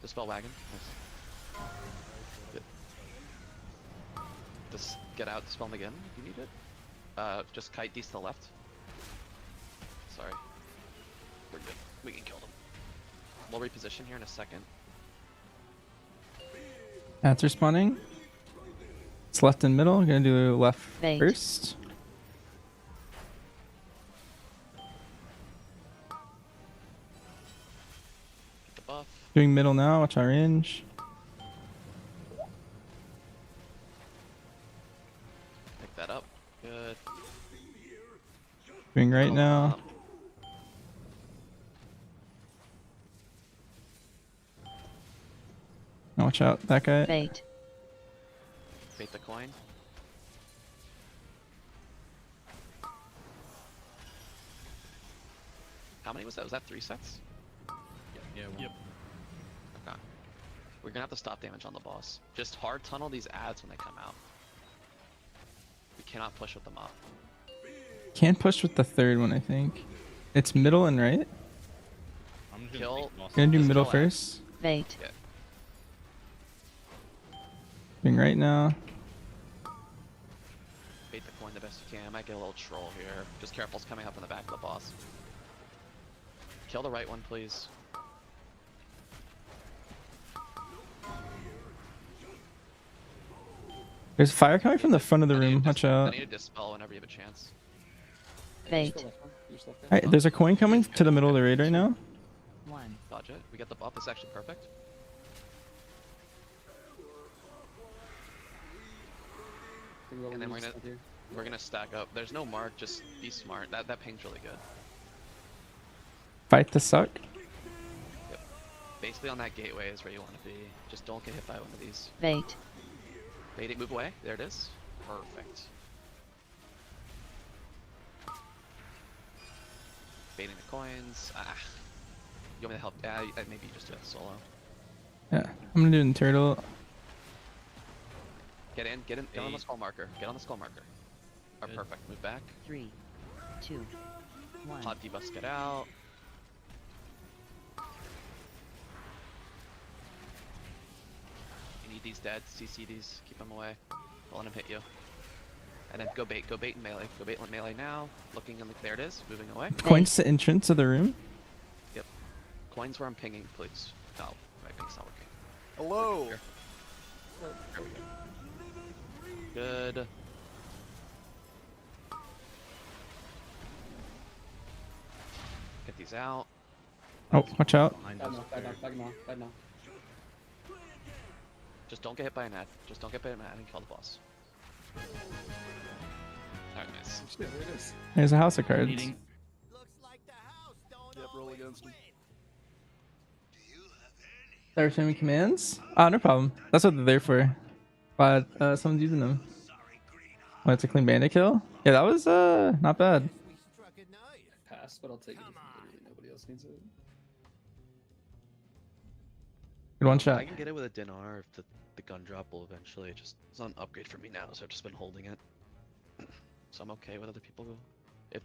Dispel wagon. Nice. Good. Just get out, dispel them again if you need it. Just kite these to the left. Sorry. We're good. We can kill them. We'll reposition here in a second. Ads are spawning. It's left and middle. I'm gonna do left Bait. first. Get the buff. Doing middle now. Watch our range. Pick that up. Good. Doing right now. Now watch out, that guy. Bait. Bait the coin. How many was that? Was that 3 sets? Yeah. Yep. Okay. We're gonna have to stop damage on the boss. Just hard tunnel these ads when they come out. We cannot push with them up. Can't push with the third one, I think. It's middle and right. I'm just Kill. Gonna do Just middle kill first. Bait. Yeah. Doing right now. Bait the coin the best you can. Might get a little troll here. Just careful, it's coming up in the back of the boss. Kill the right one, please. There's fire coming from the front of the room. Watch I out. need to dispel whenever you have a chance. Bait. Alright, there's a coin coming to the middle of the raid right now. One. Dodge it. We get the buff. It's actually perfect. And then we're gonna stack up. There's no mark. Just be smart. That ping's really good. Fight the suck. Yep. Basically on that gateway is where you want to be. Just don't get hit by one of these. Bait. Bait it. Move away. There it is. Perfect. Baiting the coins. Ah. You want me to help? Yeah, maybe you just do it solo. Yeah, I'm gonna do it in turtle. Get in. Get on the skull marker. Get on the skull marker. Perfect. Move back. 3, 2, 1. Pop debuffs. Get out. You need these dead. CC these. Keep them away. Don't let them hit you. And then go bait. Go bait and melee. Go bait and melee now. Looking in the. There it is. Moving away. Coins to entrance of the room. Yep. Coins where I'm pinging, please. No, my ping's not working. Hello. Here. There we go. Good. Get these out. Oh, watch out. Bad now. Just don't get hit by an ad. Just don't get hit by an ad and kill the boss. Alright, nice. There it is. There's a house of cards. Bleeding. Yep, roll against him. Start streaming commands? No problem. That's what they're there for. But someone's using them. Oh, it's a clean bandit kill? Yeah, that was not bad. fast, but I'll take it if literally nobody else needs it. Good one shot. I can get it with a dinar if the gun drop will eventually. It's not an upgrade for me now, so I've just been holding it. So I'm okay with other people if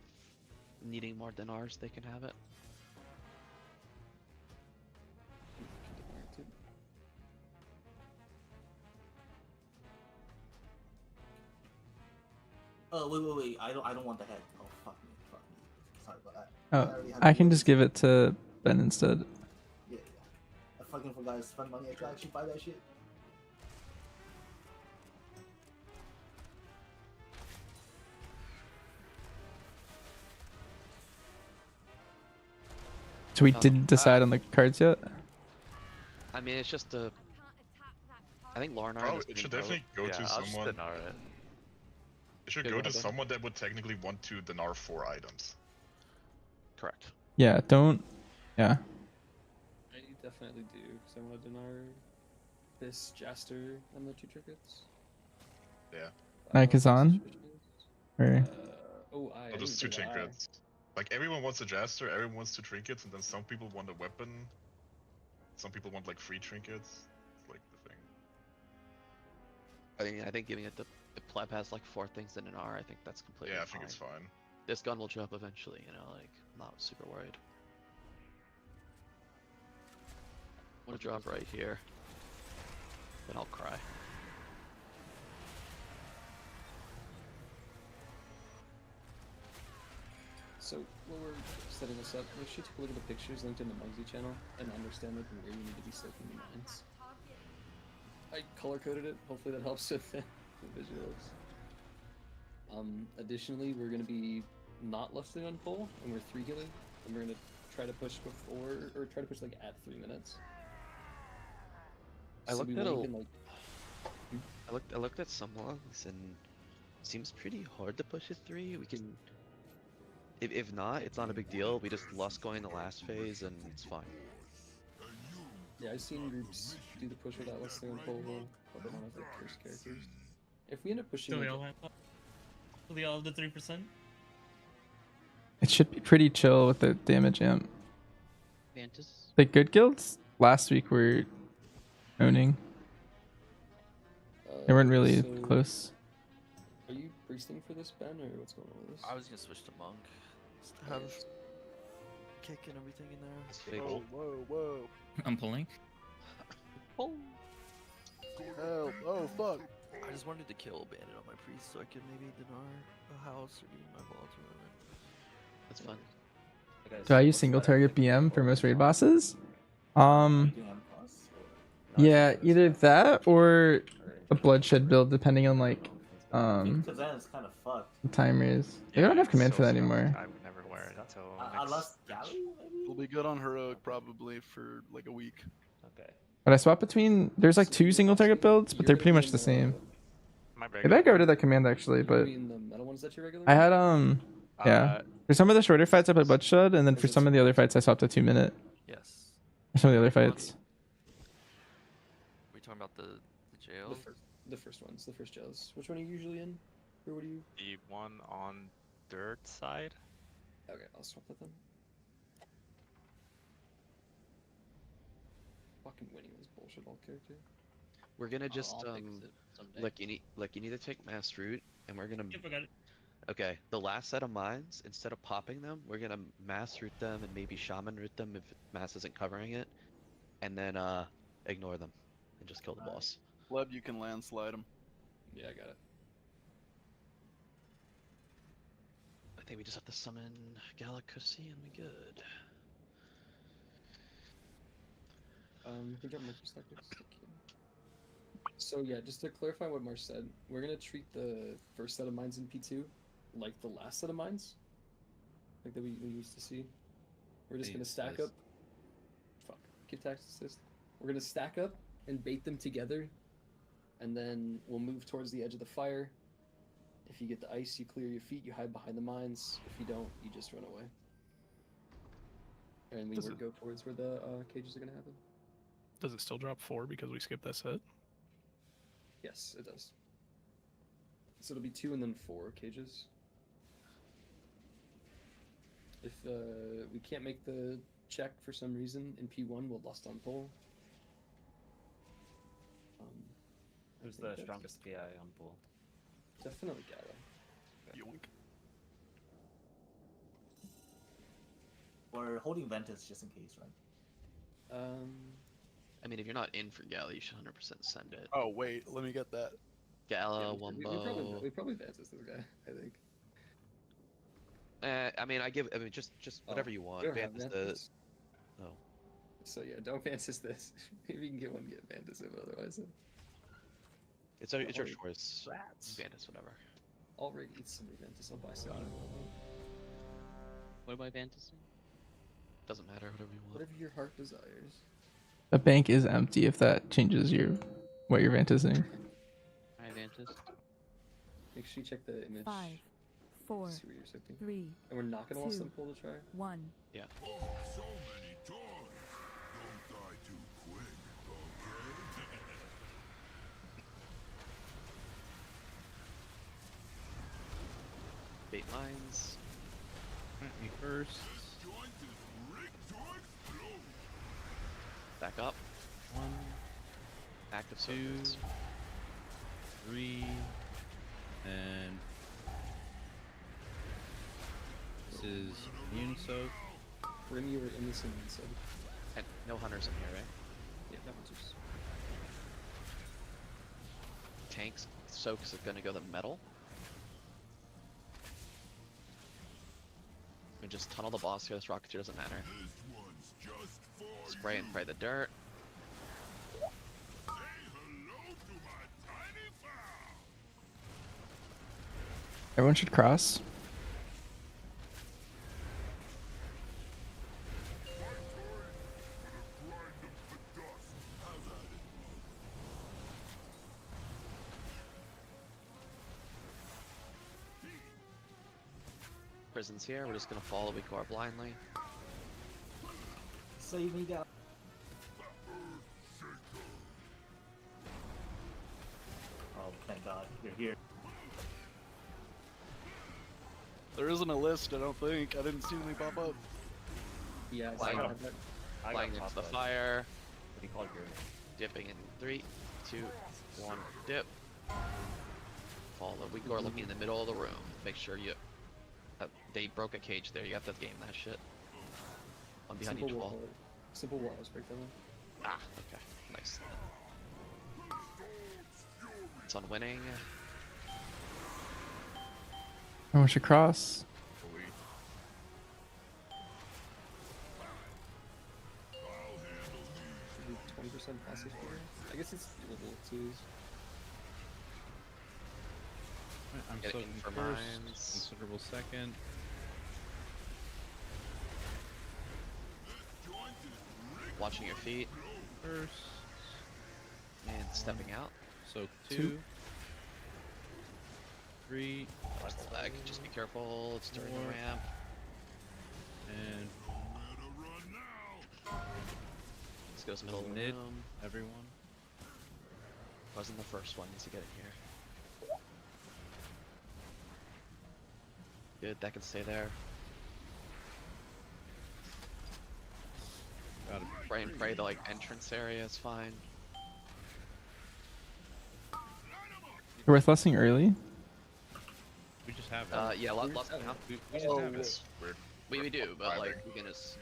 needing more dinars, they can have it. Oh wait! I don't want the head. Oh fuck me! Sorry about that. Oh, already had I the can order. just give it to Ben instead. Yeah. I fucking forgot to spend money. I could actually buy that shit. So we didn't decide on the cards yet. I mean, it's just a. I think Lornar. Oh, it should definitely go to someone. It should go to someone that would technically want to dinar 4 items. Correct. Yeah, don't. Yeah. I definitely do, because I want to dinar this Jaster and the 2 trinkets. Yeah. Nikazan? Or... Oh, So just 2 trinkets. Like, everyone wants a Jaster, everyone wants 2 trinkets, and then some people want a weapon. Some people want, like, 3 trinkets. It's like the thing. I think giving it the pleb has like 4 things in an R. I think that's completely fine. Yeah, I think it's fine. This gun will drop eventually, you know, like, I'm not super worried. I'm gonna drop right here. Then I'll cry. So, when we're setting this up, make sure to take a look at the pictures linked in the Muggsy channel and understand like where you need to be soaking the mines. I color-coded it, hopefully that helps with the visuals. Additionally, we're going to be not listing on pull, and we're 3 killing, and we're going to try to push before, or try to push like at 3 minutes. I looked at some logs and it seems pretty hard to push at 3. We can, if not, it's not a big deal. We just lost going the last phase and it's fine. Yeah, I've seen groups do the push without listing on pull, but they don't have like cursed characters. If we end up pushing, Do we like, all have? Do we all have the 3%? It should be pretty chill with the damage amp. Fantas? The good guilds last week were owning. They weren't really so- close. Are you priesting for this, Ben, or what's going on with this? I was gonna switch to monk. Just to have kick and everything in there. Whoa. I'm pulling. Oh. Oh, fuck. I just wanted to kill a bandit on my priest so I could maybe dinar a house or eat my vault or whatever. That's fun. Do I use single target BM for most raid bosses? Yeah, either that or a bloodshed build, depending on like Because then it's kind of fucked. the timers. They don't have command for that anymore. I would never wear it until Unless Galley, maybe? We'll be good on heroic probably for like a week. Okay. But I swap between. There's like 2 single target builds, but they're pretty much the same. Maybe I got rid of that command actually, but In the metal ones that you regularly I had yeah. For some of the shorter fights I played bloodshed, and then for some of the other fights I swapped to 2 minute. Yes. For some of the other fights. We talking about the jail? The first ones, the first jails. Which one are you usually in? Or what do you? the one on dirt side. Okay, I'll swap with them. Fucking winning this bullshit all character. We're gonna just I'll fix it someday. like you need to take mass root, and we're gonna. Yep, I got it. Okay, the last set of mines, instead of popping them, we're gonna mass root them and maybe shaman root them if mass isn't covering it, and then ignore them and just kill the boss. Pleb, you can landslide him. Yeah, I got it. I think we just have to summon Galaxy and we good. I think I'm perspectives. So yeah, just to clarify what Marsh said, we're gonna treat the first set of mines in P2 like the last set of mines, like that we used to see. We're just gonna stack up. Fuck, give tax assist. We're gonna stack up and bait them together, and then we'll move towards the edge of the fire. If you get the ice, you clear your feet, you hide behind the mines. If you don't, you just run away. And we would go towards where the cages are gonna happen. Does it still drop 4 because we skipped that set? Yes, it does. So it'll be 2 and then 4 cages. If we can't make the check for some reason in P1, we'll Lust on Pull. Who's the strongest PI on pool? Definitely Gala. Yoink. We're holding Ventus just in case, right? I mean, if you're not in for Gala, you should 100% send it. Oh wait, let me get that. Gala, we Wumbo. probably Ventus this guy, I think. I mean, just whatever you want. we don't have Vantis Ventus. the. Oh. So yeah, don't Ventus this. Maybe you can get one, get Ventus it, but otherwise. It's your choice. Vantis, whatever. I'll raid eat some Ventus. I'll buy some. What am I fantasy? Doesn't matter, whatever you want. Whatever your heart desires. The bank is empty if that changes what you're fantasizing. I Vantis. Make sure you check the image. 5, 4, See what you're accepting. 3. And we're not gonna lost 2, on pull to try. 1. Yeah. So many toys. Don't die too quick, okay? Bait mines. Me first. Back up. 1, Active 2, circuits. 3, and this is immune soak. Remy, you were in this immune soak. And no hunters in here, right? Yeah, that one's just. Tanks. Soaks are gonna go the metal. And just tunnel the boss here. This Rocketeer doesn't matter. Spray and pray the dirt. Everyone should cross. Prison's here. We're just gonna follow Weakor blindly. Save me, guys. Oh, thank God, you're here. There isn't a list, I don't think. I didn't see any pop up. Yeah, Flying, I flying got into the popped up. fire. What do you call it, Gary? Dipping in 3, 2, 1, dip. Follow Weakor looking in the middle of the room. Make sure you. They broke a cage there. You have to game that shit. One behind each wall. Simple wall. Let's break that one. Ah, okay. Nice. It's on winning. Everyone should cross. 20% passive here. I guess it's level 2s. I'm Get soaking for first, mines. considerable second. Watching your feet. First. And stepping out. Soak 2. 3. Watch the leg. Just be careful. It's during the 4. ramp. And This goes middle of the mid. room. Everyone. Wasn't the first one to get in here. Good, that can stay there. Gotta Pray and pray the like entrance area is fine. You're worth lessing early. We just have Yeah, lots now. We just have it. It's weird. We do, but like we can just.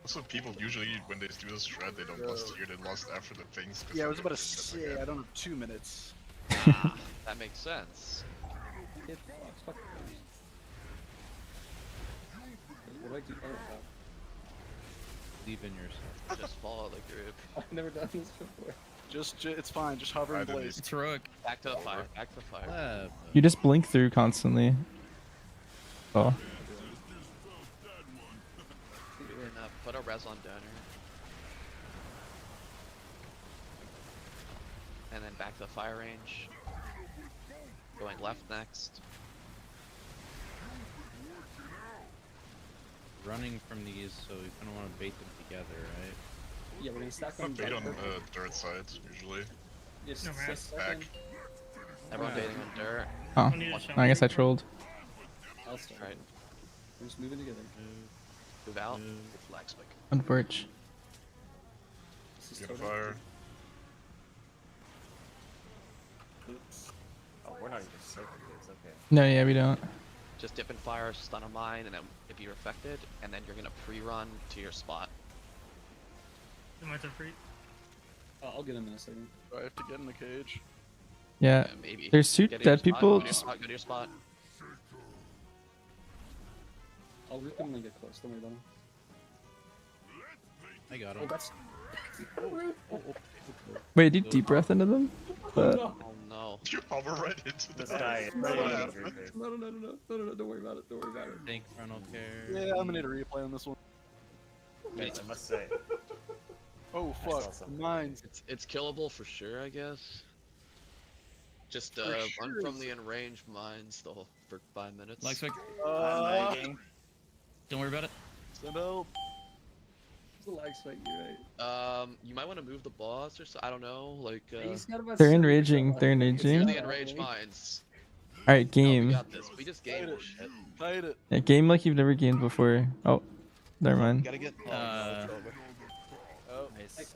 Also, people usually, when they do this shred, they don't lust here, they lust after the things. 'cause Yeah, I they was about to get say, again. I don't have 2 minutes. That makes sense. Hit fuck. What do I do? Oh, Leave in yourself. Just follow the group. I've never done this before. It's fine, just hover in place. It's Rook. Back to the fire. Back to the fire. You just blink through constantly. Oh. And put a res on donor. And then back to the fire range. Going left next. Running from these, so we kind of want to bait them together, right? Yeah, we're gonna stack I'm on bait on dirt. dirt side, usually. Yes, No, man. Back. Everyone baiting on dirt. Oh. I need a I guess I trolled. I'll start. Right. We're just moving together. Move. Move out. Flag spike. On porch. Get a fire. Oops. Oh, we're not even circling this. Okay. No, yeah, we don't. Just dip and fire, stun a mine, and then if you're affected, and then you're gonna pre-run to your spot. You might have free. I'll get him in a second. Do I have to get in the cage? Yeah. Maybe. There's two Get to your dead spot, people. Go to your spot. Go to your spot. I'll rip him when I get close. Don't worry about him. I got Oh, him. that's. Wait, do you deep breath into them? Oh no. You hover right into the This guy. No, don't worry about it. Don't worry about it. Think frontal care. Yeah, I'm gonna need a replay on this one. I must say. Oh I saw fuck, something. mines. It's killable for sure, I guess. Just run sure from is the enraged mines though for 5 minutes. Like, Lagging. don't worry about it. Send help. It's a lag spike, you're right. You might want to move the boss or so. I don't know, like. He's got about They're 70% enraging. left. They're It's enraging. the enraged mines. All right, No, we game. got this. We just gamed this shit. Fight it. Yeah, game like you've never gamed before. Oh, never mind. Gotta get. Oh, no, it's over. Oh, Nice.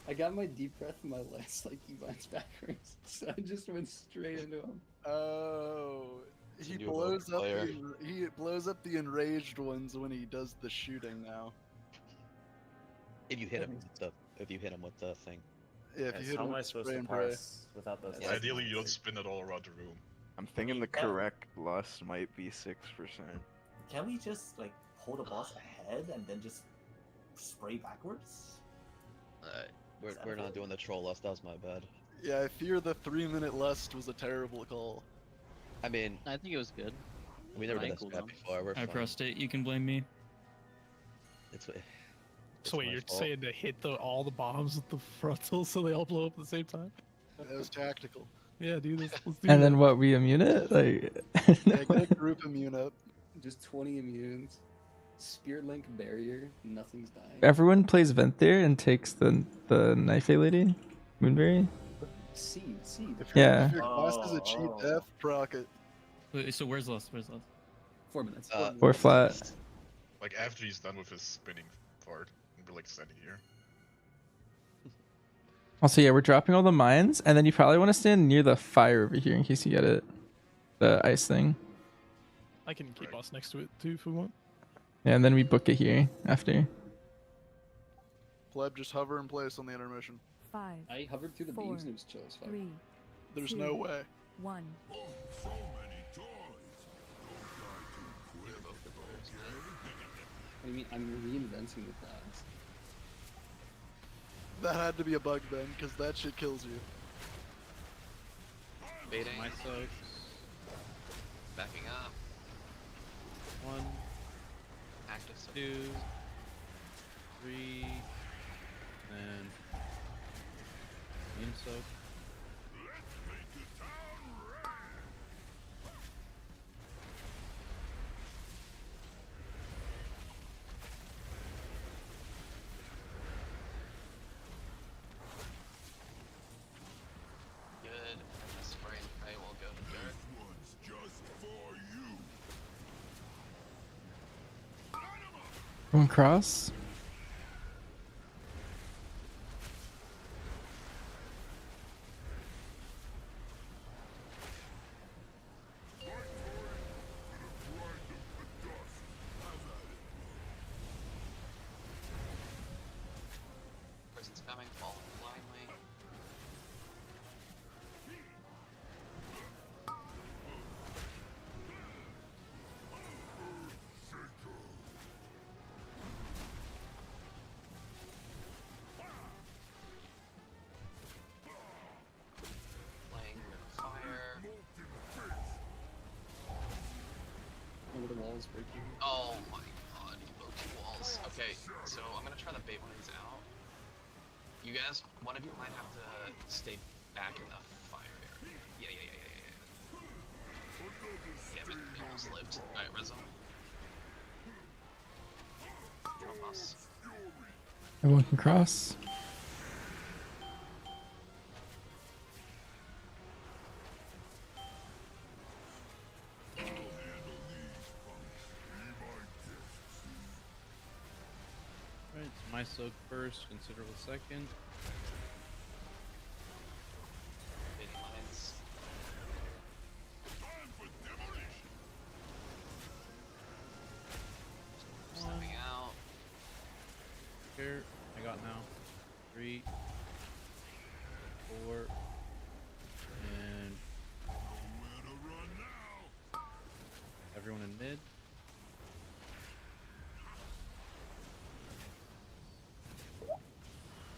I got my deep breath in my last like E-vines backwards, so I just went straight into him. oh. He You blows up. player. He blows up the enraged ones when he does the shooting now. If you hit him with the thing. Yeah, if you Yes, hit how him am I with supposed spray to and pray. parse without those? Yeah, ideally, you don't spin it all around the room. I'm thinking the correct lust might be 6%. Can we just like hold a boss ahead and then just spray backwards? We're not doing the troll lust. That was my bad. Yeah, I fear the 3-minute lust was a terrible call. I mean, I think it was good. we never done Right, this cool bad down. before. We're I fine. prostate. You can blame me. It's So wait, my you're fault. saying to hit all the bombs with the frontal so they all blow up at the same time? That was tactical. Yeah, dude. Let's do And that. then what? We immune it? Like. Yeah, get a group immune up. Just 20 immunes. Spirit Link barrier. Nothing's dying. Everyone plays vent there and takes the knife lady, Moonberry. Seed. Yeah. If your class is a cheat F, proc it. Wait, so where's lust? Where's lust? 4 minutes. Or flat. Like after he's done with his spinning part, and we're like standing here. Also, yeah, we're dropping all the mines, and then you probably want to stand near the fire over here in case you get it. The ice thing. I can keep us next to it too if we want. Yeah, and then we book it here after. Pleb, just hover in place on the intermission. 5. I hovered through the 4, beams and it was chill as fuck. 3. There's 2, no way. 1. I mean, I'm reinventing the class. That had to be a bug then, because that shit kills you. Baiting. My soaks. Backing up. 1, Active. 2, 3, and immune soak. Good. And the spray and pray will go to dirt. Going cross. Person's coming, fall blindly. Playing with fire. Over the walls breaking. Oh my god, you broke 2 walls. Okay, so I'm gonna try to bait one of these out. You guys, one of you might have to stay back in the fire area. Yeah. Damn it, he almost lived. Alright, Rizzo. Drop us. Everyone can cross. my soak first, considerable second. Big mines. Stepping out. Here, I got now. 3, 4, and everyone in mid.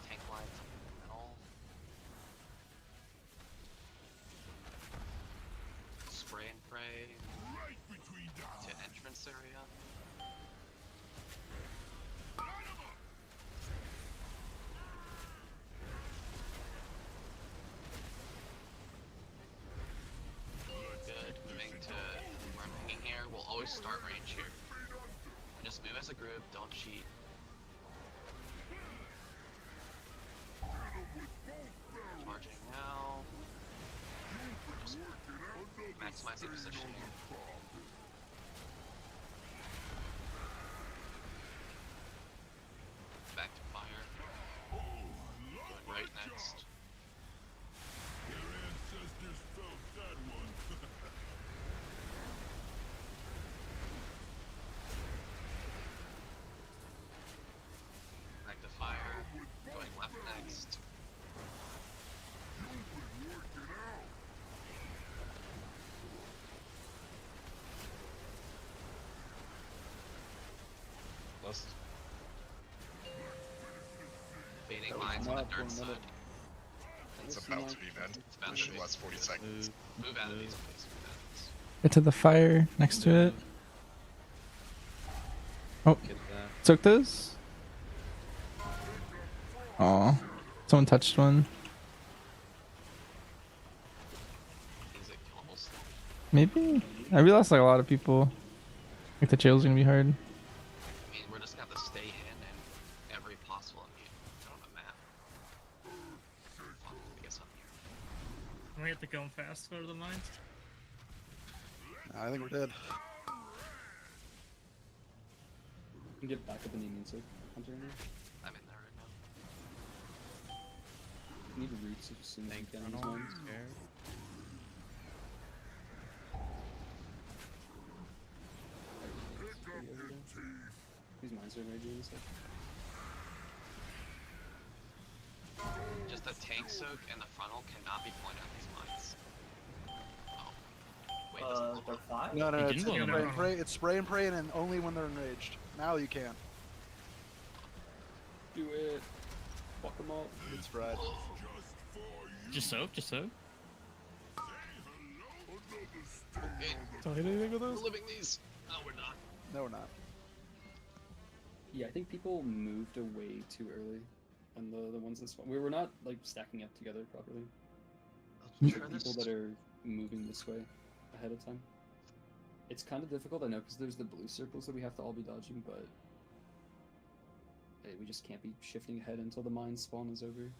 Tank lines metal. Spray and pray to entrance area. Good. Moving to where I'm hanging here. We'll always start range here. Just move as a group. Don't cheat. Charging now. Just maximizing positioning. Back to fire. Going right next. Back to fire. Going left next. Last. Baiting lines on the dirt side. It's about to be then. It should last 40 seconds. Move out of these, please. Move out of these. Get to the fire next to it. Oh, Get that. soak those. Aw, someone touched one. Is it killable? Maybe? I realized like a lot of people. Like the jail's gonna be hard. I mean, we're just gonna have to stay in every possible on the map. Fuck, I guess I'm here. We have to go fast go to the mines. I think we're dead. You can get back up in the immune soak. Hunter in there. I'm in there right now. You need roots as soon as you can on these mines. These mines are raging and stuff. Just the tank soak and the frontal cannot be pointed at these mines. Oh. Wait, They're fine? No, He it's didn't spray and pray. It's spray and pray, and only when they're enraged. Now you can. Do it. Fuck them up. It's fried. Just soak, just soak. Okay. Don't hit anything with We're those? living these. No, we're not. No, we're not. Yeah, I think people moved away too early. And the ones that spawn, we were not like stacking up together properly. People that are moving this way ahead of time. It's kind of difficult, I know, because there's the blue circles that we have to all be dodging, but hey, we just can't be shifting ahead until the mine spawn is over.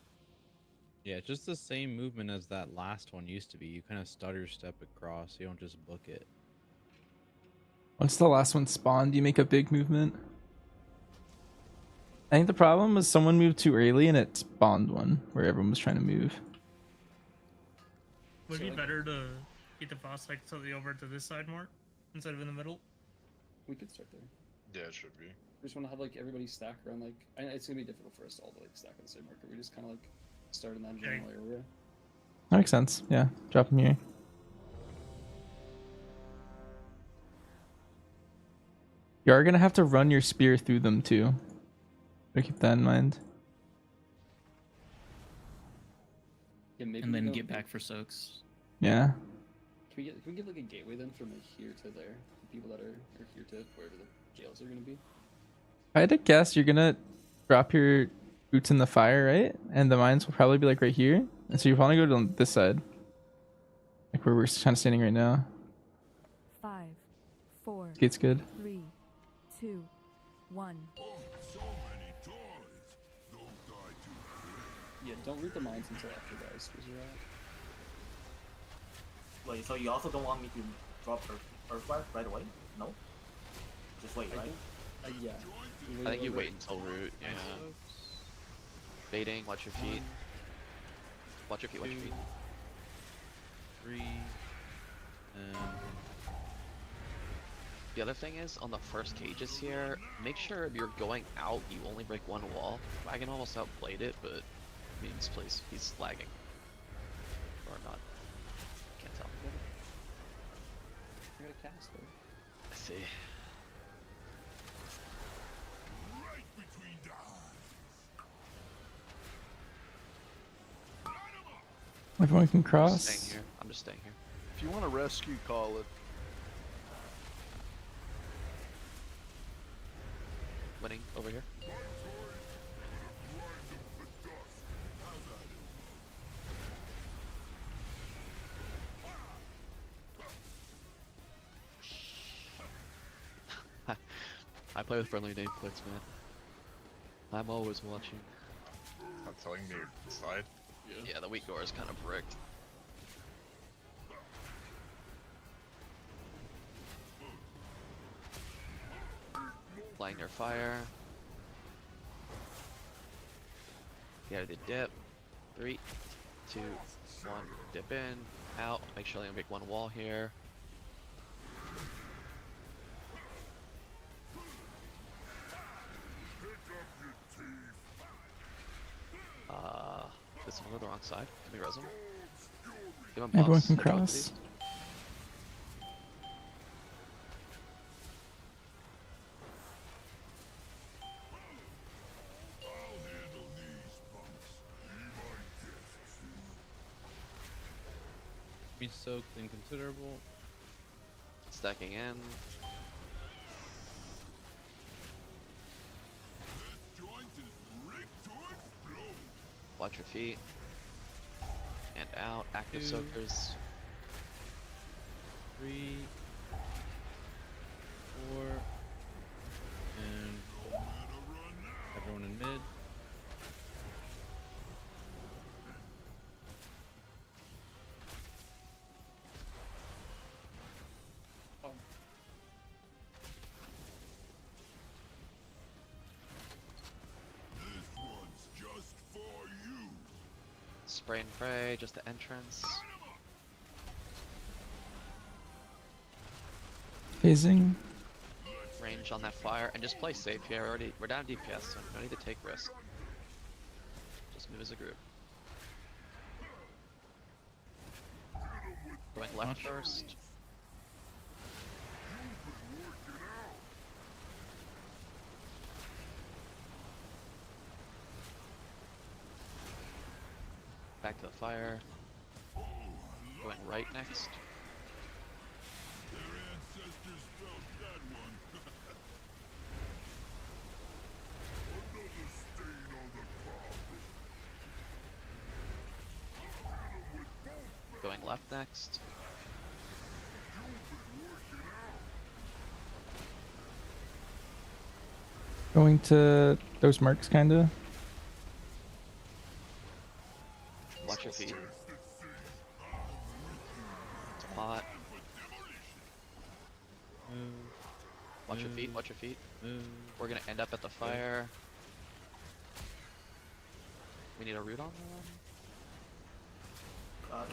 Yeah, just the same movement as that last one used to be. You kind of stutter step across, you don't just book it. Once the last one spawned, you make a big movement. I think the problem was someone moved too early and it spawned one where everyone was trying to move. Would it be better to get the boss like totally over to this side more instead of in the middle? We could start there. Yeah, it should be. We just want to have like everybody stack around like. It's gonna be difficult for us to all to like stack on the same marker. We just kind of like start in that general area. That makes sense. Yeah, drop them here. You are gonna have to run your spear through them too. So keep that in mind. Yeah, maybe And we then don't- get back for soaks. Yeah. Can we get like a gateway then from like here to there? The people that are here to wherever the jails are gonna be. If I had to guess, you're gonna drop your boots in the fire, right? And the mines will probably be like right here. And so you probably go to this side. Like where we're kind of standing right now. 5, 4, Gate's good. 3, 2, 1. Yeah, don't root the mines until after guys, because you're Wait, so you also don't want me to drop Earthwire right away? No? Just wait, right? Yeah. I think you wait until root. Yeah. Baiting. Watch your feet. Watch your feet. Watch your feet. 3, and The other thing is, on the first cages here, make sure if you're going out, you only break one wall. Wagon almost outplayed it, but means please, he's lagging. Or not. Can't tell. I got a caster. I see. Everyone can I'm just cross. staying here. I'm just staying here. If you want to rescue, call it. Winning over here. I play with friendly nameplates, man. I'm always watching. Not telling me side. Yeah, the weak door is kind of bricked. Flying their fire. Yeah, the dip. 3, 2, 1. Dip in, out. Make sure they make one wall here. Did someone go the wrong side? Can we res him? Give him Everyone buffs. can Hit him with cross. these. be soaked inconsiderable. Stacking in. Watch your feet. And out. Active 2, soakers. 3, 4, and everyone in mid. Spray and pray, just the entrance. Phasing. Range on that fire, and just play safe here. We're down DPS, so no need to take risk. Just move as a group. Going left first. Back to the fire. Going right next. Going left next. Going to those marks, kinda. Watch your feet. Spot. Move. Watch your feet, watch your feet. Move. We're gonna end up at the fire. We need a root on them.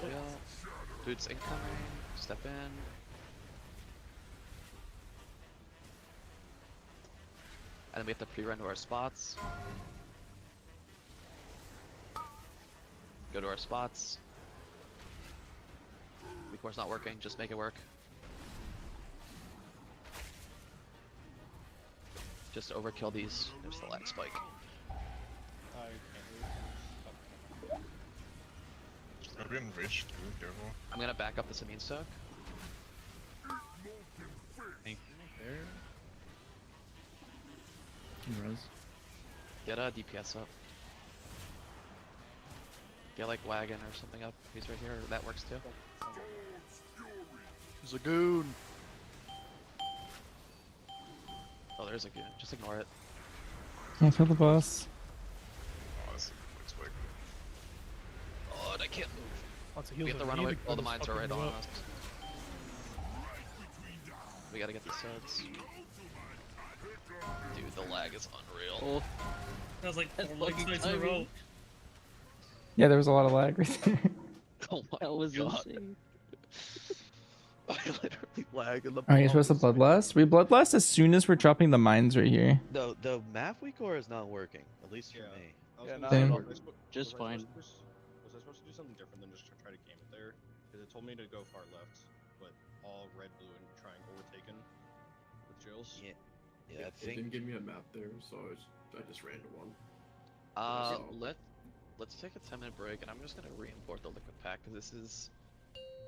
Yeah. Boots incoming. Step in. And then we have to pre-run to our spots. Go to our spots. Weak core's not working, just make it work. Just overkill these. There's the lag spike. Are we in rich too? Careful. I'm gonna back up this immune soak. Thank you. There. Can res. Get a DPS up. Get like wagon or something up. He's right here. That works too. There's a goon. Oh, there's a goon. Just ignore it. Can't kill the boss. Oh, that's a quick. Oh, and I can't move. Lots of We heals have to over run here, away. the All the gun is mines are right fucking on you up. us. We gotta get these suds. Dude, the lag is unreal. Oh, That was like 4 lag fucking spikes in a row. timing. Yeah, there was a lot of lag right there. Oh my That was god. insane. I literally lag and the Alright, you're bomb supposed to was bloodlust? We bloodlust as soon as we're dropping the mines right here. The map we core is not working, at least for me. Yeah, not Same. Just fine. Was I supposed to do something different than just try to game it there? Because it told me to go far left, but all red, blue, and triangle were taken with jails. Yeah, It didn't give me a map there, so I just ran to one. Let's take a 10-minute break, and I'm just gonna re-import the liquid pack because this is.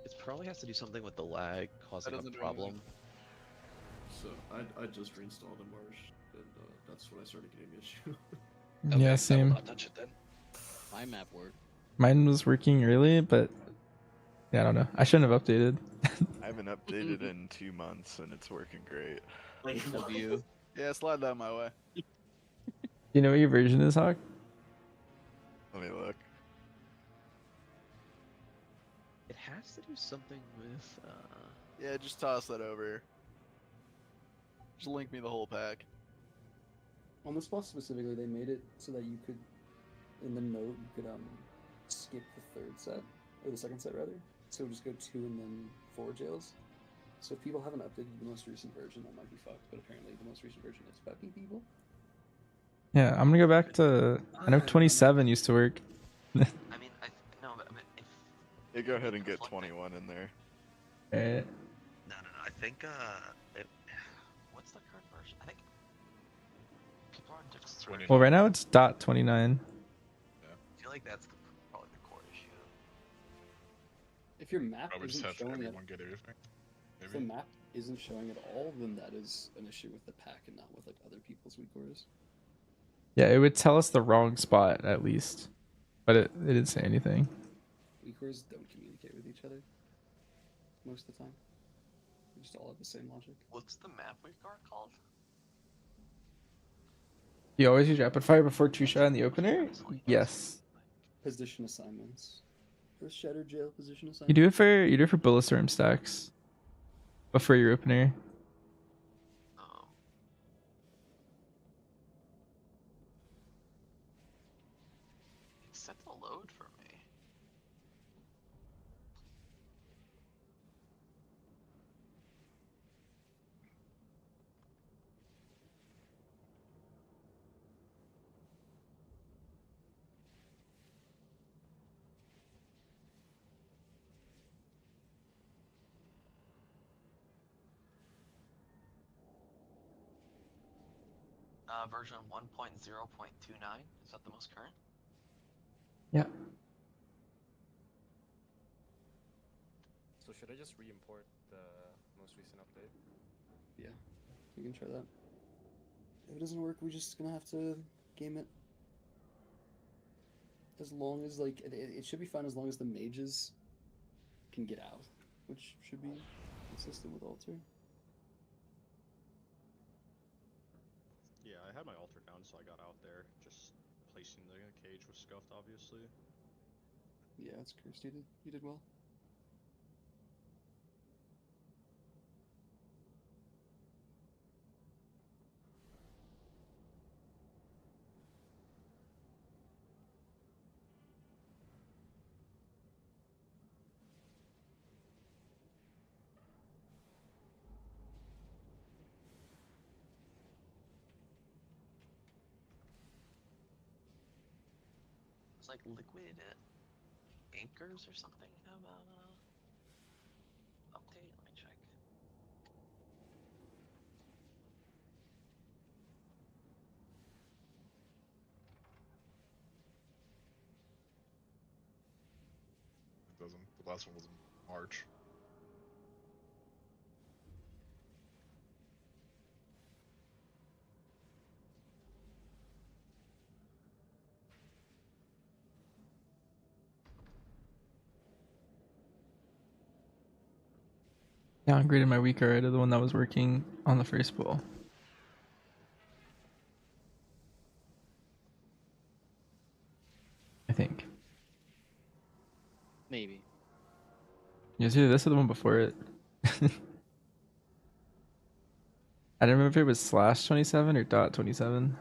It probably has to do something with the lag causing a problem. So I just reinstalled a Marsh, and that's when I started getting the issue. Yeah, I will same. not touch it then. My map worked. Mine was working early, but yeah, I don't know. I shouldn't have updated. I haven't updated in 2 months, and it's working great. W. Yeah, slide that my way. You know what your version is, Hawk? Let me look. It has to do something with. Yeah, just toss that over here. Just link me the whole pack. On this boss specifically, they made it so that you could, in the note, you could skip the third set, or the second set rather. So just go 2 and then 4 jails. So if people haven't updated the most recent version, that might be fucked. But apparently, the most recent version is fucking people. Yeah, I'm gonna go back to. I know 27 used to work. I mean, no, but if. Yeah, go ahead and get 21 in there. Alright. No, I think what's the current version? I think people are on different. Well, right now it's .29. I feel like that's probably the core issue. If your map Probably just isn't have showing it, everyone get everything. if the map isn't showing at all, then that is an issue with the pack and not with like other people's weak cores. Yeah, it would tell us the wrong spot at least, but it didn't say anything. Weak cores don't communicate with each other most of the time. They just all have the same logic. What's the map we've got called? You always use rapid fire before 2-shot in the opener? Yes. Position assignments. The Shatter Jail position assignment. You do it for Bulletstorm stacks before your opener. It's set to load for me. Version 1.0.29, is that the most current? Yeah. So should I just re-import the most recent update? Yeah, we can try that. If it doesn't work, we're just gonna have to game it. As long as like it should be fine as long as the mages can get out, which should be consistent with altar. Yeah, I had my altar down, so I got out there. Just placing the cage was scuffed, obviously. Yeah, it's cursed. You did well. It's like liquid anchors or something have update. Let me check. It doesn't. The last one was in March. Downgraded my weak array to the one that was working on the first bowl. I think. Maybe. Yeah, it's either this or the one before it. I don't remember if it was /27 or .27.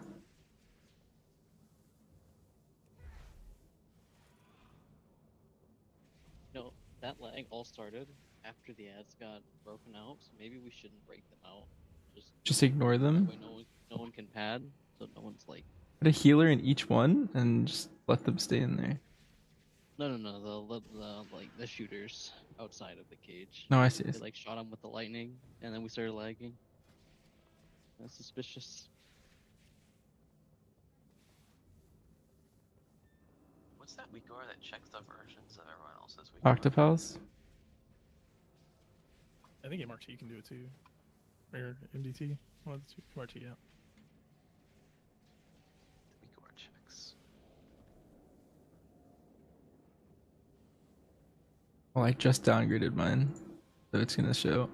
No, that lag all started after the ads got broken out, so maybe we shouldn't break them out. Just ignore them. That way no one can pad, so no one's like. Put a healer in each one and just let them stay in there. No, the shooters outside of the cage. No, I see. They like shot him with the lightning, and then we started lagging. That's suspicious. What's that weak aura that checks the versions of everyone else's weak aura? Octopals. I think MRT can do it too. Or MDT. Well, it's MRT, yeah. Weak aura checks. Well, I just downgraded mine, so it's gonna show.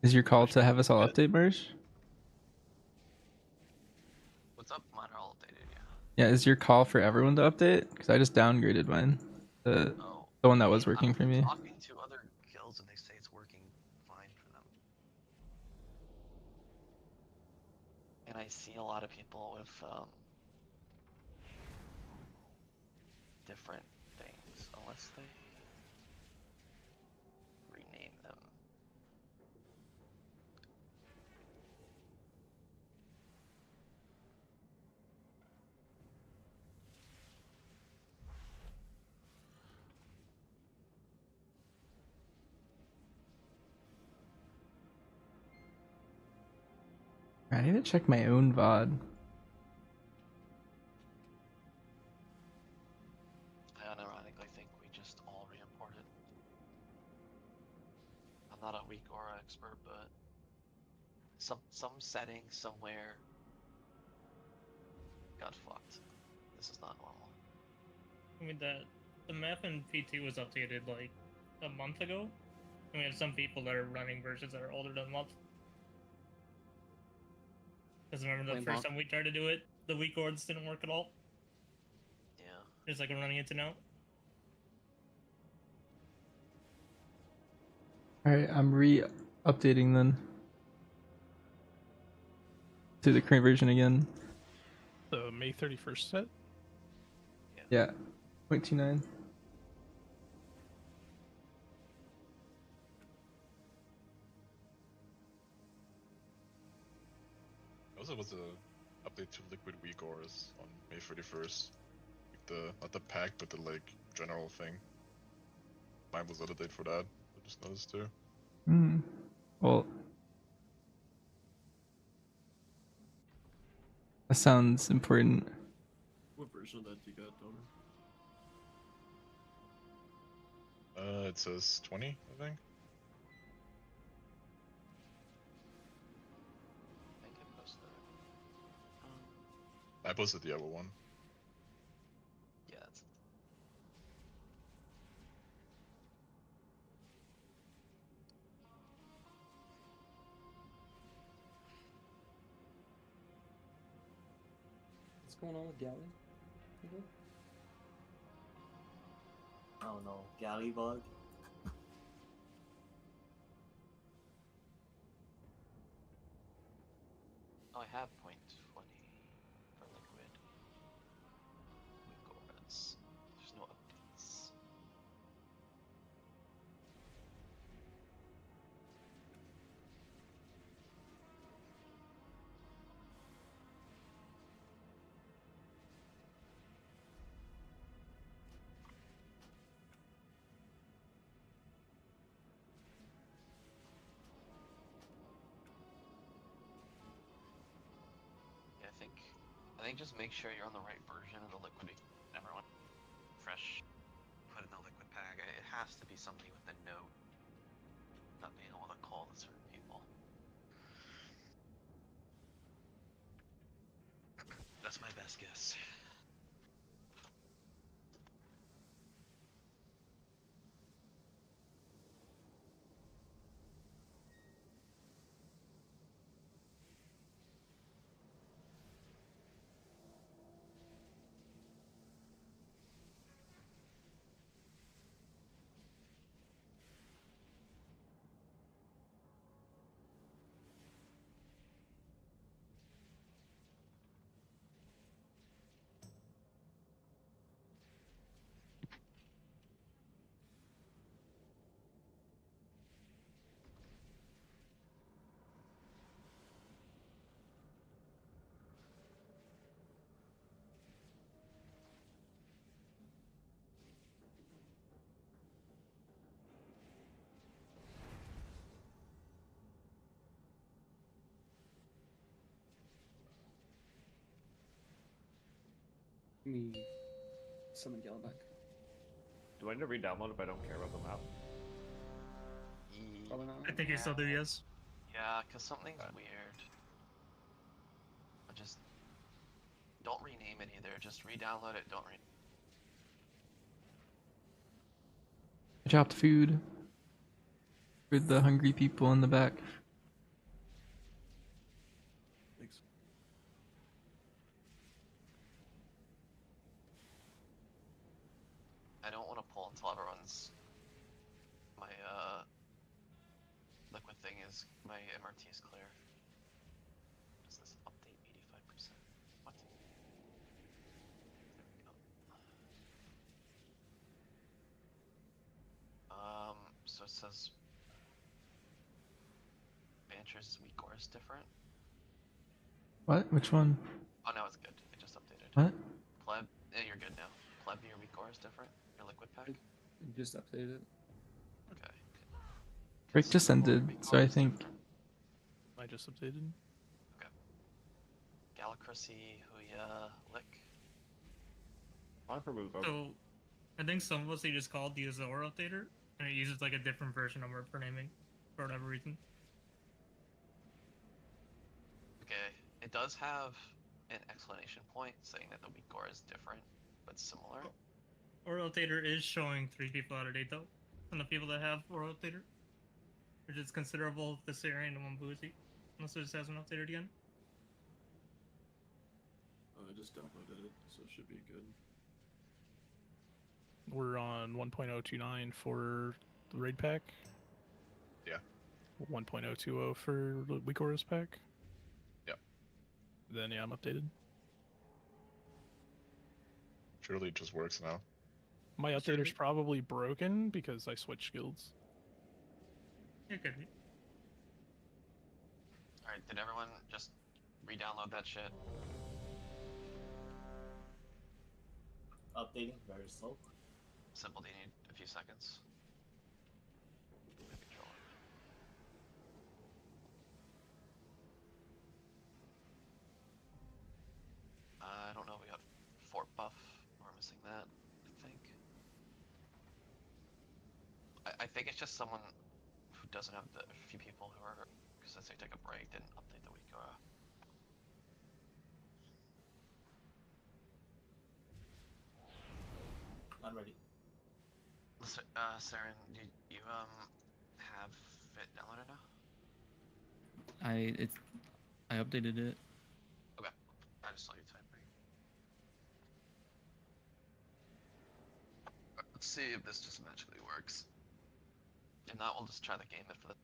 Is your call to have us all update, Marsh? What's up? Mine are all updated, Yeah, is your call for everyone to update? Because I just downgraded mine. The one that was working for me. Talking to other guilds and they say it's working fine for them. And I see a lot of people with different things, unless they rename them. I need to check my own VOD. I unironically think we just all re-imported. I'm not a weak aura expert, but some setting somewhere got fucked. This is not normal. I mean, the map in PT was updated like a month ago, and we have some people that are running versions that are older than a month. Because remember the first time we tried to do it, the weak ords didn't work at all? Yeah. Just like I'm running into now. Alright, I'm re-updating then. To the current version again. The May 31st set? Yeah, 0.29. Also was a update to Liquid Weak Auras on May 31st. Like not the pack, but the like general thing. Mine was out of date for that. I just noticed too. Well, that sounds important. What version of that do you got, Donor? It says 20, I think. I posted the other one. Yeah, that's... What's going on with Galley? Oh no, Galley bug. Oh, I have 0.20 for liquid. Weak auras. There's no updates. Yeah, I think just make sure you're on the right version of the liquid. Everyone fresh put in the liquid pack. It has to be something with the note, not being able to call to certain people. That's my best guess. Let me summon Yellowback. Do I need to re-download if I don't care about the map? Probably not. I think you still do, yes. Yeah, because something's weird. Just don't rename it either. Just re-download it. Don't I dropped food for the hungry people in the back. Thanks. I don't want to pull until everyone's my liquid thing is my MRT is clear. Does this update 85%? What? There we go. So it says Banter's weak core is different. What? Which one? Oh no, it's good. It just updated. What? Pleb, yeah, you're good now. Pleb, your weak core is different. Your liquid pack. Just updated it. Okay. Break just ended, so I think. I just updated. Okay. Galacracy, Huya, Lick. So, I think some of us they just called the Azor updater, and it uses like a different version number for naming, for whatever reason. Okay, it does have an explanation point saying that the weak core is different, but similar. Rotator is showing 3 people out of date though, from the people that have Rotator, which is considerable if the Syrian and one Boozy, unless it just hasn't updated again. I just downloaded it, so it should be good. We're on 1.029 for the raid pack. Yeah. 1.020 for the Weakora's pack. Yeah. Then yeah, I'm updated. Surely it just works now. My updater's probably broken because I switched guilds. It could be. Alright, did everyone just re-download that shit? Updating very slow. Simple, do you need a few seconds? Control it. I don't know, we got Fort Buff. We're missing that, I think. I think it's just someone who doesn't have a few people who are, since they take a break, didn't update the week. I'm ready. Listen, Saren, do you have it downloaded now? I updated it. Okay, I just saw you typing. Let's see if this just magically works. If not, we'll just try the game it for the.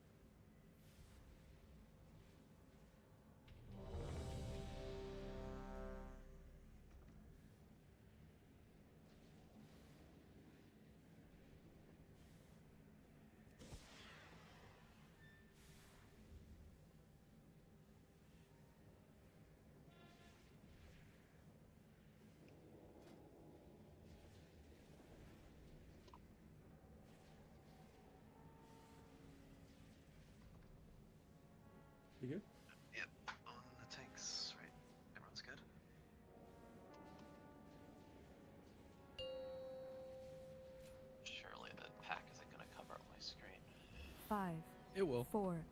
You good? Yep, on the tanks, right? Everyone's good? Surely the pack isn't gonna cover up my screen. 5. It will. 4,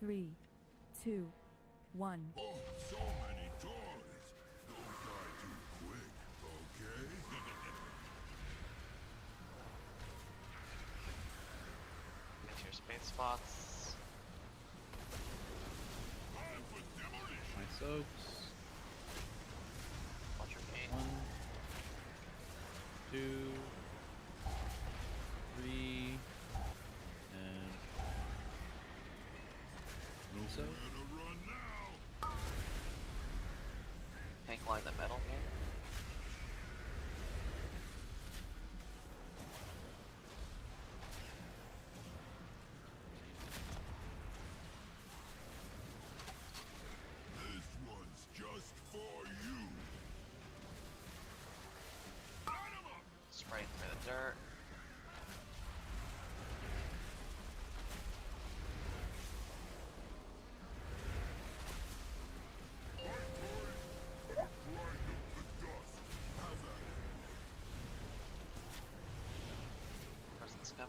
3, 2, 1. Oh, so many toys. Don't die too quick, okay? Get your space spots. My soaks. Watch your gate. 1, 2, 3, and Muso. Tank line the metal here. This one's just for you. Spray through the dirt.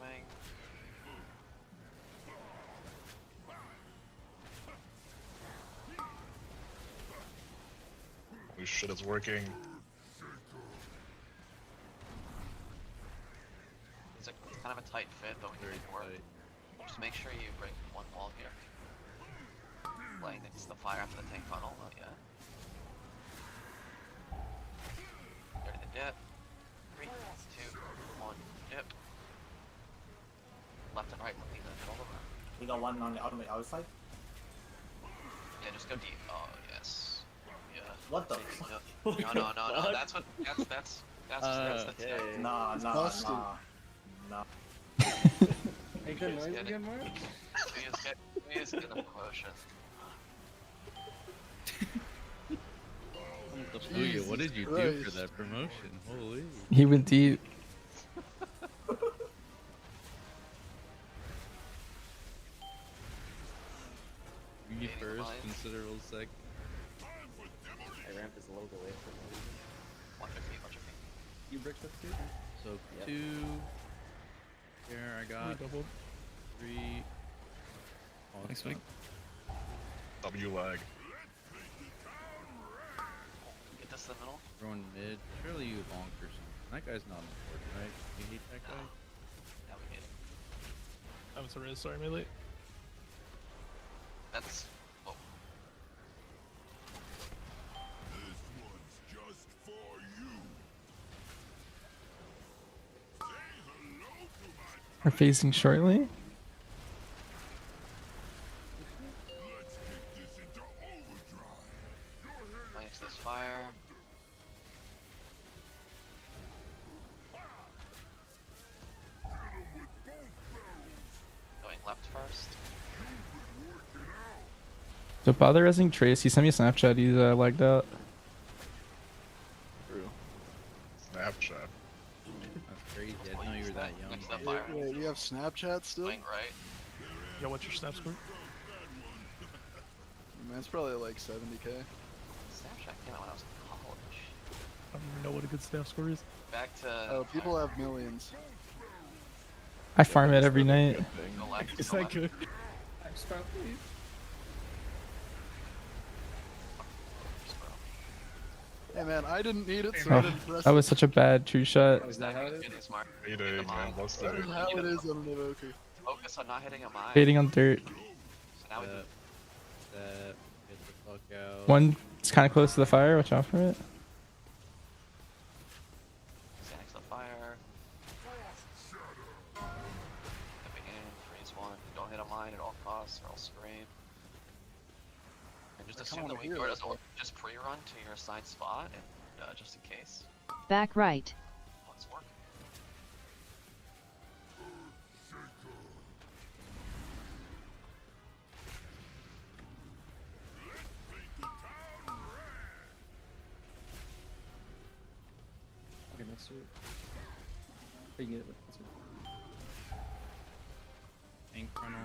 incoming. Holy shit, it's working. It's kind of a tight fit, but we can make it work. Just make sure you break one wall here. Laying next to the fire after the tank funnel, not yet. Ready to dip. 3, 2, 1, dip. Left and right, looking at all over. We got one on the other side. Yeah, just go deep. Oh, yes. Yeah. What the? No. That's what. That's the tech. Nah. Hey, good noise again, Mark? Tues get a promotion. Lugia, what did you do for that promotion? Holy. He went deep. You first, considerable second. I ramp is a little delayed for no reason. Watch your feet. You bricked up too? So Yep. 2. Here I got 3. Oh, Next week. W lag. Get this in the middle. Throwing mid. Surely you bonk or something. That guy's not important, right? You hate that guy? Now we get it. I'm sorry, melee. That's. Oh. We're phasing shortly. Next this fire. Going left first. So bother resing Trace. He sent me a Snapchat. He's lagged out. True. Snapchat. That's crazy. I didn't know you were that young. Next to the fire. Wait, you have Snapchat still? Going right. Yo, what's your snap score? Man, it's probably like 70k. Snapchat came out when I was in college. I don't even know what a good snap score is. Back to. Oh, people have millions. I farm it every night. Go left. Is go that left. good? I'm strong, please. Hey man, I didn't need it, so Oh, I didn't press that was such a bad true shot. Is that how it is? It is Mark. Mayday, man. What's it. that? That's how it is on an evoker. Focus on not hitting a mine. Fading on dirt. So now we Get the fuck out. One is kind of close to the fire. Watch out for it. stand next to the fire. Stepping in, freeze one. Don't hit a mine at all costs, or I'll scream. And just assume that we go as well. Just pre-run to your assigned spot, and just in case. Back right. Let's work. Okay, next to it. Oh, you can get it with this one. Tank funnel.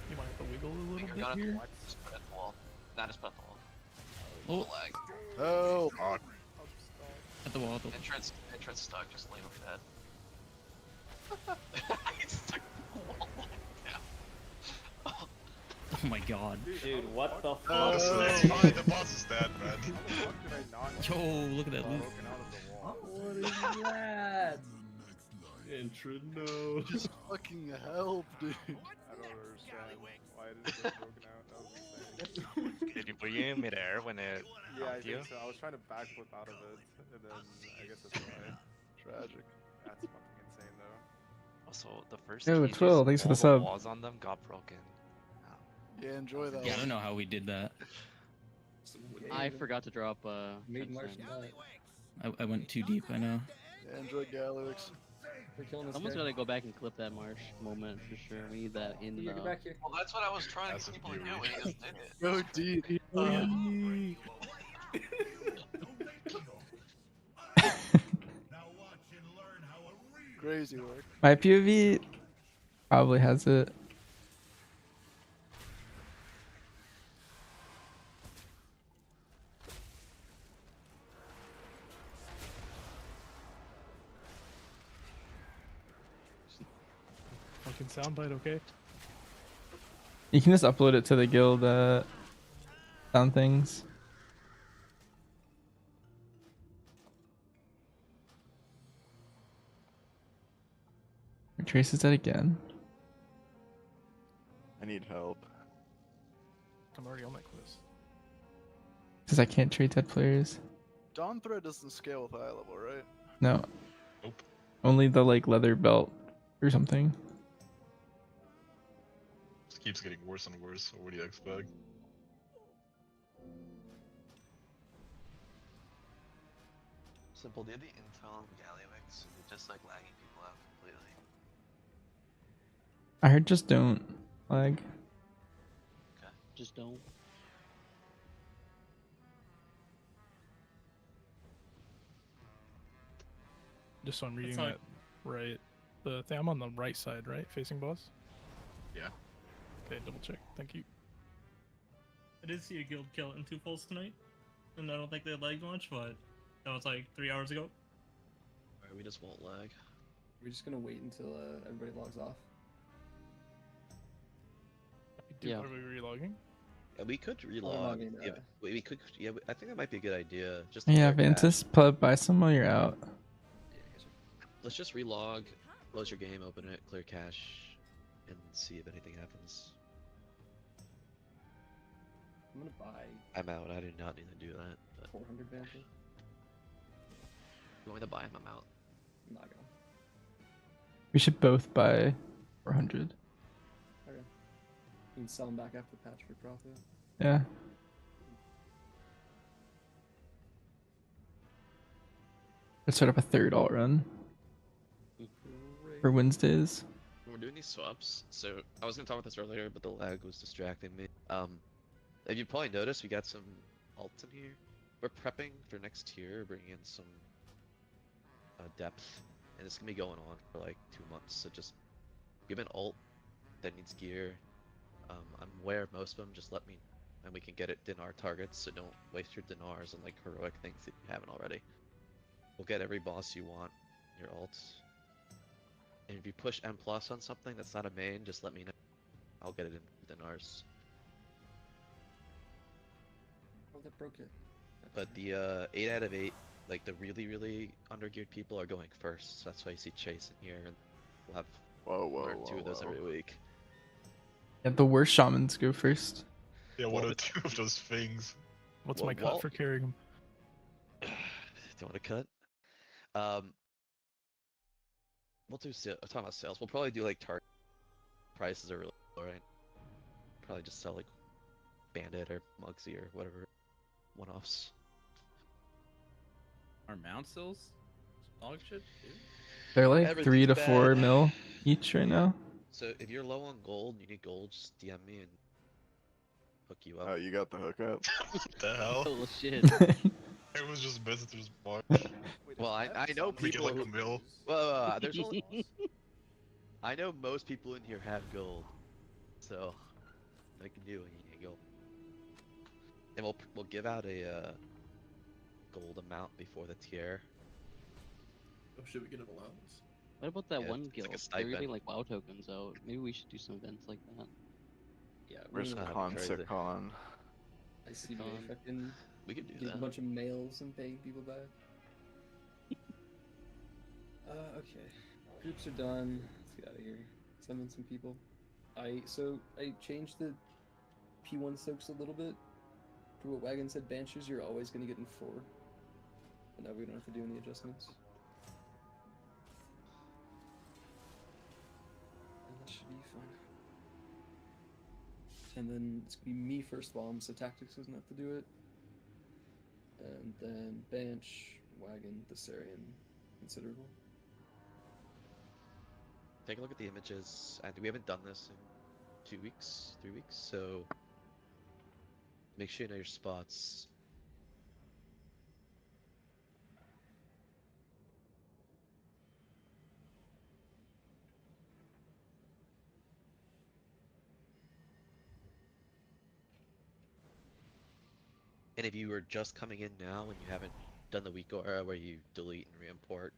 You might have to wiggle a little You're bit gonna here. just put it at the wall. Not just put it at the wall. Oh. The lag. Oh, At the wall. At the Entrance stuck. Just leave him dead. He's stuck in the wall. Yeah. Oh my god. Dude, what the fuck? The boss is dead, man. Yo, look at that loot. What is that? Intro, no. just fucking help, dude. I don't understand. Why did it get broken out? That was insane. Were you in midair when it Yeah, I helped you? think so. I was trying to backflip out of it, and then I guess that's why. Tragic. That's fucking insane, though. Also, the first Yo, cages, Twill, thanks for the all sub. walls on them got broken. Yeah, enjoy that. Yeah, I one. don't know how we did that. I forgot to drop Made Crimson. Marsh I went too deep, I know. Yeah, enjoy Galix. We're killing this Someone's guy. gotta go back and clip that Marsh moment for sure. We need that in Here, the. get back here. Well, that's what I was trying to get people to do, and he just did it. Go deep. Crazy work. My POV probably has it. can soundbite, okay? You can just upload it to the guild sound things. Trace is dead again. I need help. I'm already on that quest. Because I can't trade dead players. Dawn Thread doesn't scale with high level, right? No. Nope. Only the like leather belt or something. Just keeps getting worse and worse over the X bag. Simple. Do you have the intel on Gallywix? Is it just like lagging people out completely? I heard just don't lag. Okay. Just don't. Just so I'm reading like- that right. The thing, I'm on the right side, right? Facing boss? Yeah. Okay, double check. Thank you. I did see a guild kill it in 2 pulls tonight, and I don't think they lagged much, but that was like 3 hours ago. Alright, we just won't lag. We're just gonna wait until everybody logs off. Are we relogging? Yeah, we could Oh, relog. we're not Yeah, gonna- we could. Yeah, I think that might be a good idea. Just to Yeah, clear cache. Ventus, buy some while you're out. Let's just relog, close your game, open it, clear cache, and see if anything happens. I'm gonna buy I'm out. I do not need to do that. But 400 banter. you want me to buy him? I'm out. I'm not gonna. We should both buy 400. Okay. You can sell them back after the patch for profit. Yeah. Let's set up a third alt run for Wednesdays. When we're doing these swaps, so I was gonna talk about this earlier, but the lag was distracting me. If you probably noticed, we got some alts in here. We're prepping for next tier, bringing in some depth, and it's gonna be going on for like 2 months. So just give an alt that needs gear. I'm aware of most of them. Just let me, and we can get it dinar targets. So don't waste your dinars on like heroic things that you haven't already. We'll get every boss you want in your alts. And if you push M+ on something that's not a main, just let me know. I'll get it in dinars. Oh, that broke it. But the 8 out of 8, like the really undergeared people are going first. So that's why you see Chase in here, and we'll have one or two of those every week. Yeah, the worst shamans go first. Yeah, what are 2 of those things? What's my cut for carrying him? Do you want to cut? We'll do talking about sales. We'll probably do like target prices are really low, right? Probably just sell like Bandit or Mugsy or whatever one-offs. Are mount stills dog shit too? They're like Everything's 3 to bad. 4 mil each right now. So if you're low on gold, you need gold, just DM me and hook you up. Oh, you got the hookup? What the hell? Oh shit. It was just visitors mark. Well, I know We get people like who... a mill. Well, there's only... I know most people in here have gold, so they can do when you need gold. And we'll give out a gold amount before the tier. Oh, should we get an allowance? What about that Yeah, one it's guild? like a They're giving stipend. like WoW tokens out. Maybe we should do some events like that. Yeah, Where's we're gonna Consicon? I see me Con. fucking We could do getting a that. bunch of mails and paying people back. Okay. Groups are done. Let's get out of here. Summon some people. I changed the P1 soaks a little bit. For what Wagon said, Banshees you're always gonna get in 4. But now we don't have to do any adjustments. And that should be fine. And then it's gonna be me first bomb, so Tactics doesn't have to do it. And then Banch, Wagon, Thessarian, Considerable. Take a look at the images, and we haven't done this in 2 weeks, 3 weeks, so make sure you know your spots. And if you are just coming in now and you haven't done the week aura where you delete and re-import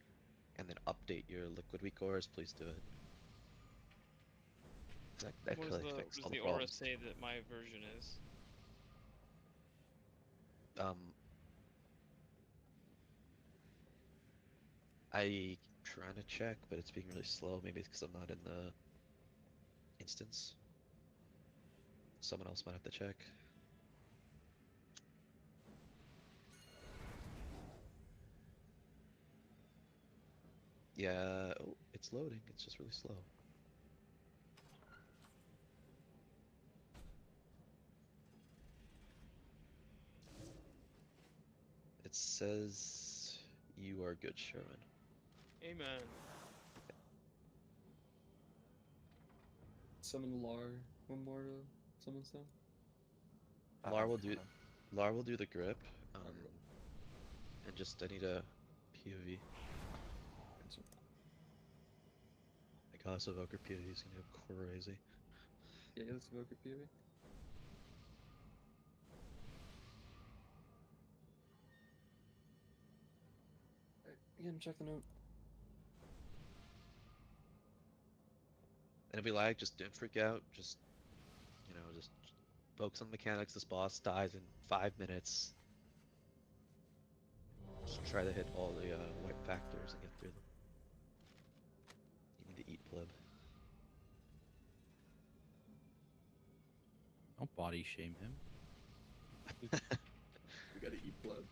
and then update your liquid week auras, please do it. That What clearly does fixed the, all what the does the aura problems. say that my version is? I trying to check, but it's being really slow. Maybe it's because I'm not in the instance. Someone else might have to check. Yeah, oh, it's loading. It's just really slow. It says you are good, Sherman. Amen. Summon Lar one more summon stuff. Lar will do the grip. And just I need a POV. My gosh, Evoker POV is gonna go crazy. Yeah, let's Evoker POV. Again, check the note. And if we lag, just don't freak out. Just, you know, just focus on the mechanics. This boss dies in 5 minutes. Just try to hit all the white factors and get through them. You need to eat pleb. Don't body shame him. We gotta eat blood.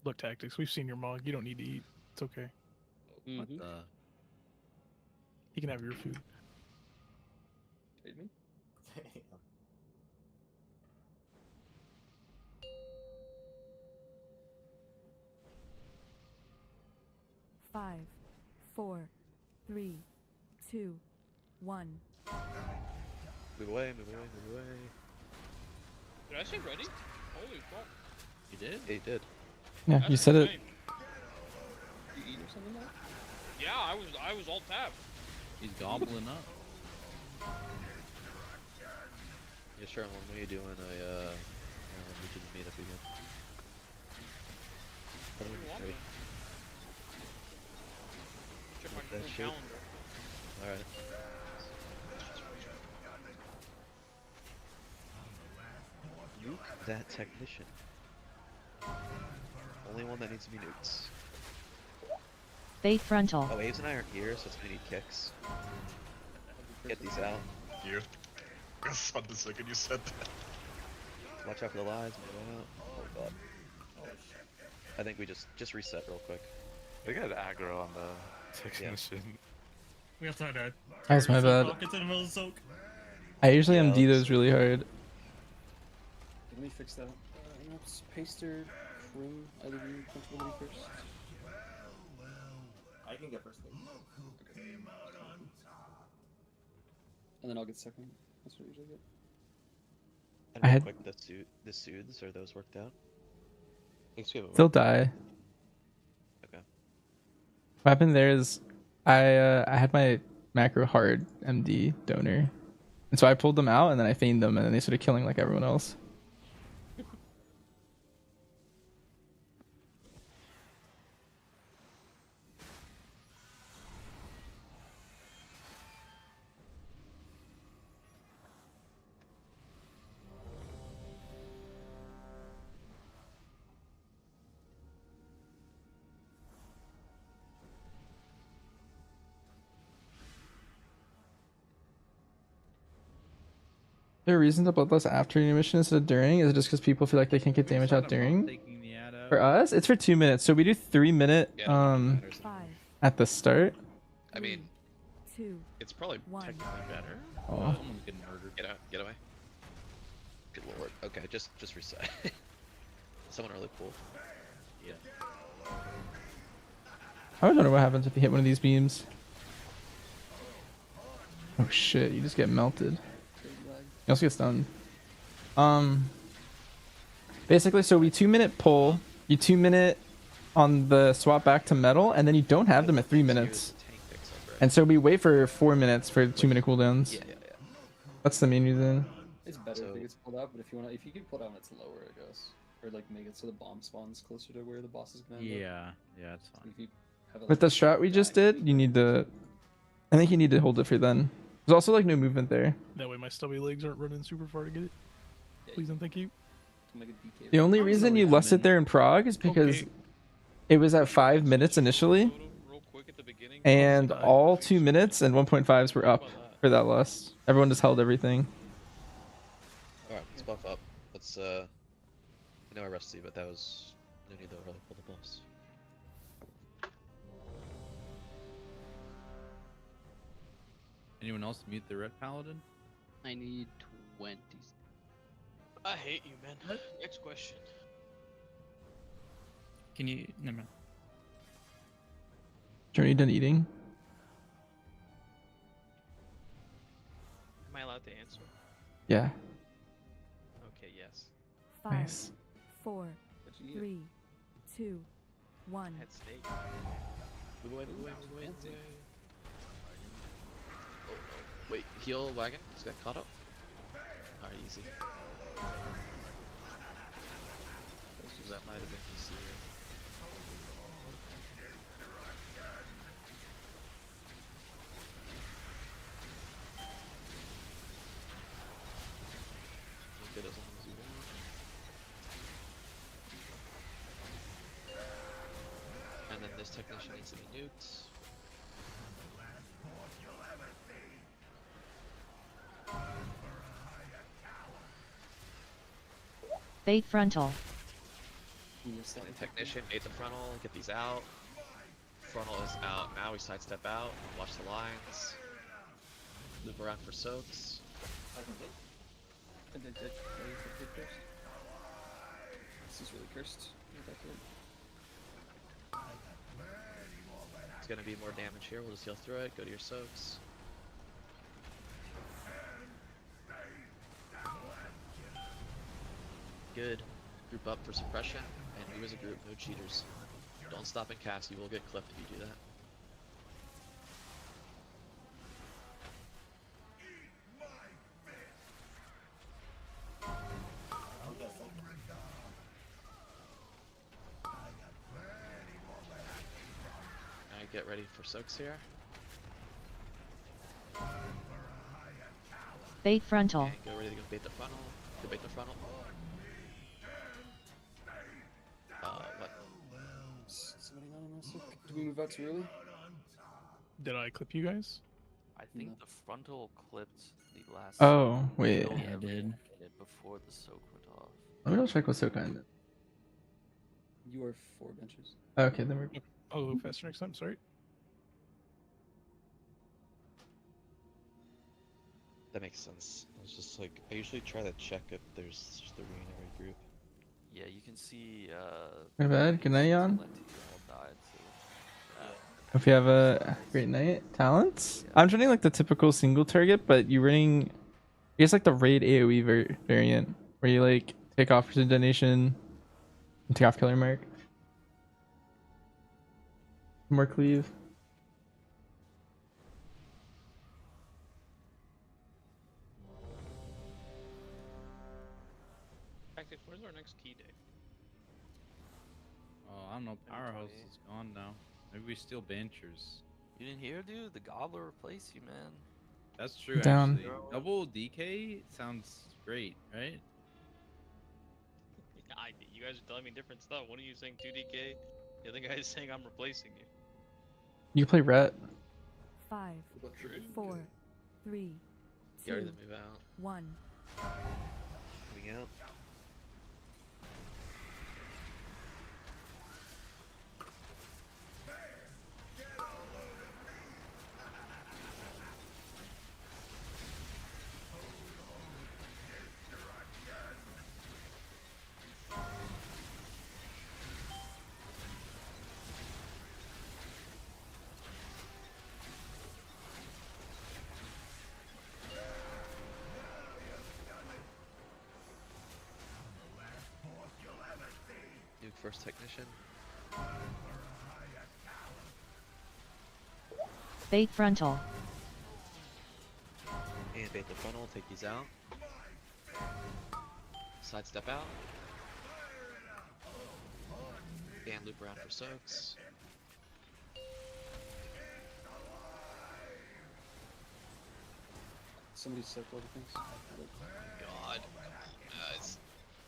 Look, Tactics, we've seen your mug. You don't need to eat. It's okay. What the? You can have your food. Trade me? Five, 4, 3, 2, 1. Move away, move away, move away. Did I say ready? Holy fuck. You did? Yeah, you did. Yeah, That's you said it. insane. You eat or something like Yeah, I was all tapped. He's gobbling up. Yeah, sure. When are you doing a we can meet up again? What do you want me? Check my That full shit. calendar. Alright. Nuke that technician. Only one that needs to be nuked. Fate frontal. Oh, Aves and I aren't here, so it's gonna need kicks. Get these out. Here. I saw the second you said that. Watch out for the lies, move out. Oh god. I think we just reset real quick. They got aggro on the technician. We also had a That was my bad. rockets in the middle of the soak. I usually MD those really hard. Let me fix that. Notes, Paster, Prim, either of you comfortable with me first? I can get first. And then I'll get second. That's what I usually get. And I real had- quick, the soothes, are those worked out? Thanks, we have a They'll die. Okay. What happened there is I had my macro hard MD donor, and so I pulled them out and then I feigned them, and then they started killing like everyone else. There a reason to bloodlust after your mission instead of during? Is it just because people feel like they can't get damage out during? For us, it's for 2 minutes. So we do 3-minute at the start. I mean, 2, it's probably 1. technically better. Oh. Someone's getting murdered. Get out, get away. Good lord. Okay, just reset. Someone really cool. Yeah. I always wonder what happens if you hit one of these beams. Oh shit, you just get melted. You also get stunned. Basically, so we 2-minute pull, you 2-minute on the swap back to metal, and then you don't have them at 3 minutes. And so we wait for 4 minutes for 2-minute cooldowns. Yeah. That's the main reason. It's better if it gets pulled out, but if you get pulled out when it's lower, I guess. Or like make it so the bomb spawns closer to where the boss is gonna end up. Yeah, it's fine. If you have it, With the strat we just did, you need to... I think you need to hold it for then. There's also like no movement there. That way my stubby legs aren't running super far to get it. Please and thank you. The only reason you left it there in Prague is because it was at 5 minutes initially, and all 2 minutes and 1.5s were up for that lust. Everyone just held everything. Alright, let's buff up. Let's I know I rusty, but that was no need to really pull the buffs. Anyone else mute the red paladin? I need 20. I hate you, man. Next question. Can you? Never mind. Journey done eating? Am I allowed to answer? Yeah. Okay, yes. 5, Nice. 4, 3, 2, 1. Head steak. Move away, move away, move away. Oh, wait, heal wagon. Just got caught up. Alright, easy. That might have been easier. Good as long as you want. And then this technician needs to be nuked. Bait frontal. And the technician ate the frontal, get these out. Frontal is out. Now we sidestep out, watch the lines. Loop around for soaks. This is really cursed. It's gonna be more damage here, we'll just heal through it, go to your soaks. Good. Group up for suppression, and move as a group, no cheaters. Don't stop and cast, you will get clipped if you do that. Alright, get ready for soaks here. Bait frontal. Okay, go ready to go bait the frontal. Go bait the frontal. What? Somebody not on us. Did we move out too early? Did I clip you guys? I think the frontal clipped the last. Oh, wait. kill Yeah, it did. Before the soak went off. Let me double check what's so kind. You are 4 benches. Okay, then we're. I'll go faster next time. Sorry. That makes sense. It's just like, I usually try to check if there's 3 in every group. Yeah, you can see. My bad. Good night, Jan. Plenty all died, so, Hope you have a great night. Talents? I'm running like the typical single target, but you're running. I guess like the raid AoE variant, where you like take off precision detonation and take off killer mark. More cleave. Tactics, where's our next key day? Oh, I don't know. Powerhouse is gone now. Maybe we steal Banchers. You didn't hear, dude? The Gobbler replaced you, man. That's true, Down. actually. Double DK sounds great, right? You guys are telling me different stuff. One of you saying 2DK, the other guy is saying I'm replacing you. You play Rhett. 5, 4, 3, Get ready 2, to move out. 1. Moving out. Nuke first technician. Bait frontal. And bait the funnel, take these out. Sidestep out. And loop around for soaks. somebody circled things. God. It's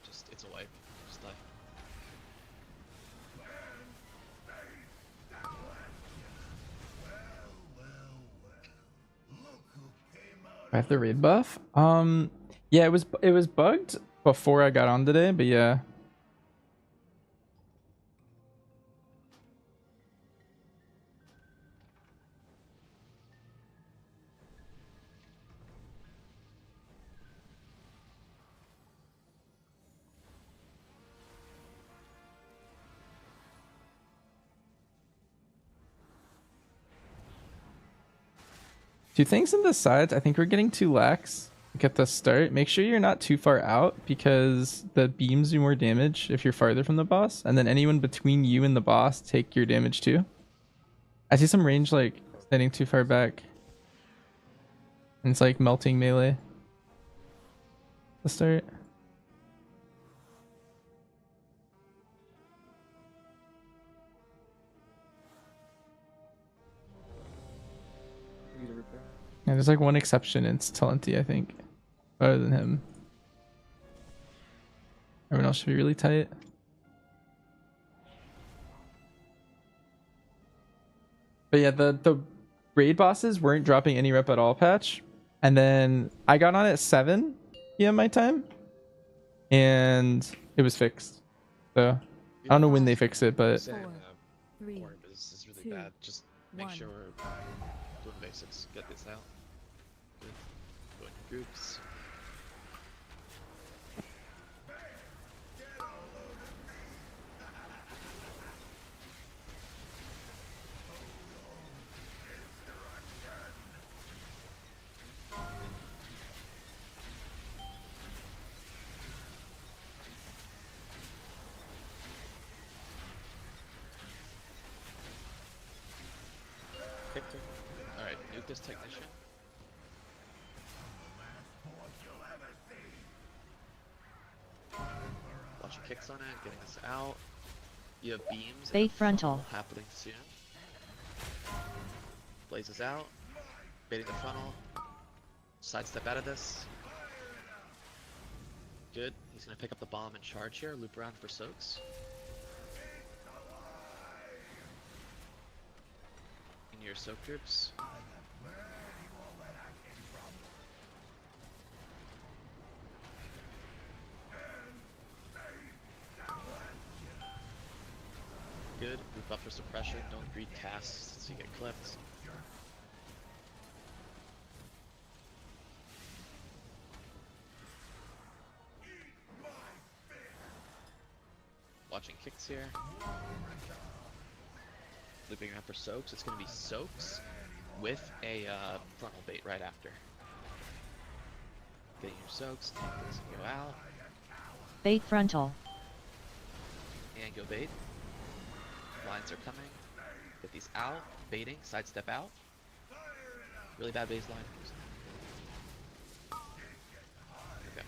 just, it's a wipe. Just die. I have the raid buff. Yeah, it was bugged before I got on today, but yeah. Two things in the sides. I think we're getting too lax at the start. Make sure you're not too far out because the beams do more damage if you're farther from the boss. And then anyone between you and the boss take your damage too. I see some range like standing too far back. And it's like melting melee. The start. Yeah, there's like one exception, it's Talenti, I think. Other than him. Everyone else should be really tight. But yeah, the raid bosses weren't dropping any rep at all patch. And then I got on at 7 p.m. my time. And it was fixed. So I don't know when they fix it, but Orb is really bad. Just make sure we're doing basics. Get this out. Good. Go in groups. Alright, nuke this technician. Watch your kicks on it, getting this out. You have beams. Bait frontal. Happening soon. Blazes out. Baiting the frontal. Sidestep out of this. Good. He's gonna pick up the bomb and charge here. Loop around for soaks. In your soak groups. Good. Loop up for suppression. Don't greed casts since you get clipped. Watching kicks here. Looping around for soaks. It's going to be soaks with a frontal bait right after. Getting your soaks. Take this and go out. Bait frontal. And go bait. Lines are coming. Get these out. Baiting. Sidestep out. Really bad baseline. Okay.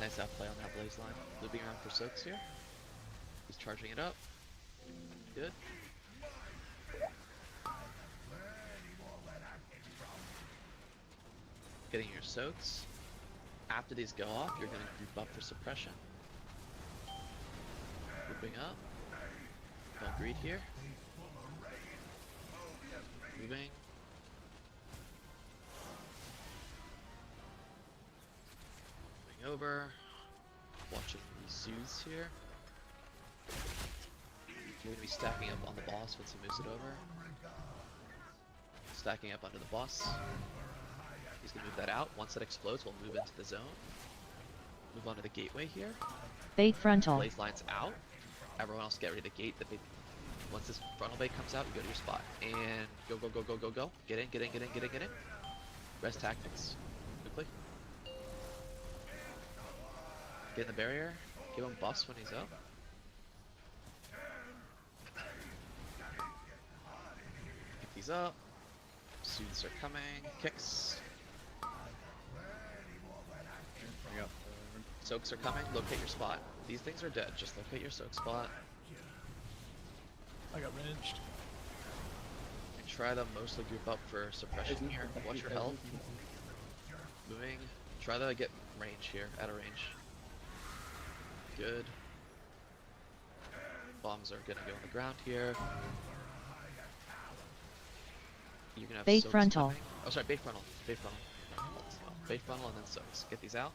Nice outplay on that blaze line. Looping around for soaks here. He's charging it up. Good. Getting your soaks. After these go off, you're going to group up for suppression. Grouping up. Don't greed here. Moving. Moving over. Watching these Tues here. You're going to be stacking up on the boss once he moves it over. Stacking up under the boss. He's going to move that out. Once that explodes, we'll move into the zone. Move onto the gateway here. Bait frontal. Blaze lines out. Everyone else get ready to gate the big. Once this frontal bait comes out, you go to your spot. And go, go, go, go, go, go. Get in, get in, get in, get in, get in. Rest tactics. Quickly. Get in the barrier. Give him buffs when he's up. Pick these up. Soothes are coming. Kicks. Soaks are coming. Locate your spot. These things are dead. Just locate your soak spot. I got ranged. try to mostly group up for suppression here. Watch your health. Moving. Try to get range here, out of range. Good. Bombs are gonna go on the ground here. You're gonna have Bait soaks frontal. coming. Oh, sorry, bait frontal. Bait frontal. Bait frontal and then soaks. Get these out.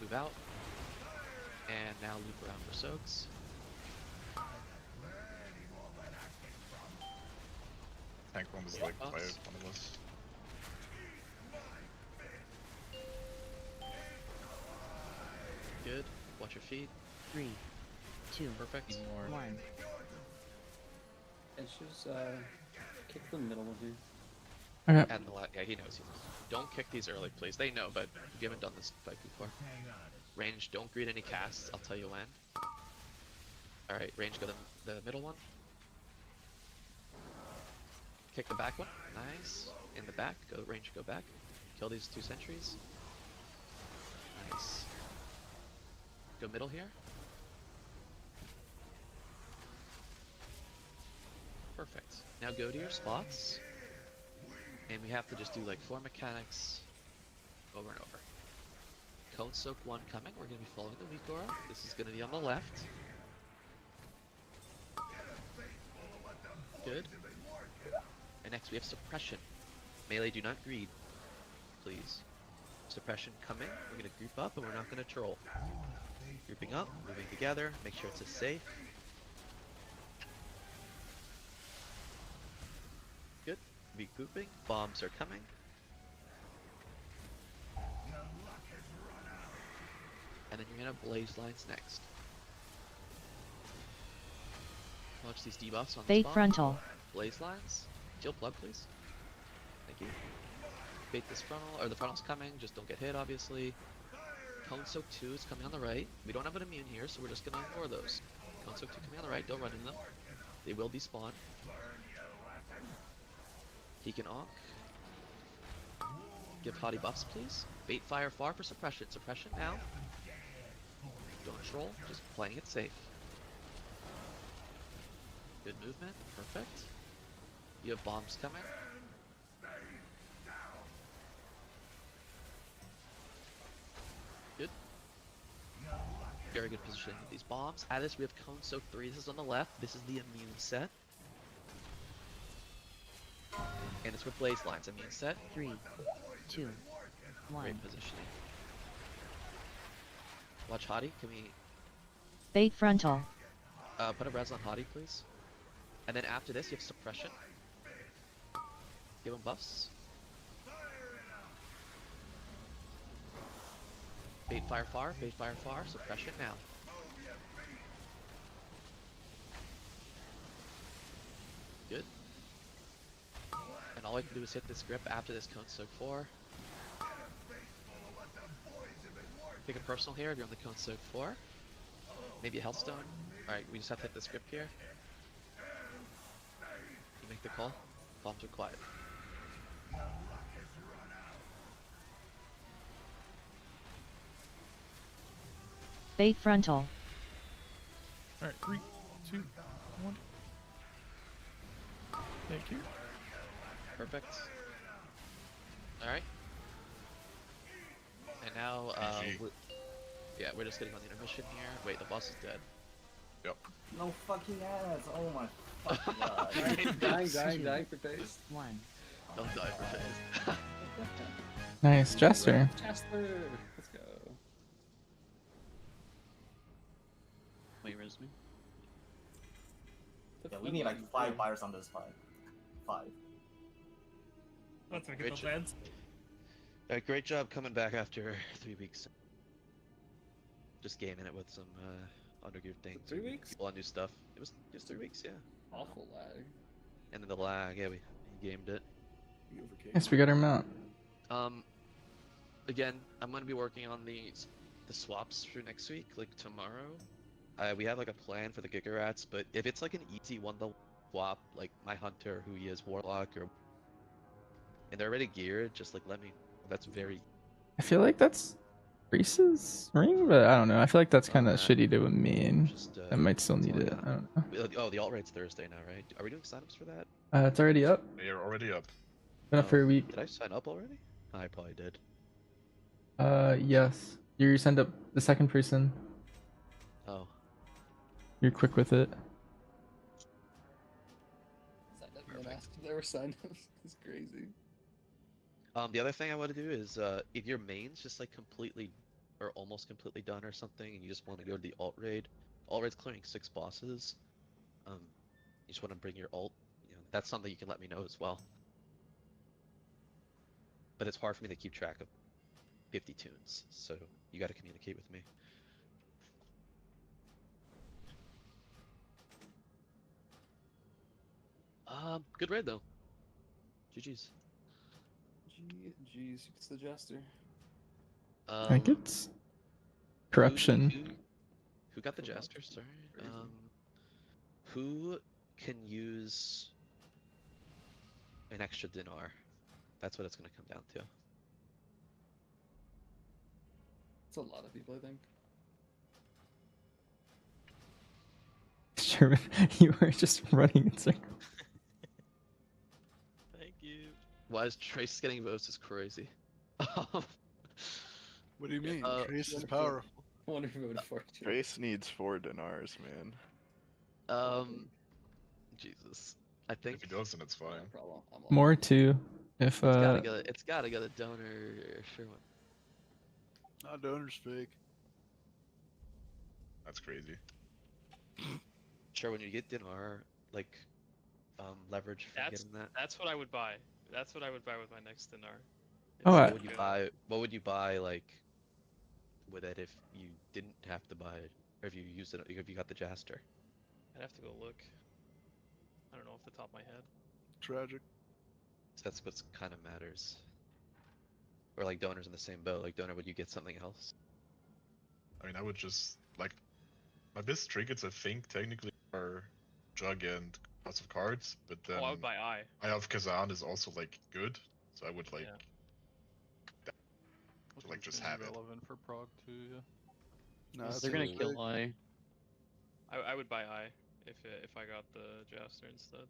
Move out. And now loop around for soaks. Tank one was like fired one of us. Good. Watch your feet. 3, 2, Perfect. 1. It's just kick the middle of you. Okay. And the yeah, he knows. Don't kick these early, please. They know, but you haven't done this fight before. Range, don't greet any casts. I'll tell you when. Alright, range, go to the middle one. Kick the back one. Nice. In the back. Go range, go back. Kill these 2 sentries. Nice. Go middle here. Perfect. Now go to your spots. And we have to just do like 4 mechanics over and over. Cone Soak 1 coming. We're going to be following the weak aura. This is going to be on the left. Good. And next we have Suppression. Melee, do not greed. Please. Suppression coming. We're going to group up and we're not going to troll. Grouping up, moving together, make sure it's a safe. Good. Regrouping. Bombs are coming. And then you're gonna blaze lines next. Watch these debuffs on the Bait spawn. frontal. Blaze lines. Jill, plug, please. Thank you. Bait this frontal, or the frontal's coming. Just don't get hit, obviously. Cone Soak 2 is coming on the right. We don't have an immune here, so we're just gonna ignore those. Cone Soak 2 coming on the right. Don't run into them. They will despawn. He can onk. Give hottie buffs, please. Bait fire far for suppression. Suppression now. Don't troll, just playing it safe. Good movement, perfect. You have bombs coming. Good. Very good positioning with these bombs. At this we have Cone Soak 3, this is on the left. This is the immune set. And it's with blaze lines, immune set. 3, 2, 1. Great positioning. Watch Hottie, can we Bait frontal. put a res on Hottie, please? And then after this, you have Suppression. Give him buffs. Bait fire far, Suppression now. Good. And all I can do is hit this grip after this Cone Soak 4. Pick a personal here if you're on the Cone Soak 4. Maybe a Healthstone. Alright, we just have to hit this grip here. You make the call. Bombs are quiet. Bait frontal. Alright, 3, 2, 1. Thank you. Perfect. Alright. And now, we're just getting on the intermission here. Wait, the boss is dead. Yep. No fucking ads. Oh my fucking god. dying for face. 1. Don't die for face. Nice, Jester. Jester! Let's go. Wait, res me? Yeah, we need like 5 buyers on this fight. 5. Let's make it Great those job. ads. Great job coming back after 3 weeks. Just gaming it with some undergroove things. 3 weeks? People on new stuff. It was just 3 weeks, yeah. Awful lag. And then the lag, yeah, we gamed it. Yes, we got our mount. Again, I'm gonna be working on the swaps for next week, like tomorrow. We have like a plan for the Giga Rats, but if it's like an easy one to swap, like my hunter who he is Warlock and they're already geared, just like let me. That's very. I feel like that's Grace's ring, but I don't know. I feel like that's kind of shitty to a main. I might still need it. I don't know. Oh, the alt raid's Thursday now, right? Are we doing signups for that? It's already up. You're already up. Been up for a week. Did I sign up already? I probably did. Yes. You signed up the second person. Oh. You're quick with it. Signed up and then asked if they were signed up. It's crazy. The other thing I want to do is, if your main's just like completely, or almost completely done or something, and you just want to go to the alt raid clearing 6 bosses. You just want to bring your alt. You know, that's something you can let me know as well. But it's hard for me to keep track of 50 tunes, so you got to communicate with me. Good raid though. GG's. Jeez, it's the jester. I think it's corruption. Who got the jester? Sorry. Who can use an extra dinar? That's what it's going to come down to. It's a lot of people, I think. Sherman, you were just running in circles. Thank you. Why is Trace getting votes is crazy. What do you mean? Trace is powerful. Wonder who voted for you. Trace needs 4 dinars, man. Jesus. I think if he doesn't, it's fine. More too. If it's gotta go to donor. Sure. Not donor's fake. That's crazy. Sure, when you get dinar, like, leverage for getting that. That's what I would buy. That's what I would buy with my next dinar. Oh, What would you buy? What would you buy, like, with it if you didn't have to buy it, or if you used it, if you got the Jaster? I'd have to go look. I don't know off the top of my head. Tragic. So that's what's kind of matters. Or like donors in the same boat. Like donor, would you get something else? I mean, I would just like my best trinkets. I think technically are Jug and House of Cards, but then I would buy Eye. Eye of Kazan is also like good, so I would like to like just have it. Relevant for Prague too, yeah. No, They're gonna kill Eye. I would buy Eye if I got the Jaster instead.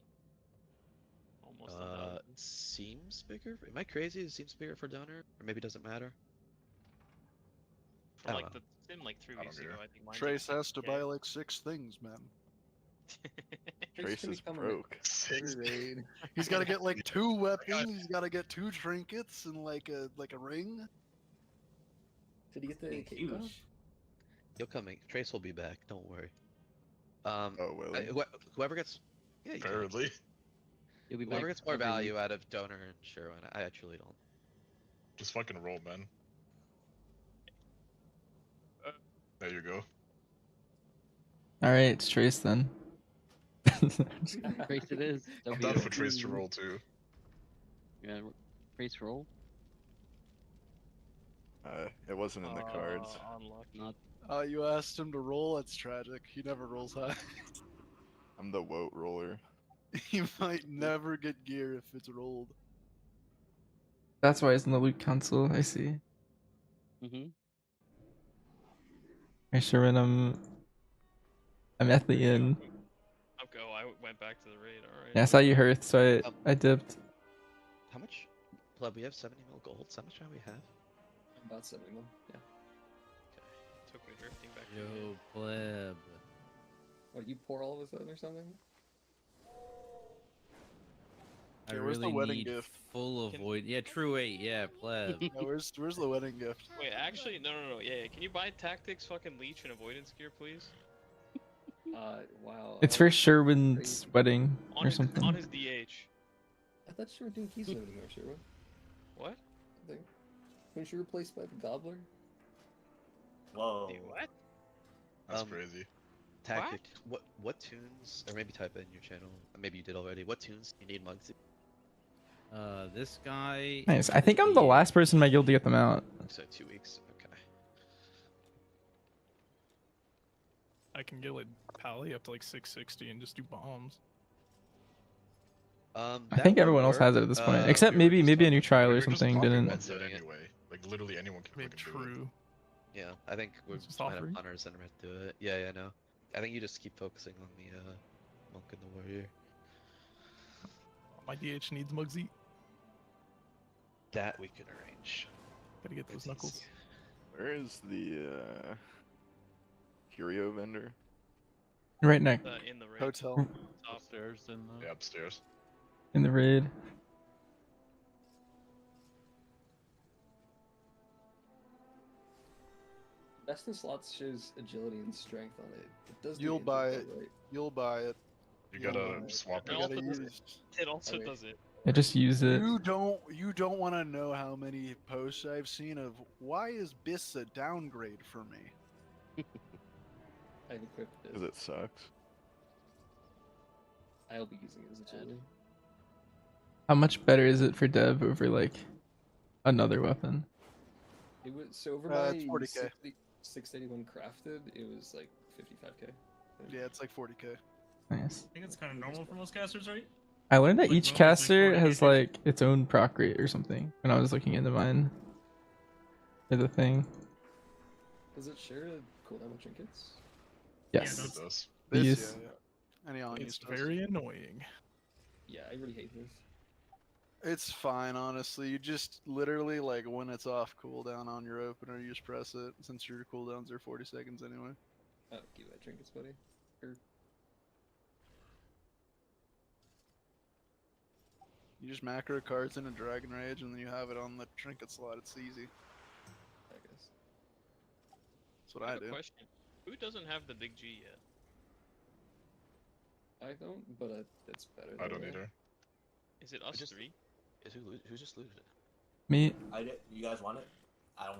Almost undone. Seems bigger. Am I crazy? It seems bigger for donor, or maybe it doesn't matter. From like the sim like 3 weeks ago, I think mine's Trace like has to 60K. buy like 6 things, man. Trace is broke. He's got to get like 2 weapons. He's got to get 2 trinkets and like a ring. Did he get the cake? He'll come. Trace will be back. Don't worry. Will he? Whoever gets, yeah, apparently. You'll be whoever back gets more every value week. out of donor and Sherwin, I actually don't. Just fucking roll, man. There you go. Alright, it's Trace then. Trace it is. I'm down for Trace to roll too. Yeah, Trace roll. It wasn't in the cards. Not. You asked him to roll. That's tragic. He never rolls high. I'm the woat roller. He might never get gear if it's rolled. That's why it's in the loot console. I see. Hey Sherman, I'm at the inn. I'll go. I went back to the raid. All right. Yeah, I saw you hearth, so I dipped. How much? Pleb, we have 70 mil gold. How much do we have? About 70 mil. Yeah. Took me drifting back. Yo, pleb. What, you pour all of a sudden or something? I where's the really wedding need gift? full avoid. Yeah, true 8. Yeah, pleb. Yeah, where's the wedding gift? Wait, actually, no. Yeah. Can you buy tactics, fucking leech, and avoidance gear, please? Wow. It's for Sherwin's wedding On or his, something. on his DH. I thought you were doing keys over there, Sherwood. What? I think. Weren't you replaced by the Gobbler? Whoa. Wait, what? That's crazy. Tactic. What tunes? Or maybe type it in your channel. Or maybe you did already. What tunes do you need mugs? This guy. Nice. I think I'm the last person in my guild to get them out. So 2 weeks. Okay. I can get like Pally up to like 660 and just do bombs. I think everyone else has it at this point, except maybe a new trial or something didn't. Anyway, like literally anyone can. I mean, true. Yeah, I think we It's just might have offering. hunters and to do it. Yeah, yeah, no. I think you just keep focusing on the monk and the warrior. My DH needs Mugsy. That we can arrange. Gotta get those knuckles. Where is the curio vendor? Right next In the raid. Hotel. Upstairs in the. Yeah, upstairs. in the raid. Best in slots shows agility and strength on it. It does. You'll buy it. You'll buy it. You You'll gotta buy it. swap You it. gotta use. It also Okay. does it. I just use it. You don't want to know how many posts I've seen of why is Biss a downgrade for me? I've equipped it. Because it sucks. I'll be using it as agility. How much better is it for Dev over like another weapon? It was so over It's my 40K. 681 crafted. It was like 55k. Yeah, it's like 40k. Nice. I think it's kind of normal for most casters, right? I learned that Like, each most, like, caster 40K has like its own proc rate or something when I was looking into mine. For the thing. Does it share a cooldown with trinkets? Yes. It does. This, Yes. yeah. Any on It's stuff. very annoying. Yeah, I really hate this. It's fine, honestly. You just literally like when it's off cooldown on your opener, you just press it since your cooldowns are 40 seconds anyway. Oh, give that trinkets, buddy. Or You just macro cards in a Dragon Rage and then you have it on the trinket slot. It's easy. I guess. That's what I have a do. question. Who doesn't have the big G yet? I don't, but it's better. I don't than either. Is it us just- three? Is who just looted it? Me. You guys want it? I'm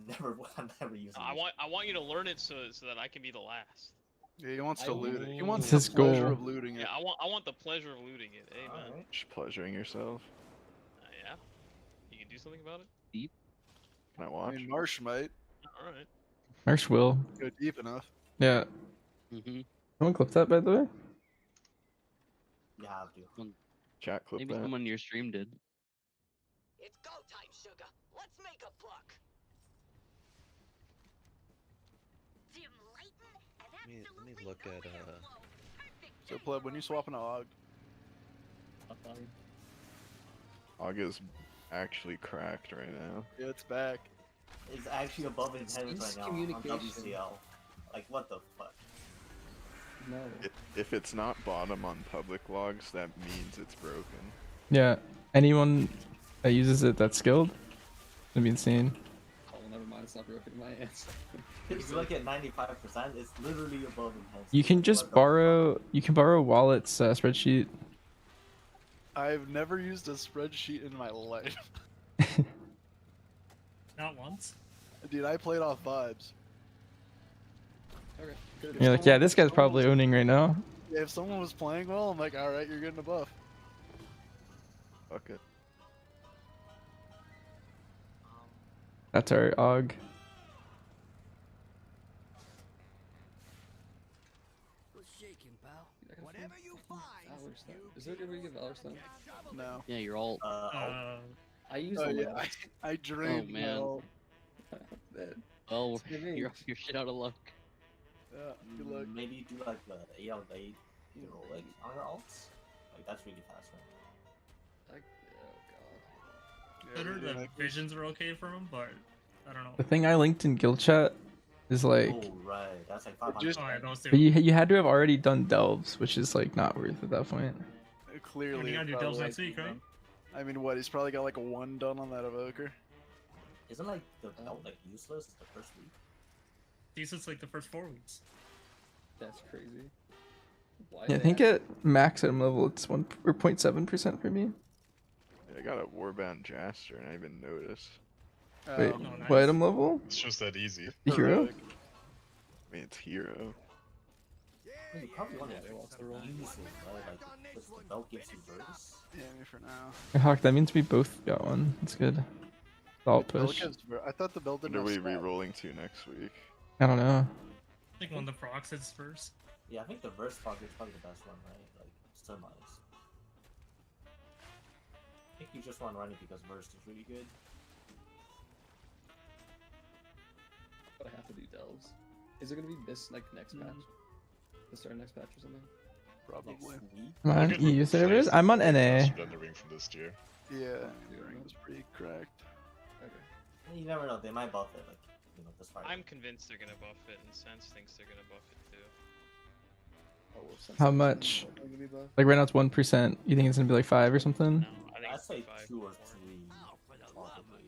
never using I it. want you to learn it so that I can be the last. Yeah, he wants to I loot it. He will- wants It's the his pleasure goal. of looting it. Yeah, I want the pleasure of looting it. Hey man. Alright. Just pleasuring yourself. Yeah. You can do something about it. Can I I watch? mean, Marsh might All right. Marsh will. go deep enough. Yeah. Mm-hmm. Someone clip that by the way? You have to. Chat clip Maybe that. someone in your stream did. It's go time, sugar. Let's make a buck. Let me look at So, Pleb, when you swap an Og, Og is actually cracked right now. yeah, it's back. It's actually above intelligence right now on Miscommunication. WCL. Like, what the fuck? No. If it's not bottom on public logs, that means it's broken. Yeah. Anyone that uses it that's skilled? It'd be insane. Oh, never mind. It's not broken in my ass. If you look at 95%, it's literally above intensity. You can just borrow Wallet's spreadsheet. I've never used a spreadsheet in my life. Not once. Dude, I played off vibes. Okay. Good. You're like, yeah, this guy's probably owning right now. Yeah, if someone was playing well, I'm like, alright, you're getting a buff. Fuck it. That's our Og. Whatever you find. Valor Stone. Is there a good way to get Valor Stone? No. Yeah, you're all. I use Oh them. yeah, I drained Oh, man. all. Well, It's me. you're shit out of luck. Yeah, good luck. Maybe do like the 8 out of 8 heroic on your alts. Like, that's really fast, right? Oh god. Yeah, I heard we're that doing visions are okay for him, but I don't know. The thing I linked in guild chat is like, Oh, right. That's like 500. just- Oh, yeah, those two. but you had to have already done delves, which is like not worth at that point. Clearly, You gotta do probably delves next like week, right? I mean, what? He's probably got like a 1 done on that evoker. Isn't like the belt like useless the first week? These is like the first 4 weeks. That's crazy. Why Yeah, I they think have- at max item level it's 1 or 0.7% for me. Yeah, I got a Warbound Jaster and I didn't even notice. Wait, Oh, nice. what item level? It's just that easy. The hero? Heroic. I mean, it's hero. You probably want to Yeah, what's the roll? use it, right? Like, because the belt gives you burst. Yeah, me for now. Hey, Hawk, that means we both got one. That's good. Alt Belt push. gives ver- I thought the belt What didn't are we have stat. re-rolling to next week? I don't know. I think one of the procs hits first. Yeah, I think the verse proc is probably the best one, right? Like, still nice. I think you just want to run it because burst is really good. But I have to do delves. Is it gonna be this like next patch? The start of next patch or something? Probably. Come on, Look at EU the servers. place I'm on that's NA. faster than the ring from this tier. Yeah, the ring was pretty cracked. Okay. You never know, they might buff it, like, you know, this fight. I'm convinced they're gonna buff it, and Sense thinks they're gonna buff it too. Oh, well, since How it's much? gonna be buffed. Like right now it's 1%. You think it's gonna be like 5 or something? I think I'd it's say 5 2 or more. 3. Probably.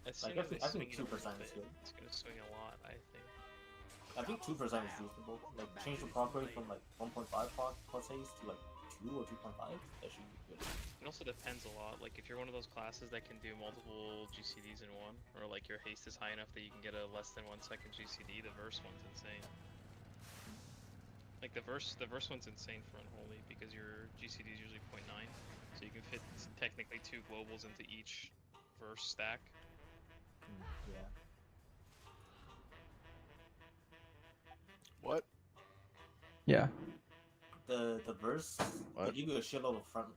As Like, soon I as they think swing it a 2% little is bit, good. it's gonna swing a lot, I think. I think 2% is reasonable. Like, change the proc rate from like 1.5 proc plus haste to like 2 or 2.5. That should be good. It also depends a lot. Like if you're one of those classes that can do multiple GCDs in one, or like your haste is high enough that you can get a less than 1 second GCD, the verse one's insane. Like the verse one's insane for Unholy because your GCD is usually 0.9, so you can fit technically 2 globals into each verse stack. Yeah. What? Yeah. The verse, they give you a shitload of front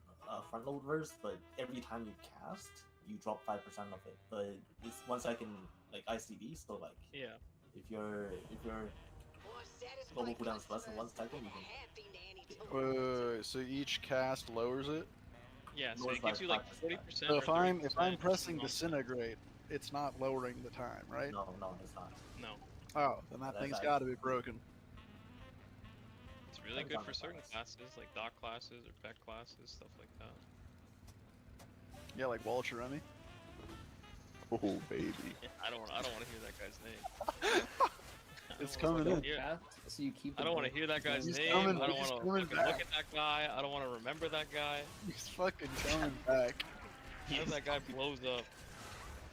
load verse, but every time you cast, you drop 5% of it. But it's 1 second like ICD, so like yeah, if your global cooldown is less than 1 second, you can. Wait, so each cast lowers it? Yeah, so Lowers it by gives you like 5%. 40%. So or if I'm 30% pressing nonsense. disintegrate, it's not lowering the time, right? No, it's not. No. Oh, then that That's thing's actually- got to be broken. It's really Depends good on for the certain class. classes, like doc classes or pet classes, stuff like that. Yeah, like Walter Remy. Oh baby. I don't want to hear that guy's name. It's coming in. So you keep. I don't want to hear that guy's He's name. coming- I don't he's want to coming look back. at that guy. I don't want to remember that guy. He's fucking coming back. How that guy blows up.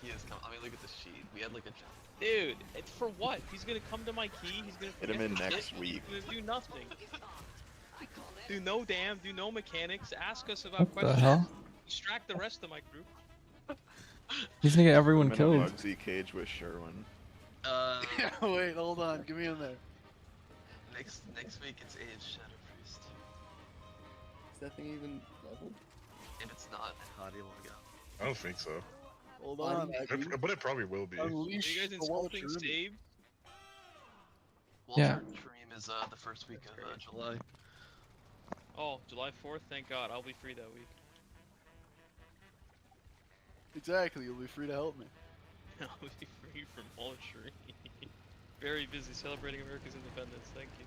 He is coming. Let me look at the sheet. We had like a jump. Dude, it's for what? He's gonna come to my key. He's gonna Hit him in forget the next shit, week. He's gonna do nothing. Do no damn. Do no mechanics. Ask us about What the questions. hell? Distract the rest of my group. He's gonna get everyone I'm in a killed. Bugsy cage with Sherwin. Wait, hold on. Give me in there. Next week it's Age Shadow Priest. Is that thing even leveled? If it's not, how do you want to go? I don't think so. Hold on. But it probably will be. Are Unleash you guys the Walter insulting Remy. Save? Walter Yeah. Dream is the first week of July. Oh, July 4th. Thank God. I'll be free that week. Exactly. You'll be free to help me. I'll be free from all tree. Very busy celebrating America's independence. Thank you.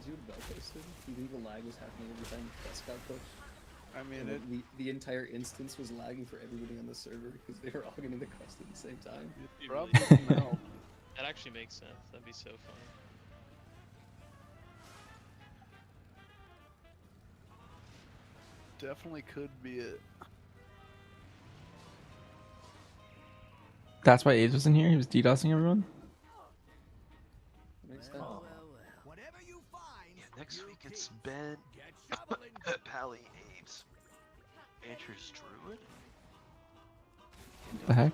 Is you bell posted? Do you think the lag was happening every time Quest got pushed? I mean, And it. the entire instance was lagging for everybody on the server because they were all getting the quest at the same time. It Probably really- no. That actually makes sense. That'd be so fun. Definitely could be it. That's why Age was in here. He was DDoSing everyone. Makes sense. Yeah, next week it's Ben, Pally, Abe's, Andrew's Druid. The heck?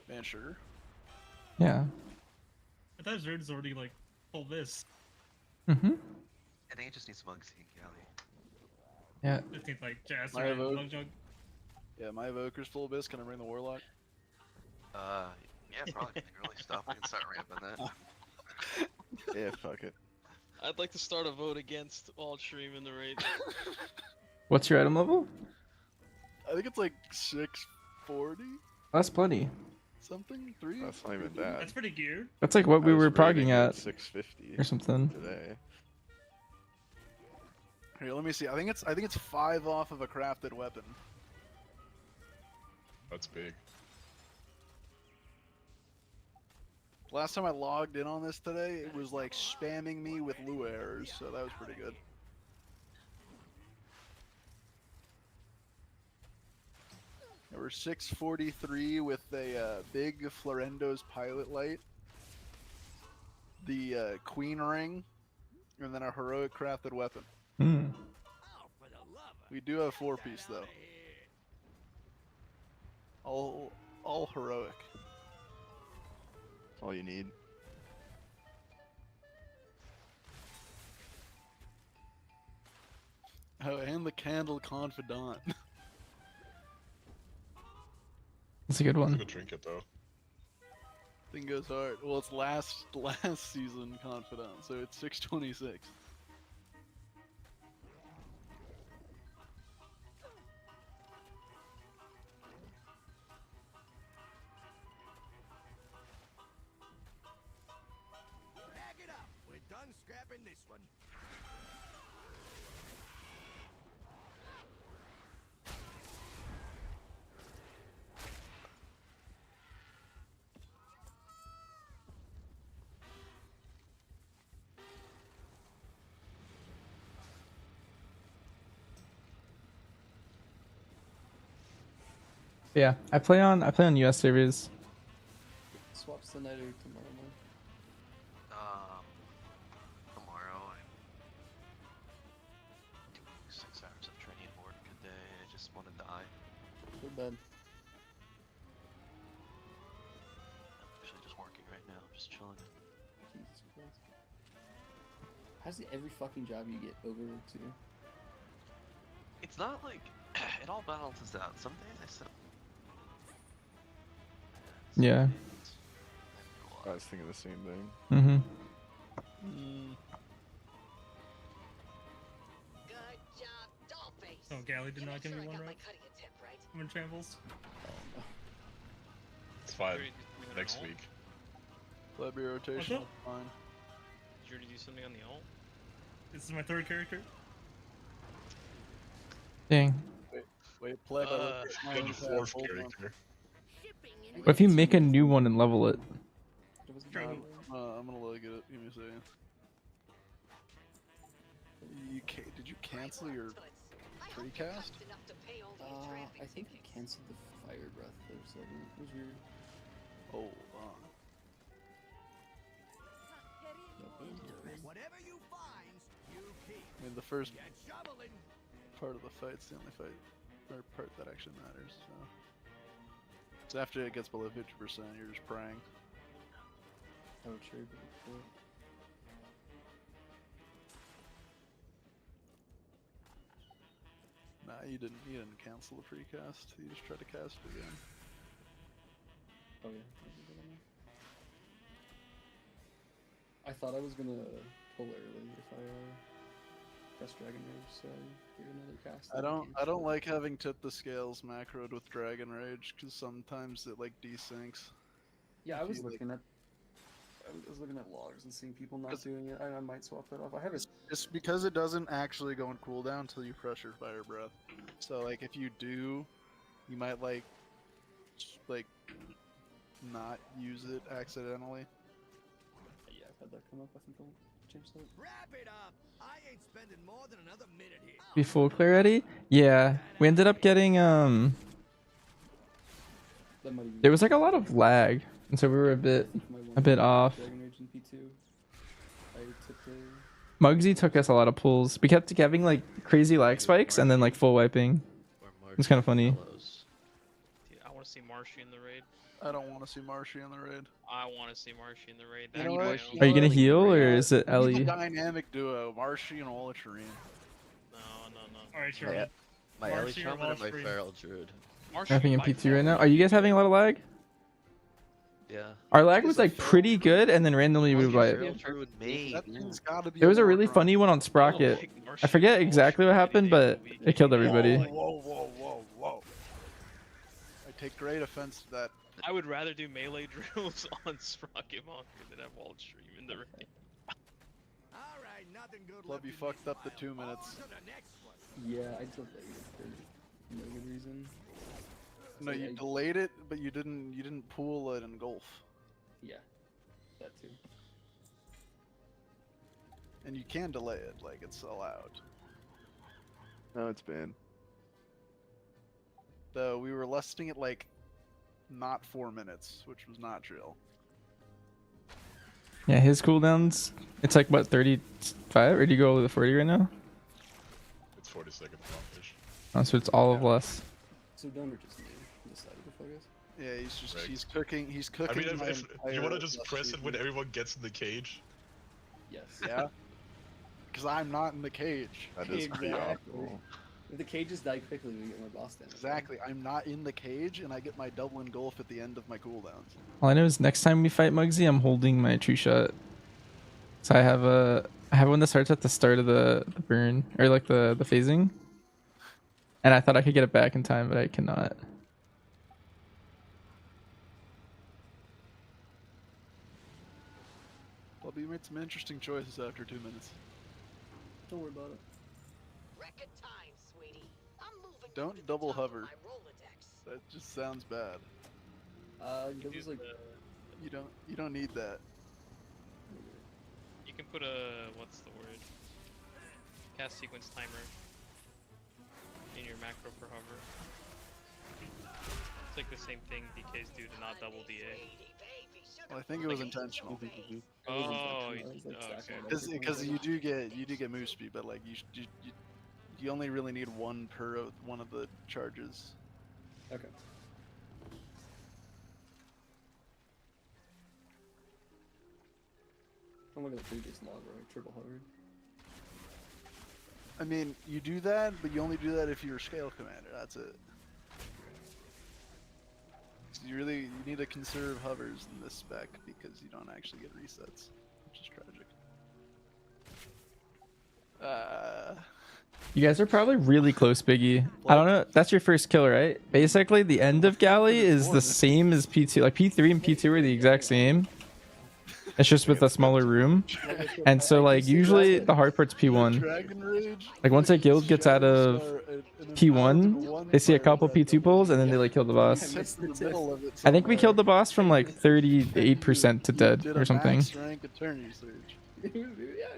Man, sugar. Yeah. I thought Zerd is already like full this. Mm-hmm. I think it just needs Mugsy and Callie. Yeah. 15th like Jazz My and vote. Lung Jug. Yeah, my evoker's full abyss. Can I bring the warlock? Yeah, probably early stuff. We can start ramping that. Yeah, fuck it. I'd like to start a vote against all stream in the raid. What's your item level? I think it's like 640 That's plenty. something. 3. That's not even bad. That's pretty geared. That's like what we I was were rating progging it at 650 or something. today. Here, let me see. I think it's 5 off of a crafted weapon. That's big. Last time I logged in on this today, it was like spamming me with Lua errors, so that was pretty good. There were 643 with a big Florendo's pilot light, the Queen ring, and then a heroic crafted weapon. Hmm. We do have 4-piece though. All heroic. That's all you need. Oh, and the candle confidant. That's a good It's a one. good trinket though. Thing goes hard. Well, it's last season confidant, so it's 626. Back it up. We're done scrapping this one. Yeah, I play on US servers. Swaps tonight or tomorrow morning. Tomorrow I'm doing 6 hours of training and work a day. I just want to die. Go to bed. I'm actually just working right now. I'm just chilling. Jesus Christ. How's every fucking job you get overworked to? It's not like it all balances out. Some days I sit. Yeah. I was thinking the same thing. Mm-hmm. Oh, Galley did not give me one right. I'm in shambles. It's fine. Next week. Plebby rotation, What's up? fine. Did you already do something on the alt? This is my third character. Dang. Wait, pleb. You're the 4th character. What if you make a new one and level it? I'm gonna look at it. Give me a second. Did you cancel your precast? I think I canceled the fire breath for a second. It was weird. Hold on. Whatever you find, you keep. I mean, the first Get shoveling. part of the fight's the only fight, or part that actually matters. So after it gets below 50%, you're just praying. Oh, true. Nah, you didn't cancel the precast. You just tried to cast it again. Oh yeah. I thought I was gonna pull early if I cast Dragon Rage, so I do another cast. I don't like having tip the scales macroed with Dragon Rage because sometimes it like desyncs. Yeah, If I was you, like- looking at logs and seeing people not doing it. I might swap that off. I have a Just because it doesn't actually go on cooldown until you pressure fire breath. So like if you do, you might like not use it accidentally. Yeah, I've had that come up. I think I'll change that. Wrap it up. I ain't spending more than another minute here. Be full clear ready? Yeah. We ended up getting there was like a lot of lag, and so we were a bit off. Dragon Rage in P2. I tipped a... Muggsy took us a lot of pulls. We kept having like crazy lag spikes and then like full wiping. It's kind of funny. Dude, I want to see Marshy in the raid. I don't want to see Marshy in the raid. I want to see Marshy in the raid. You know what? Are you gonna heal or is it He's Ellie? a dynamic duo, Marshy and Ultramarine. No. Alright, sure. My Ellie Marcy or Shaman and my Wallstream? Feral Druid. Nothing in P2 right now. Are you guys having a lot of lag? Yeah. Our lag was like pretty good, and then randomly we would wipe. There was a really funny one on Sprocket. I forget exactly what happened, but it killed everybody. Whoa. I take great offense to that. I would rather do melee drills on Sprocket Monker than have Wallstream in the raid. Alright, nothing good Love you fucked up the 2 minutes. Yeah, I delayed it for no good reason. No, you delayed it, but you didn't pool it in Gulf. Yeah, that too. And you can delay it, like it's allowed. No, it's banned. Though we were listing it like not 4 minutes, which was not chill. Yeah, his cooldowns, it's like what, 35, or do you go over the 40 right now? It's 40 seconds long-ish. Oh, so it's all of less. So Donor just decided to focus. Yeah, he's just Right. he's cooking. He's I cooking. mean, my if you want to entire just left press it when cheek. everyone gets in the cage. Yes. Yeah. Because I'm not in the cage. That is pretty awful. If the cages die quickly, we get more boss damage. Exactly. I'm not in the cage, and I get my double engulf at the end of my cooldowns. All I know is next time we fight Muggsy, I'm holding my true shot. So I have one that starts at the start of the burn, or like the phasing. And I thought I could get it back in time, but I cannot. Well, you made some interesting choices after 2 minutes. Don't worry about it. Record time, sweetie. I'm moving Don't double hover. That just sounds bad. There was like You don't need that. You can put a what's the word? Cast sequence timer in your macro for hover. It's like the same thing DKs do to not double DA. Well, I think it was intentional. Oh, okay. Because you do get move speed, but like you only really need one per one of the charges. Okay. I'm looking at the previous log, right? Triple hover. I mean, you do that, but you only do that if you're a scale commander. That's it. So you need to conserve hovers in this spec because you don't actually get resets, which is tragic. You guys are probably really close, Biggie. I don't know. That's your first kill, right? Basically, the end of Galley is the same as P2. Like P3 and P2 are the exact same. It's just with a smaller room. And so like usually the hard part's P1. Like once a guild gets out of P1, they see a couple P2 pulls and then they like kill the boss. I think we killed the boss from like 38% to dead or something. Yeah, it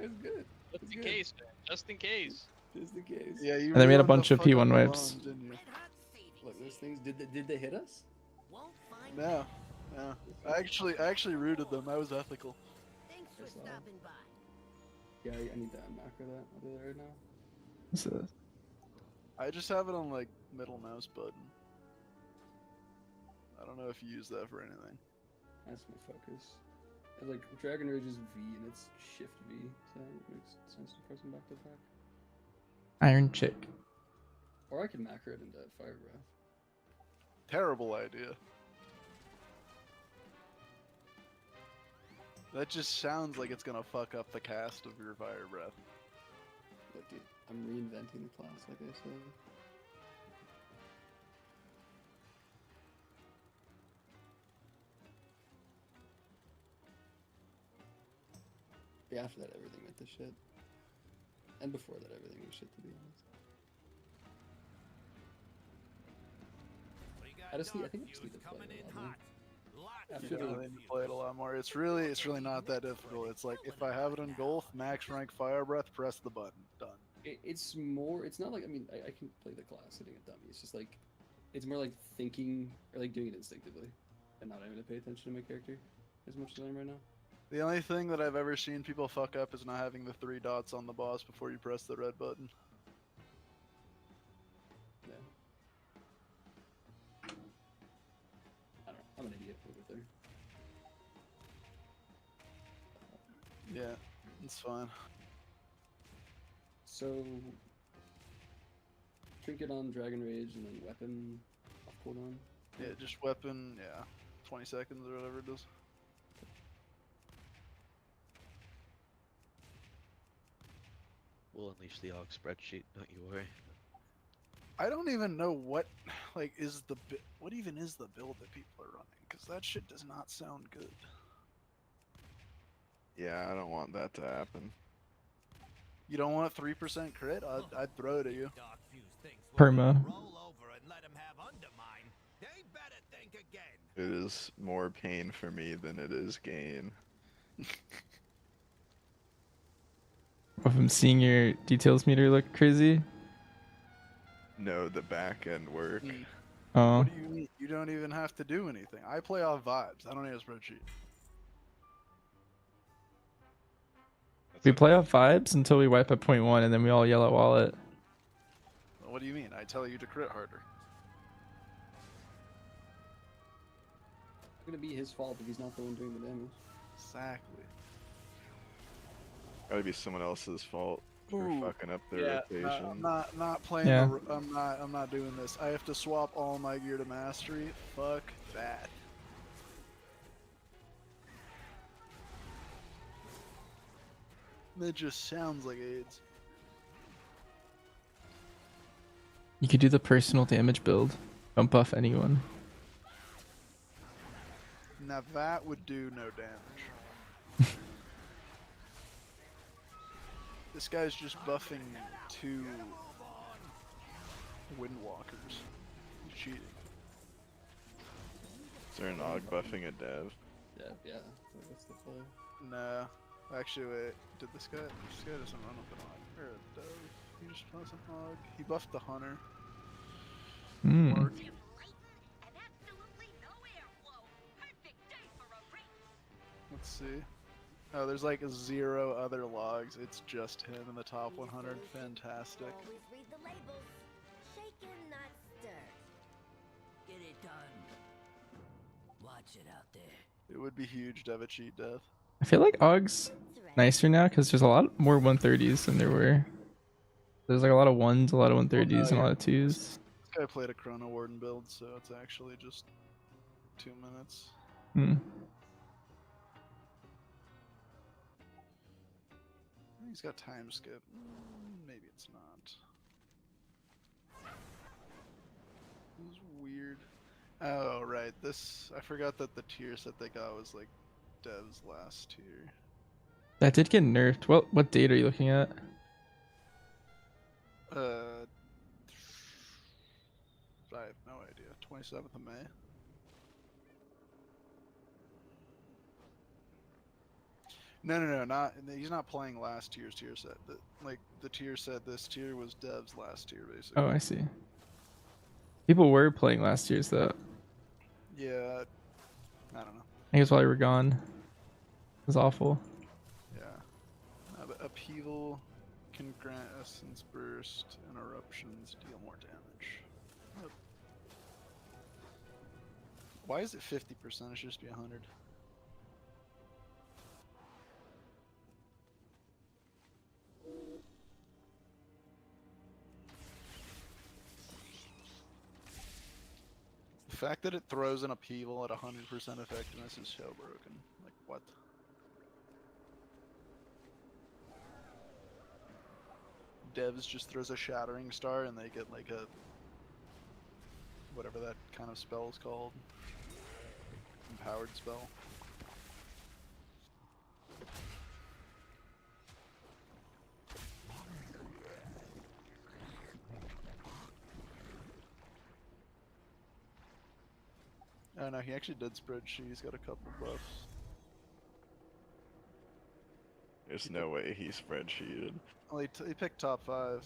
was good. Just in case, man. Just in case. Just in case. Yeah, you And then we had a ruined bunch the of P1 fucking wipes. bombs, didn't you? Look, those things did they hit us? No, no. I actually rooted them. I was ethical. Thanks for stopping by. Yeah, I need to macro that. I'll do that right now. What's this? I just have it on like middle mouse button. I don't know if you use that for anything. That's my focus. It's like Dragon Rage is V and it's Shift V, so it makes sense to press them back to back. Iron Chick. Or I could macro it into Fire Breath. Terrible idea. That just sounds like it's gonna fuck up the cast of your Fire Breath. Look, dude, I'm reinventing the class, like I said. Yeah, after that, everything went to shit. And before that, everything was shit, to be honest. I think I just need to play it a lot more. I need to play it a lot more. It's really not that difficult. It's like if I have it on Golf, max rank Fire Breath, press the button, done. It's more. It's not like I can play the class hitting a dummy. It's just like it's more like thinking or like doing it instinctively, and not having to pay attention to my character as much as I am right now. The only thing that I've ever seen people fuck up is not having the 3 dots on the boss before you press the red button. Yeah. I don't know. I'm an idiot. We'll get there. Yeah, it's fine. So, trinket on Dragon Rage and then weapon off cooldown. Yeah, just weapon. Yeah, 20 seconds or whatever it is. We'll unleash the AUG spreadsheet, don't you worry. I don't even know what what even is the build that people are running, because that shit does not sound good. Yeah, I don't want that to happen. You don't want 3% crit? I'd throw it at you. Perma. It is more pain for me than it is gain. If I'm seeing your details meter look crazy. No, the back end work. Oh. What do you mean? You don't even have to do anything. I play off vibes. I don't need a spreadsheet. We play off vibes until we wipe at point 1, and then we all yell at wallet. What do you mean? I tell you to crit harder. It's gonna be his fault if he's not the one doing the damage. Exactly. Gotta be someone else's fault for Ooh, fucking up their yeah, rotation. I'm not playing. Yeah. I'm not doing this. I have to swap all my gear to mastery. Fuck that. That just sounds like AIDS. You could do the personal damage build. Don't buff anyone. Now that would do no damage. This guy's just buffing 2 Windwalkers. He's cheating. Is there an Og buffing a dev? Yeah. What's the play? Nah. Actually, wait. Did this guy doesn't run with an Og. Or a dove. He just runs an Og. He buffed the Hunter. Mark. Let's see. Oh, there's like 0 other logs. It's just him in the top 100. Fantastic. Always read the labels. Shaken, not stirred. Get it done. Watch it out there. It would be huge to have a cheat death. I feel like Og's nicer now because there's a lot more 130s than there were. There's like a lot of 1s, a lot of 130s, and a lot of 2s. This guy played a Chrono Warden build, so it's actually just 2 minutes. He's got time skip. Maybe it's not. This is weird. Oh, right. This, I forgot that the tier set they got was like Dev's last tier. That did get nerfed. What date are you looking at? I have no idea. 27th of May. No, not. He's not playing last tier's tier set. The tier set, this tier was Dev's last tier, basically. Oh, I see. People were playing last year's though. Yeah, I don't know. I guess while you were gone. It was awful. Yeah. But upheaval can grant essence burst and eruptions deal more damage. Yep. Why is it 50%? It should just be 100. The fact that it throws an upheaval at 100% effectiveness is so broken. Like, what? Devs just throws a shattering star and they get like a whatever that kind of spell is called. Empowered spell. Oh no, he actually did spread sheet. He's got a couple buffs. There's no way he spreadsheeted. Well, he picked top 5.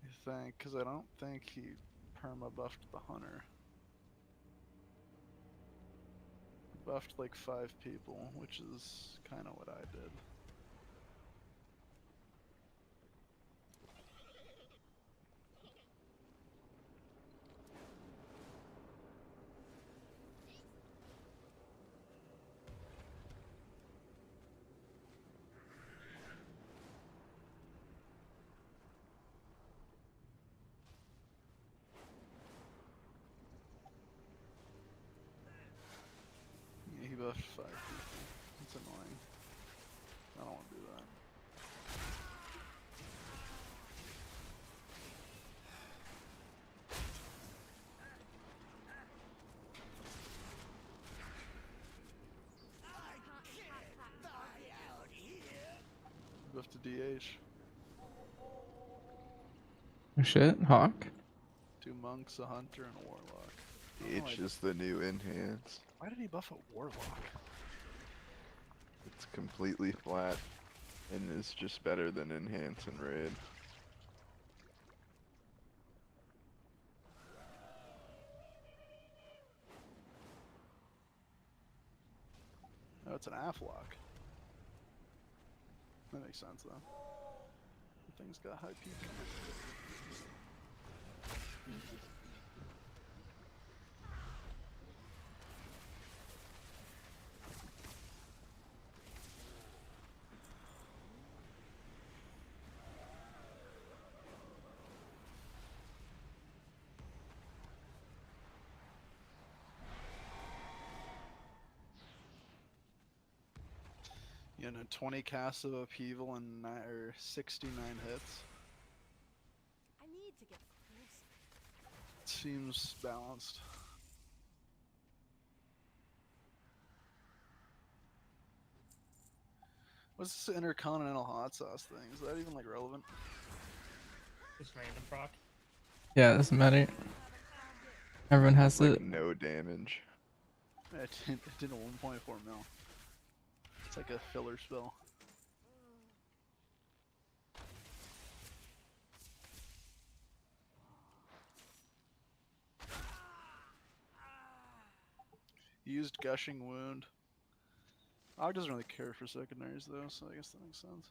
You think? Because I don't think he perma buffed the Hunter. He buffed like 5 people, which is kind of what I did. Yeah, he buffed 5 people. That's annoying. I don't want to do that. Buff to DH. Oh shit, Hawk. 2 monks, a hunter, and a warlock. H is the new enhance. Why did he buff a warlock? It's completely flat and is just better than enhance and raid. Oh, it's an Aflock. That makes sense though. The thing's got high peak. You know, 20 casts of upheaval and 69 hits. I need to get closer. Seems balanced. What's this intercontinental hot sauce thing? Is that even like relevant? Just random proc. Yeah, it doesn't matter. Everyone has like it. no damage. It did a 1.4 mil. It's like a filler spell. Used gushing wound. Og doesn't really care for secondaries though, so I guess that makes sense.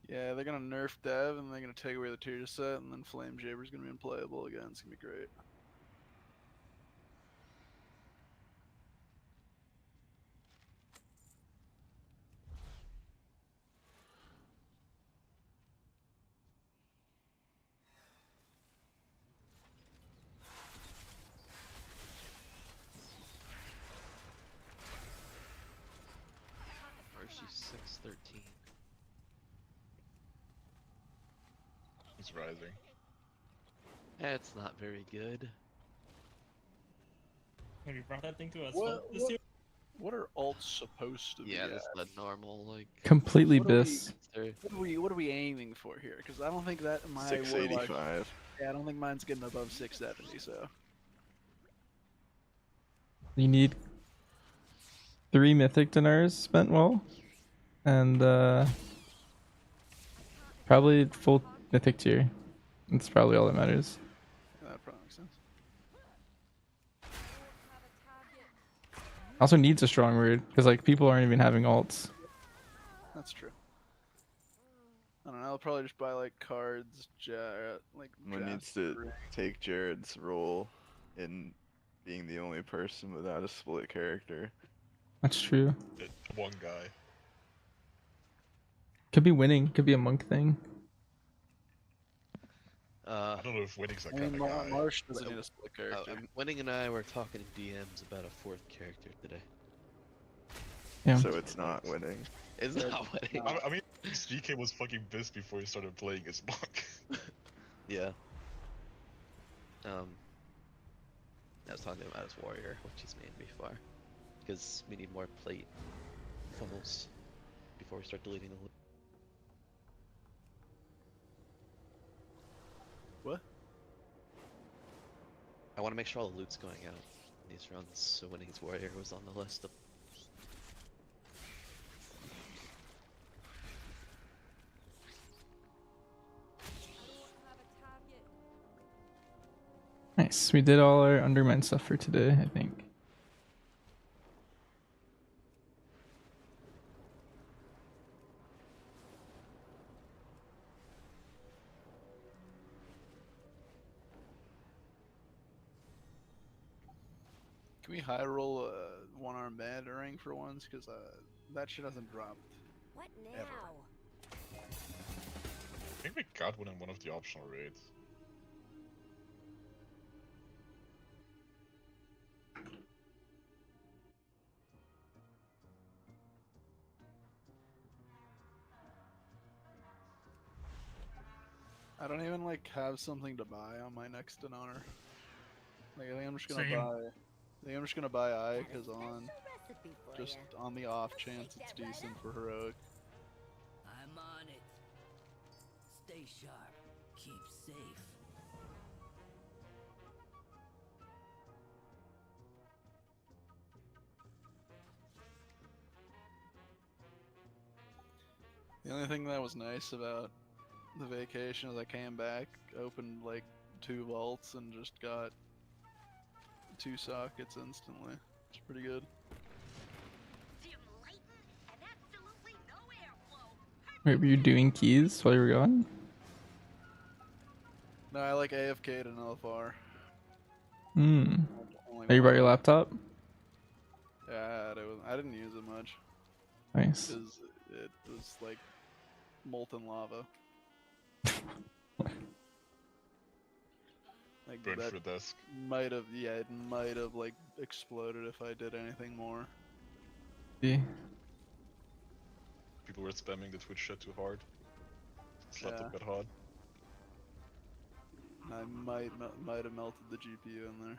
Yeah, they're gonna nerf Dev and they're gonna take away the tier set, and then Flame Jaber's gonna be unplayable again. It's gonna be great. Mercy 613. It's rising. It's not very good. Have you brought that thing to us What, this year? what are alts supposed to be? Yeah, this at? is the normal, like... Completely What are we- bis. What are we aiming for here? Because I don't think that my 685. Warlock, yeah, I don't think mine's getting above 670. So You need 3 mythic dinars spent well, and probably full mythic tier. That's probably all that matters. that probably makes sense. Also needs a strong word because like people aren't even having alts. That's true. I don't know. I'll probably just buy like cards, like. One needs to take Jared's role in being the only person without a split character. That's true. One guy. Could be winning. Could be a monk thing. I don't know if winning's that I kind mean, of guy. Marsh doesn't need a split character. Winning and I were talking in DMs about a 4th character today. Yeah. So it's not winning. It's not winning. I mean, CK was fucking pissed before he started playing his monk. Yeah. I was talking about his warrior, which he's made before, because we need more plate funnels before we start deleting the loot. What? I want to make sure all the loot's going out in these runs, so winning his warrior was on the list of. Nice. We did all our Undermine stuff for today, I think. Can we high roll a one-arm battering for once? Because that shit hasn't dropped. What now? Ever. I think we got one in one of the optional raids. I don't even like have something to buy on my next in honor. Like I think I'm just gonna Same. buy. I think I'm just gonna buy Ike on, just on the off chance it's decent for heroic. I'm on it. Stay sharp. Keep safe. The only thing that was nice about the vacation is I came back, opened like 2 vaults, and just got 2 sockets instantly. It's pretty good. Wait, were you doing keys while you were gone? No, I like AFK'd in LFR. Hmm. Only Are you brought one. your laptop? Yeah, I didn't use it much. Nice. Because it was like molten lava. Like Burnt that through the desk. might have, yeah, it might have like exploded if I did anything more. See. People were spamming the Twitch chat too hard. Slapped Yeah. it bit hard. I might have melted the GPU in there.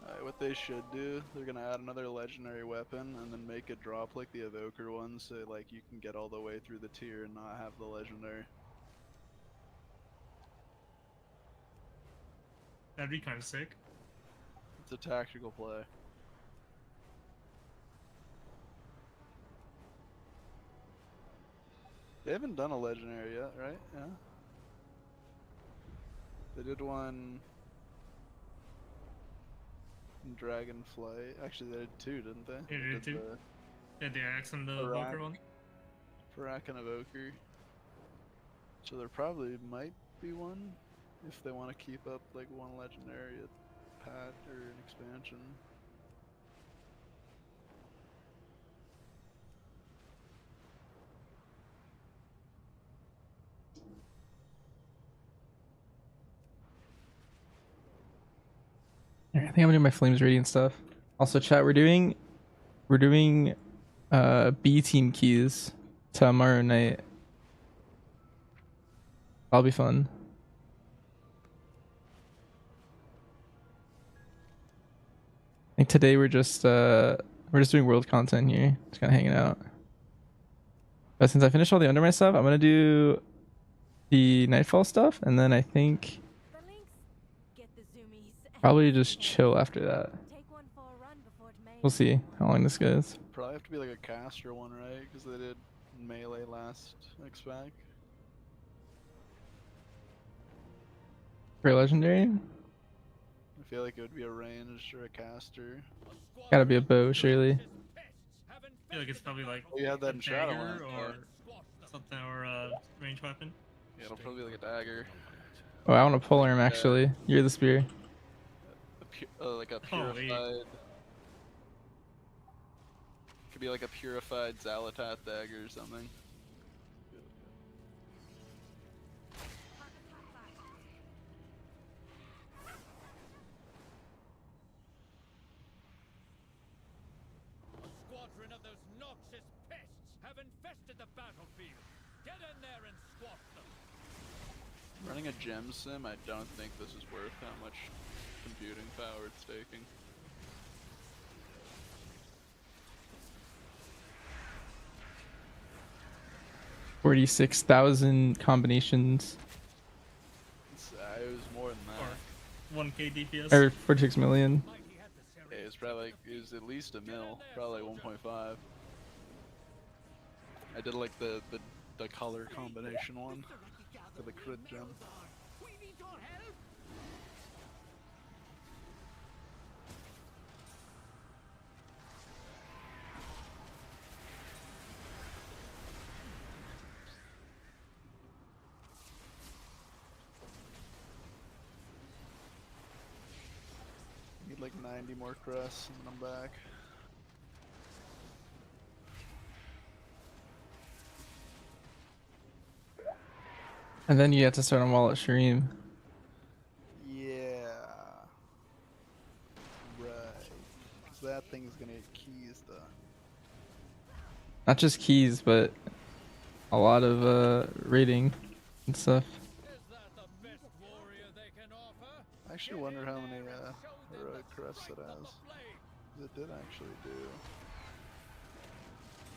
Alright, what they should do, they're gonna add another legendary weapon and then make it drop like the evoker one, so like you can get all the way through the tier and not have the legendary. That'd be kind of sick. It's a tactical play. They haven't done a legendary yet, right? Yeah. They did one in Dragonflight. Actually, they did 2, didn't they? They did 2. Yeah, the Axe and the Evoker one. Parak and Evoker. So there probably might be one if they want to keep up like one legendary at pat or an expansion. Alright, I think I'm gonna do my flames radiant stuff. Also, chat, we're doing B team keys tomorrow night. That'll be fun. I think today we're just doing world content here, just kind of hanging out. But since I finished all the Undermine stuff, I'm gonna do the Nightfall stuff, and then I think probably just chill after that. We'll see how long this goes. Probably have to be like a caster one, right? Because they did melee last X-Pac. For legendary, I feel like it would be a ranged or a caster. gotta be a bow, surely. I feel like it's probably like Oh, you have that in a Shadow dagger Land, or something, or a ranged weapon. Yeah, it'll probably be like a dagger. Oh, I want to pull him actually. You're the spear. Like a purified. Could be like a purified Zalatath dagger or something. Squadron of those noxious pests have infested the battlefield. Get in there and squash them. Running a gem sim, I don't think this is worth how much computing power it's taking. $46,000 combinations. It was more than that. 1k DPS. Or 46 million. Yeah, it was probably it was at least a mil, probably 1.5. I did like the color combination one for the crit gem. Need like 90 more crests and I'm back. And then you have to start on Wallet Shreem. Yeah. Right. Because that thing's gonna get keys though. Not just keys, but a lot of rating and stuff. I actually wonder how many heroic crests it has. 'Cause it did actually do.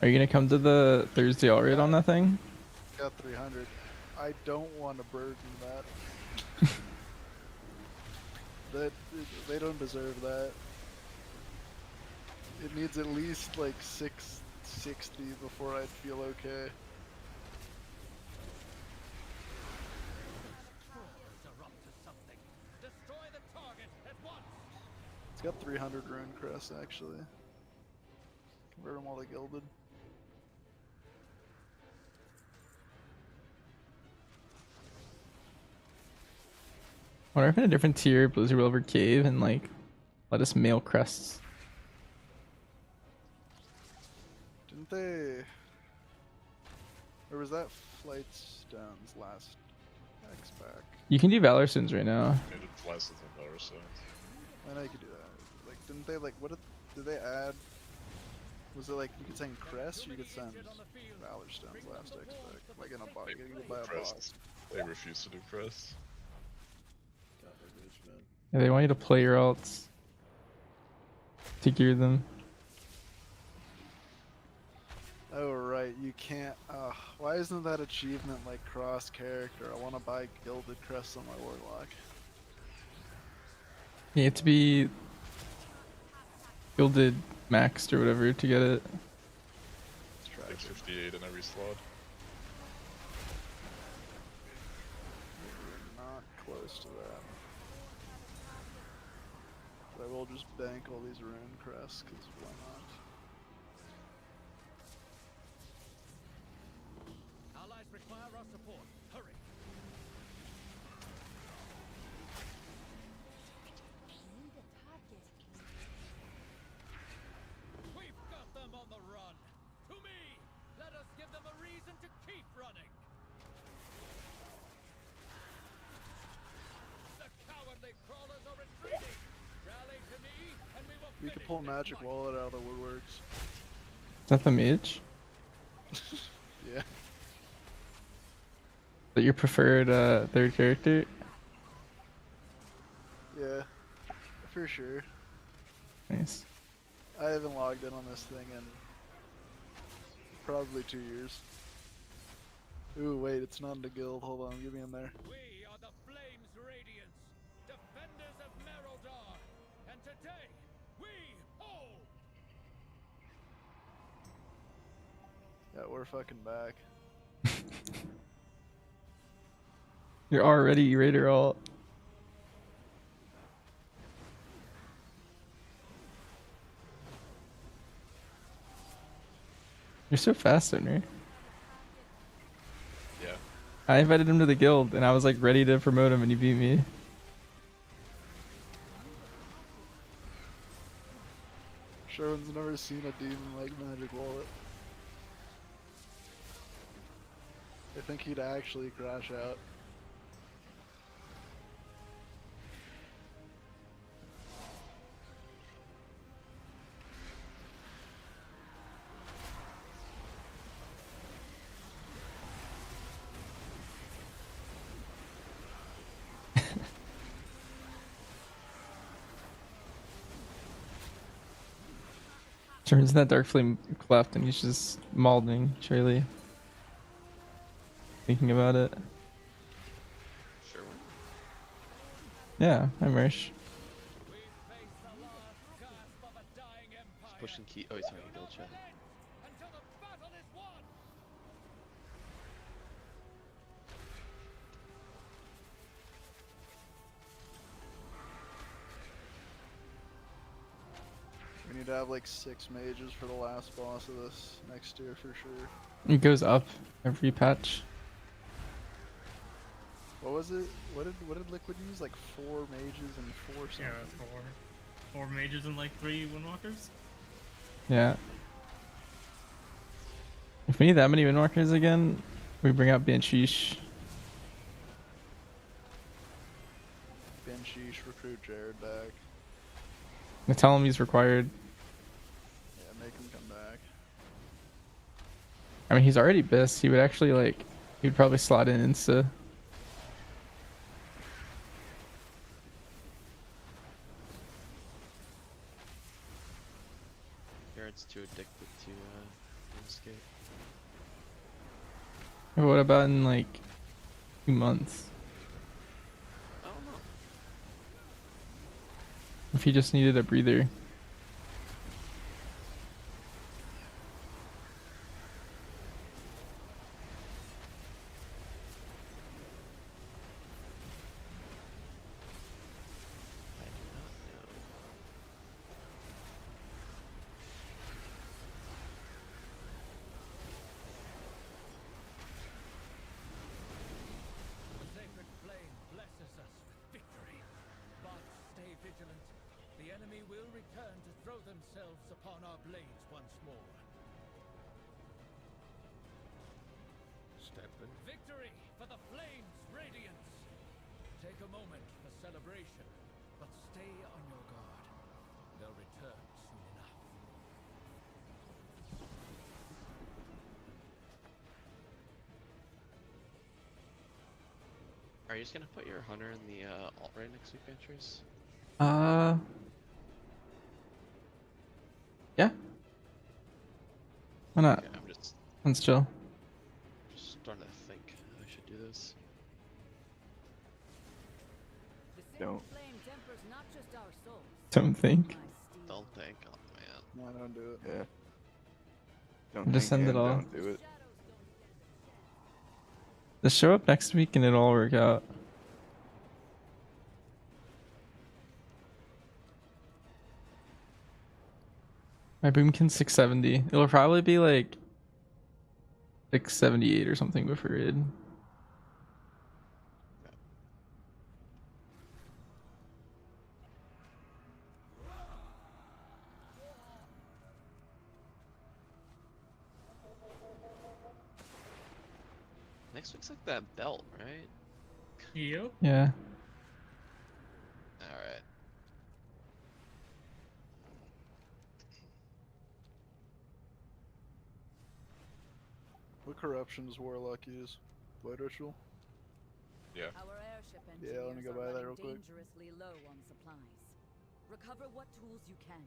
Are you gonna come to the Thursday all raid on that thing? got 300. I don't want to burden that. They don't deserve that. It needs at least like 660 before I'd feel okay. It's got 300 rune crests actually. Convert them all to gilded. Wonder if in a different tier, Blizzard will over cave and like let us mail crests. Didn't they? Or was that Flight Stone's last X pack? You can do Valor Sins right now. Made it less than Valor Stones. I know you could do that. Like, didn't they like? What did they add? Was it like you could send crests or you could send Valor Stone's last X pack? Like in a box, you could buy a box. They refuse to do crests. Yeah, they want you to play your alts to gear them. Oh right, you can't. Why isn't that achievement like cross character? I want to buy gilded crests on my warlock. You have to be gilded maxed or whatever to get it. Like 58 in every slot. We're not close to that. But I will just bank all these rune crests, because why not? Allies require our support. Hurry. We've got them on the run. To me. Let us give them a reason to keep running. The cowardly crawlers are retreating. Rally to me, and we will. We could pull Magic Wallet out of the woodworks. Is that the mage? Yeah. Is that your preferred third character? Yeah. For sure. Nice. I haven't logged in on this thing in probably 2 years. Ooh, wait, it's not in the guild. Hold on, get me in there. We are the Flames Radiance, defenders of Merodar, and today we hold. Yeah, we're fucking back. You're already Raider alt. You're so fast, Owner. Yeah. I invited him to the guild and I was like ready to promote him and he beat me. Sherwin's never seen a demon like Magic Wallet. I think he'd actually crash out. Turns that Dark Flame cleft and he's just mauling Charlie. Thinking about it. Sure. Yeah, I'm Mersh. Just pushing key. Oh, he's talking guild chat. We need to have like 6 mages for the last boss of this next year for sure. It goes up every patch. What was it? What did Liquid use? Like 4 mages and 4 something? Yeah, four mages and like 3 windwalkers. Yeah. If we need that many windwalkers again, we bring out Bansheesh. Bansheesh, recruit Jared back. I tell him he's required. Yeah, make him come back. I mean, he's already Biss. He would actually like, he would probably slot in Insta. Jared's too addicted to RuneScape. What about in like 2 months? I don't know. If he just needed a breather. The sacred flame blesses us with victory. But stay vigilant. The enemy will return to throw themselves upon our blades once more. Step in victory for the flame's radiance. Take a moment for celebration, but stay on your guard. They'll return soon enough. Are you just gonna put your hunter in the alt right next week, Ventures? Yeah. Why not? Okay, I'm just Let's chill. starting to think I should do this. Don't. Don't think. Don't think, oh man. No, don't do it. Yeah. Don't Just think send it and all. don't do it. Just show up next week and it'll all work out. My boomkin's 670. It'll probably be like 678 or something before raid. Next week's like that belt, right? Yep. Yeah. Alright. What corruption does Warlock use? Void Ritual? Yeah. Our airship Yeah, let me go buy that real quick. dangerously low on supplies. Recover what tools you can.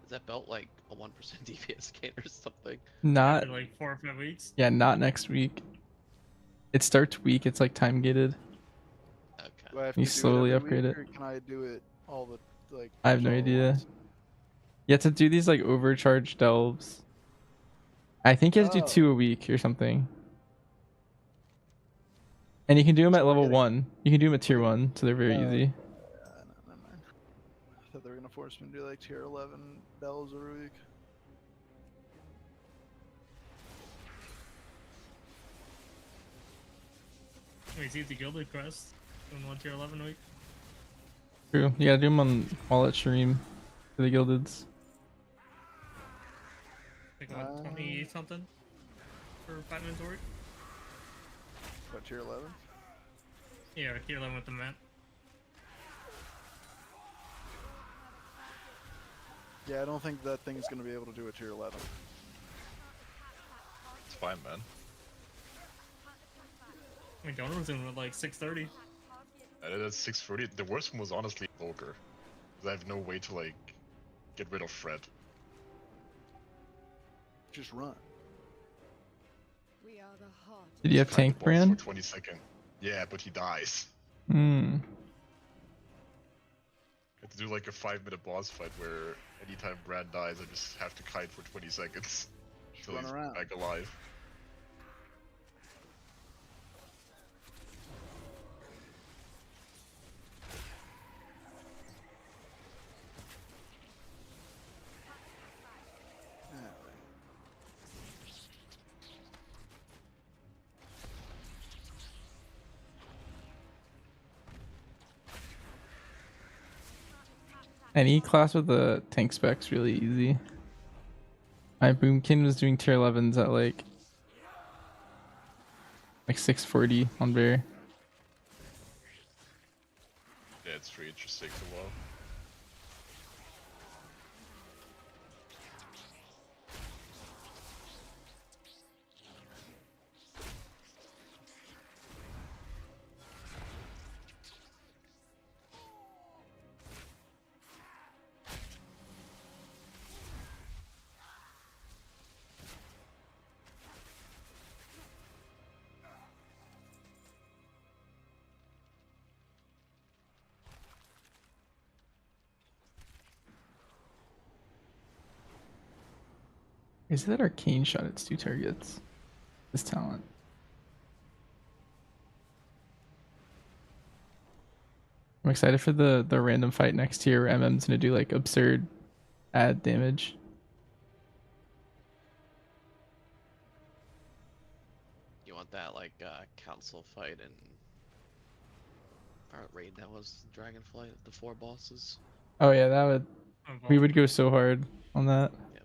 Is that belt like a 1% DPS gain or something? Not. After like 4 or 5 weeks. Yeah, not next week. It starts week. It's like time gated. Do I have You to do slowly it every upgrade week, it. Or can I do it all the like? I have no all at idea. once? You have to do these like overcharged delves. I think you have to do 2 a week or something. And you can do them at level 1. You can do them at tier 1, so they're very easy. No, never mind. I thought they were gonna force me to do like tier 11 bells every week. We see the Gilded Crest in 1 tier 11 week. True. You gotta do them on all at stream for the gildeds. Like what, 20 something for 5 minutes work? What, tier 11? Yeah, tier 11 with the map. Yeah, I don't think that thing's gonna be able to do a tier 11. It's fine, man. I mean, Donor was in with like 630. That's 630. The worst one was honestly Volker. Because I have no way to like get rid of Fred. Just run. We are the heart. Did you have Fight tank the boss brand? for 20 seconds. Yeah, but he dies. Hmm. I have to do like a 5-minute boss fight where anytime Brand dies, I just have to kite for 20 seconds. Until run he's around. back alive. Any class with the tank spec's really easy. My boomkin was doing tier 11s at like 640 on bear. Yeah, it's free, it just takes a while. Is that arcane shot? It's 2 targets. This talent. I'm excited for the random fight next tier where MM's gonna do like absurd add damage. You want that like council fight in our raid that was Dragonflight, the 4 bosses? Oh yeah, that would. We would go so hard on that. Yeah,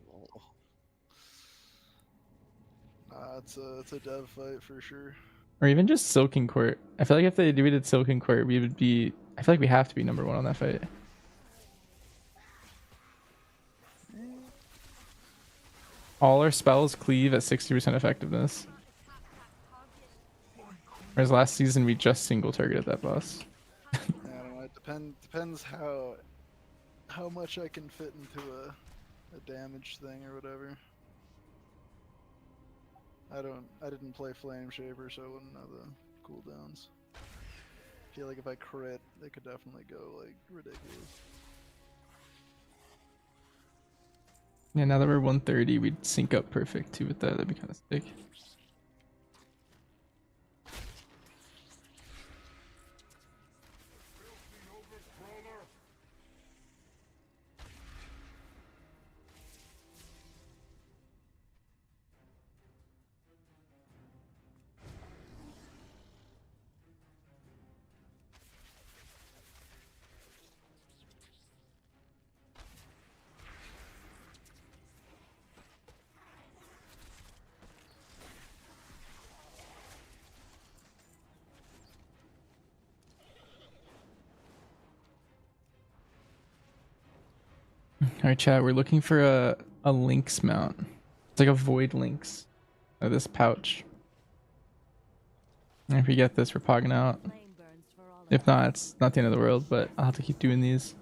well, It's a dev fight for sure. Or even just Silken Court. I feel like if we did Silken Court, we would be. I feel like we have to be number 1 on that fight. All our spells cleave at 60% effectiveness. Whereas last season we just single targeted that boss. I don't know. It depends how much I can fit into a damage thing or whatever. I didn't play Flame Shaper, so I wouldn't know the cooldowns. I feel like if I crit, they could definitely go like ridiculous. Yeah, now that we're 130, we'd sync up perfect too with that. That'd be kind of sick. Alright chat, we're looking for a lynx mount. It's like a void lynx. Or this pouch. And if we get this, we're pogging out. If not, it's not the end of the world, but I'll have to keep doing these.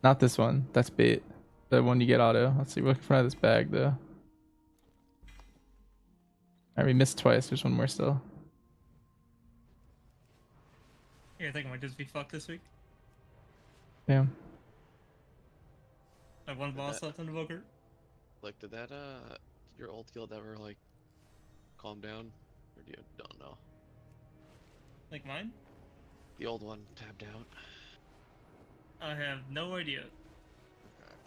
Not this one, that's bait. The one you get auto. Let's see, we're looking for this bag though. Alright, we missed twice, there's one more still. Yeah, I think I might just be fucked this week. Damn. I have 1 boss left in the Invoker. like, did that your old guild ever like calm down, or do you don't know? Like mine? The old one tapped out. I have no idea.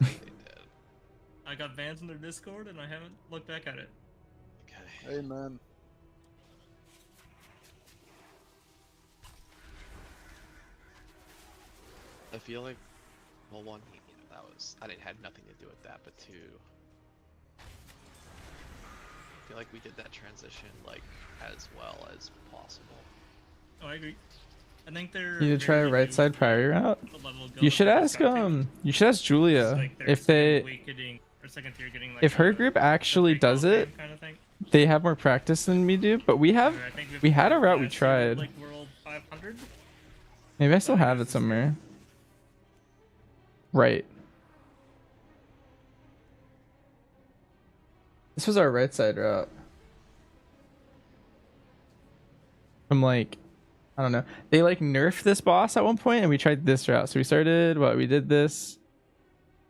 Okay, they did. I got banned from their Discord and I haven't looked back at it. Okay. Amen. I feel like, well, one, you know, that was had nothing to do with that, but 2, I feel like we did that transition like as well as possible. Oh, I agree. I think they're. You need to try a right side prior route. You should ask Julia Like if they or second tier getting, like, if her group actually does it. kind of thing. They have more practice than we do, but we had a route we tried. Like World 500. Maybe I still have it somewhere. Right. This was our right side route. From like, I don't know. They like nerfed this boss at one point and we tried this route. So we started, what? We did this.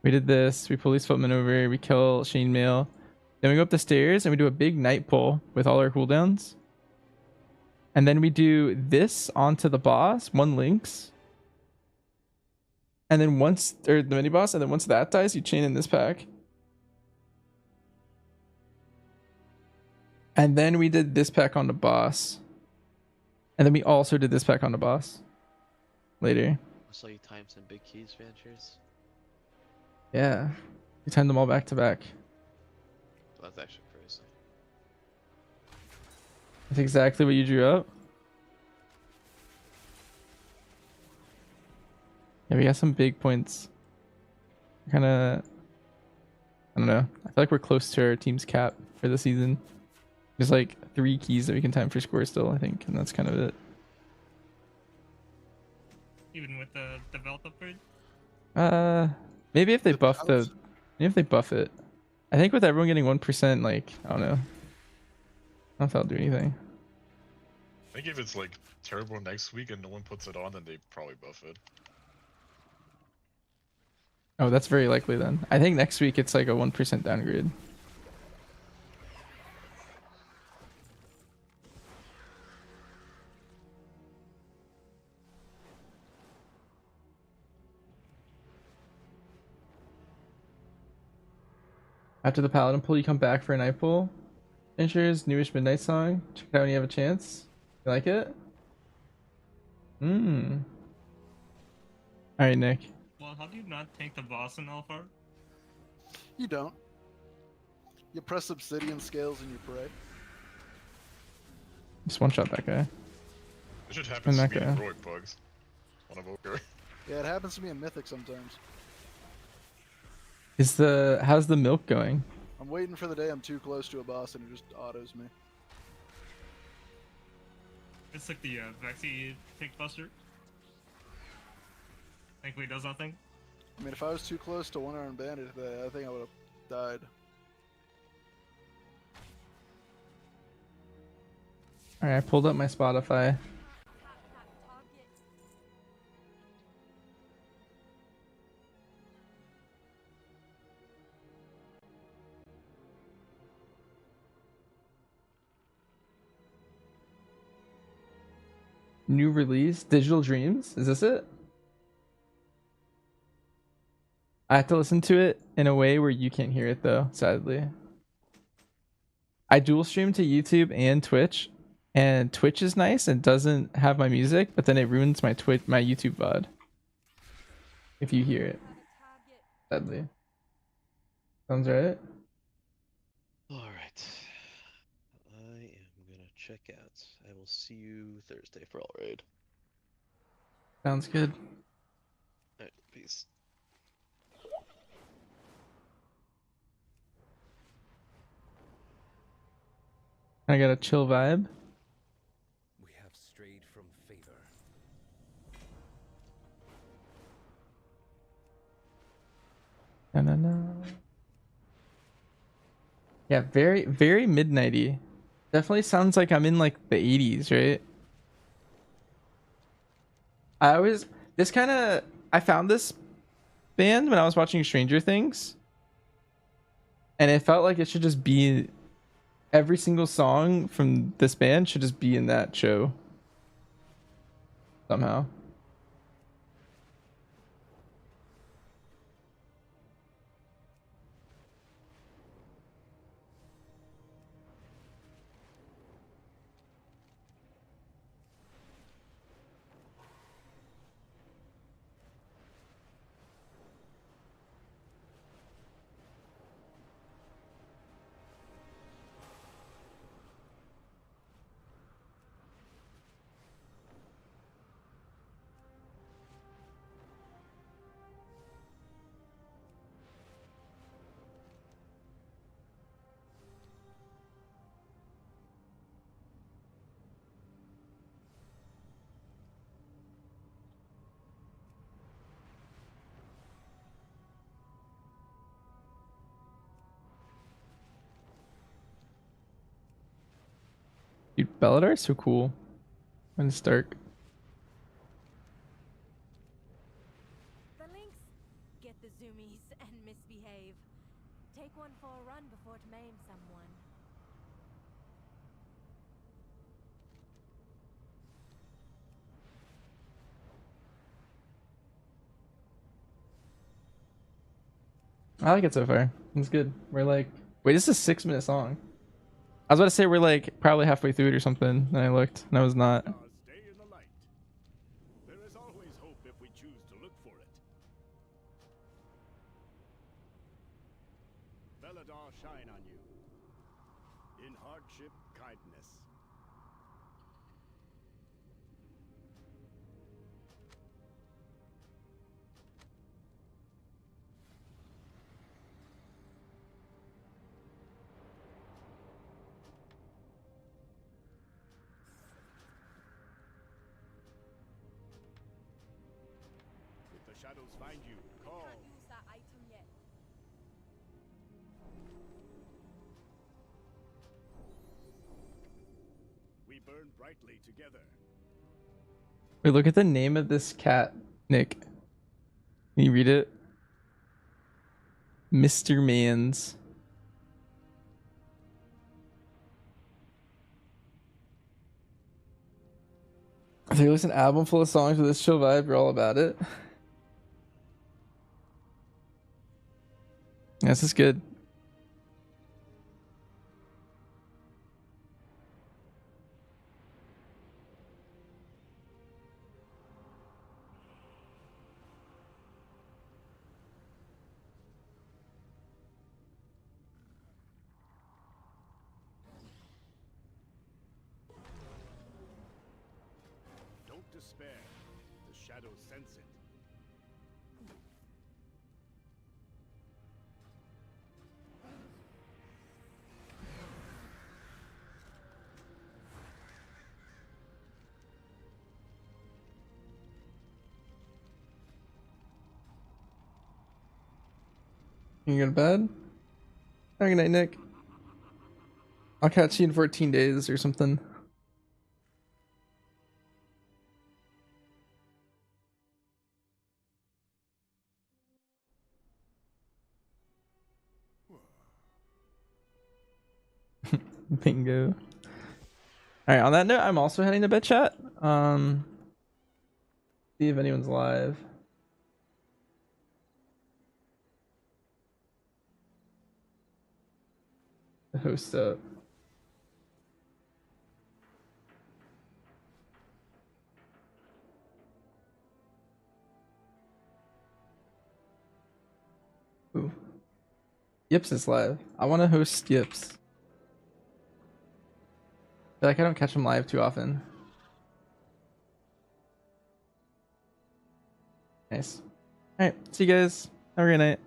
We did this. We pull these footmen over. We kill chainmail. Then we go up the stairs and we do a big night pull with all our cooldowns. And then we do this onto the boss, 1 lynx. And then once, or the mini boss, and then once that dies, you chain in this pack. And then we did this pack on the boss. And then we also did this pack on the boss. Later. So you timed some big keys, Ventures? Yeah. We timed them all back to back. That's actually crazy. That's exactly what you drew up. Yeah, we got some big points. Kind of, I don't know. I feel like we're close to our team's cap for the season. There's like 3 keys that we can time for score still, I think, and that's kind of it. Even with the belt upgrade? Maybe if they buff maybe if they buff it. I think with everyone getting 1%, like, I don't know. I don't know if that'll do anything. I think if it's like terrible next week and no one puts it on, then they probably buff it. Oh, that's very likely then. I think next week it's like a 1% downgrade. After the Paladin pull, you come back for a night pull. Finishers, newish Midnight Song. Check it out when you have a chance. You like it? Alright, Nick. Well, how do you not take the boss in Alpha? You don't. You press obsidian scales and you pray. Just one shot that guy. It should happen And to that me in guy. heroic bugs. On Evoker. Yeah, it happens to me in Mythic sometimes. How's the milk going? I'm waiting for the day I'm too close to a boss and it just autos me. It's like the Vexy Pick Buster. Thankfully, it does nothing. I mean, if I was too close to One Armed Bandit today, I think I would have died. Alright, I pulled up my Spotify. New release, Digital Dreams. Is this it? I have to listen to it in a way where you can't hear it though, sadly. I dual stream to YouTube and Twitch, and Twitch is nice and doesn't have my music, but then it ruins my YouTube VOD. If you hear it. Sadly. Sounds right? Alright. I am gonna check out. I will see you Thursday for All Raid. Sounds good. Alright, peace. I got a chill vibe. We have strayed from favor. Na-na-na. Yeah, very, very midnighty. Definitely sounds like I'm in like the 80s, right? I found this band when I was watching Stranger Things, and it felt like it should just be every single song from this band should just be in that show somehow. Dude, Belladar's so cool when it's dark. The lynx, get the zoomies and misbehave. Take one for a run before it maims someone. I like it so far. It's good. We're like, wait, this is a 6-minute song. I was about to say we're like probably halfway through it or something, and I looked, and I was not. Stay in the light. There is always hope if we choose to look for it. Belladar shine on you. In hardship, kindness. If the shadows find you, call. Can't use that item yet. We burn brightly together. Wait, look at the name of this cat, Nick. Can you read it? Mr. Mans. If you listen to an album full of songs with this chill vibe, you're all about it. Yeah, this is good. despair. The shadows sense it. You go to bed? Have a good night, Nick. I'll catch you in 14 days or something. Bingo. Alright, on that note, I'm also heading to bed, chat. See if anyone's live. The host up. Ooh. Yips is live. I want to host Yips. I feel like I don't catch him live too often. Nice. Alright, see you guys. Have a great night.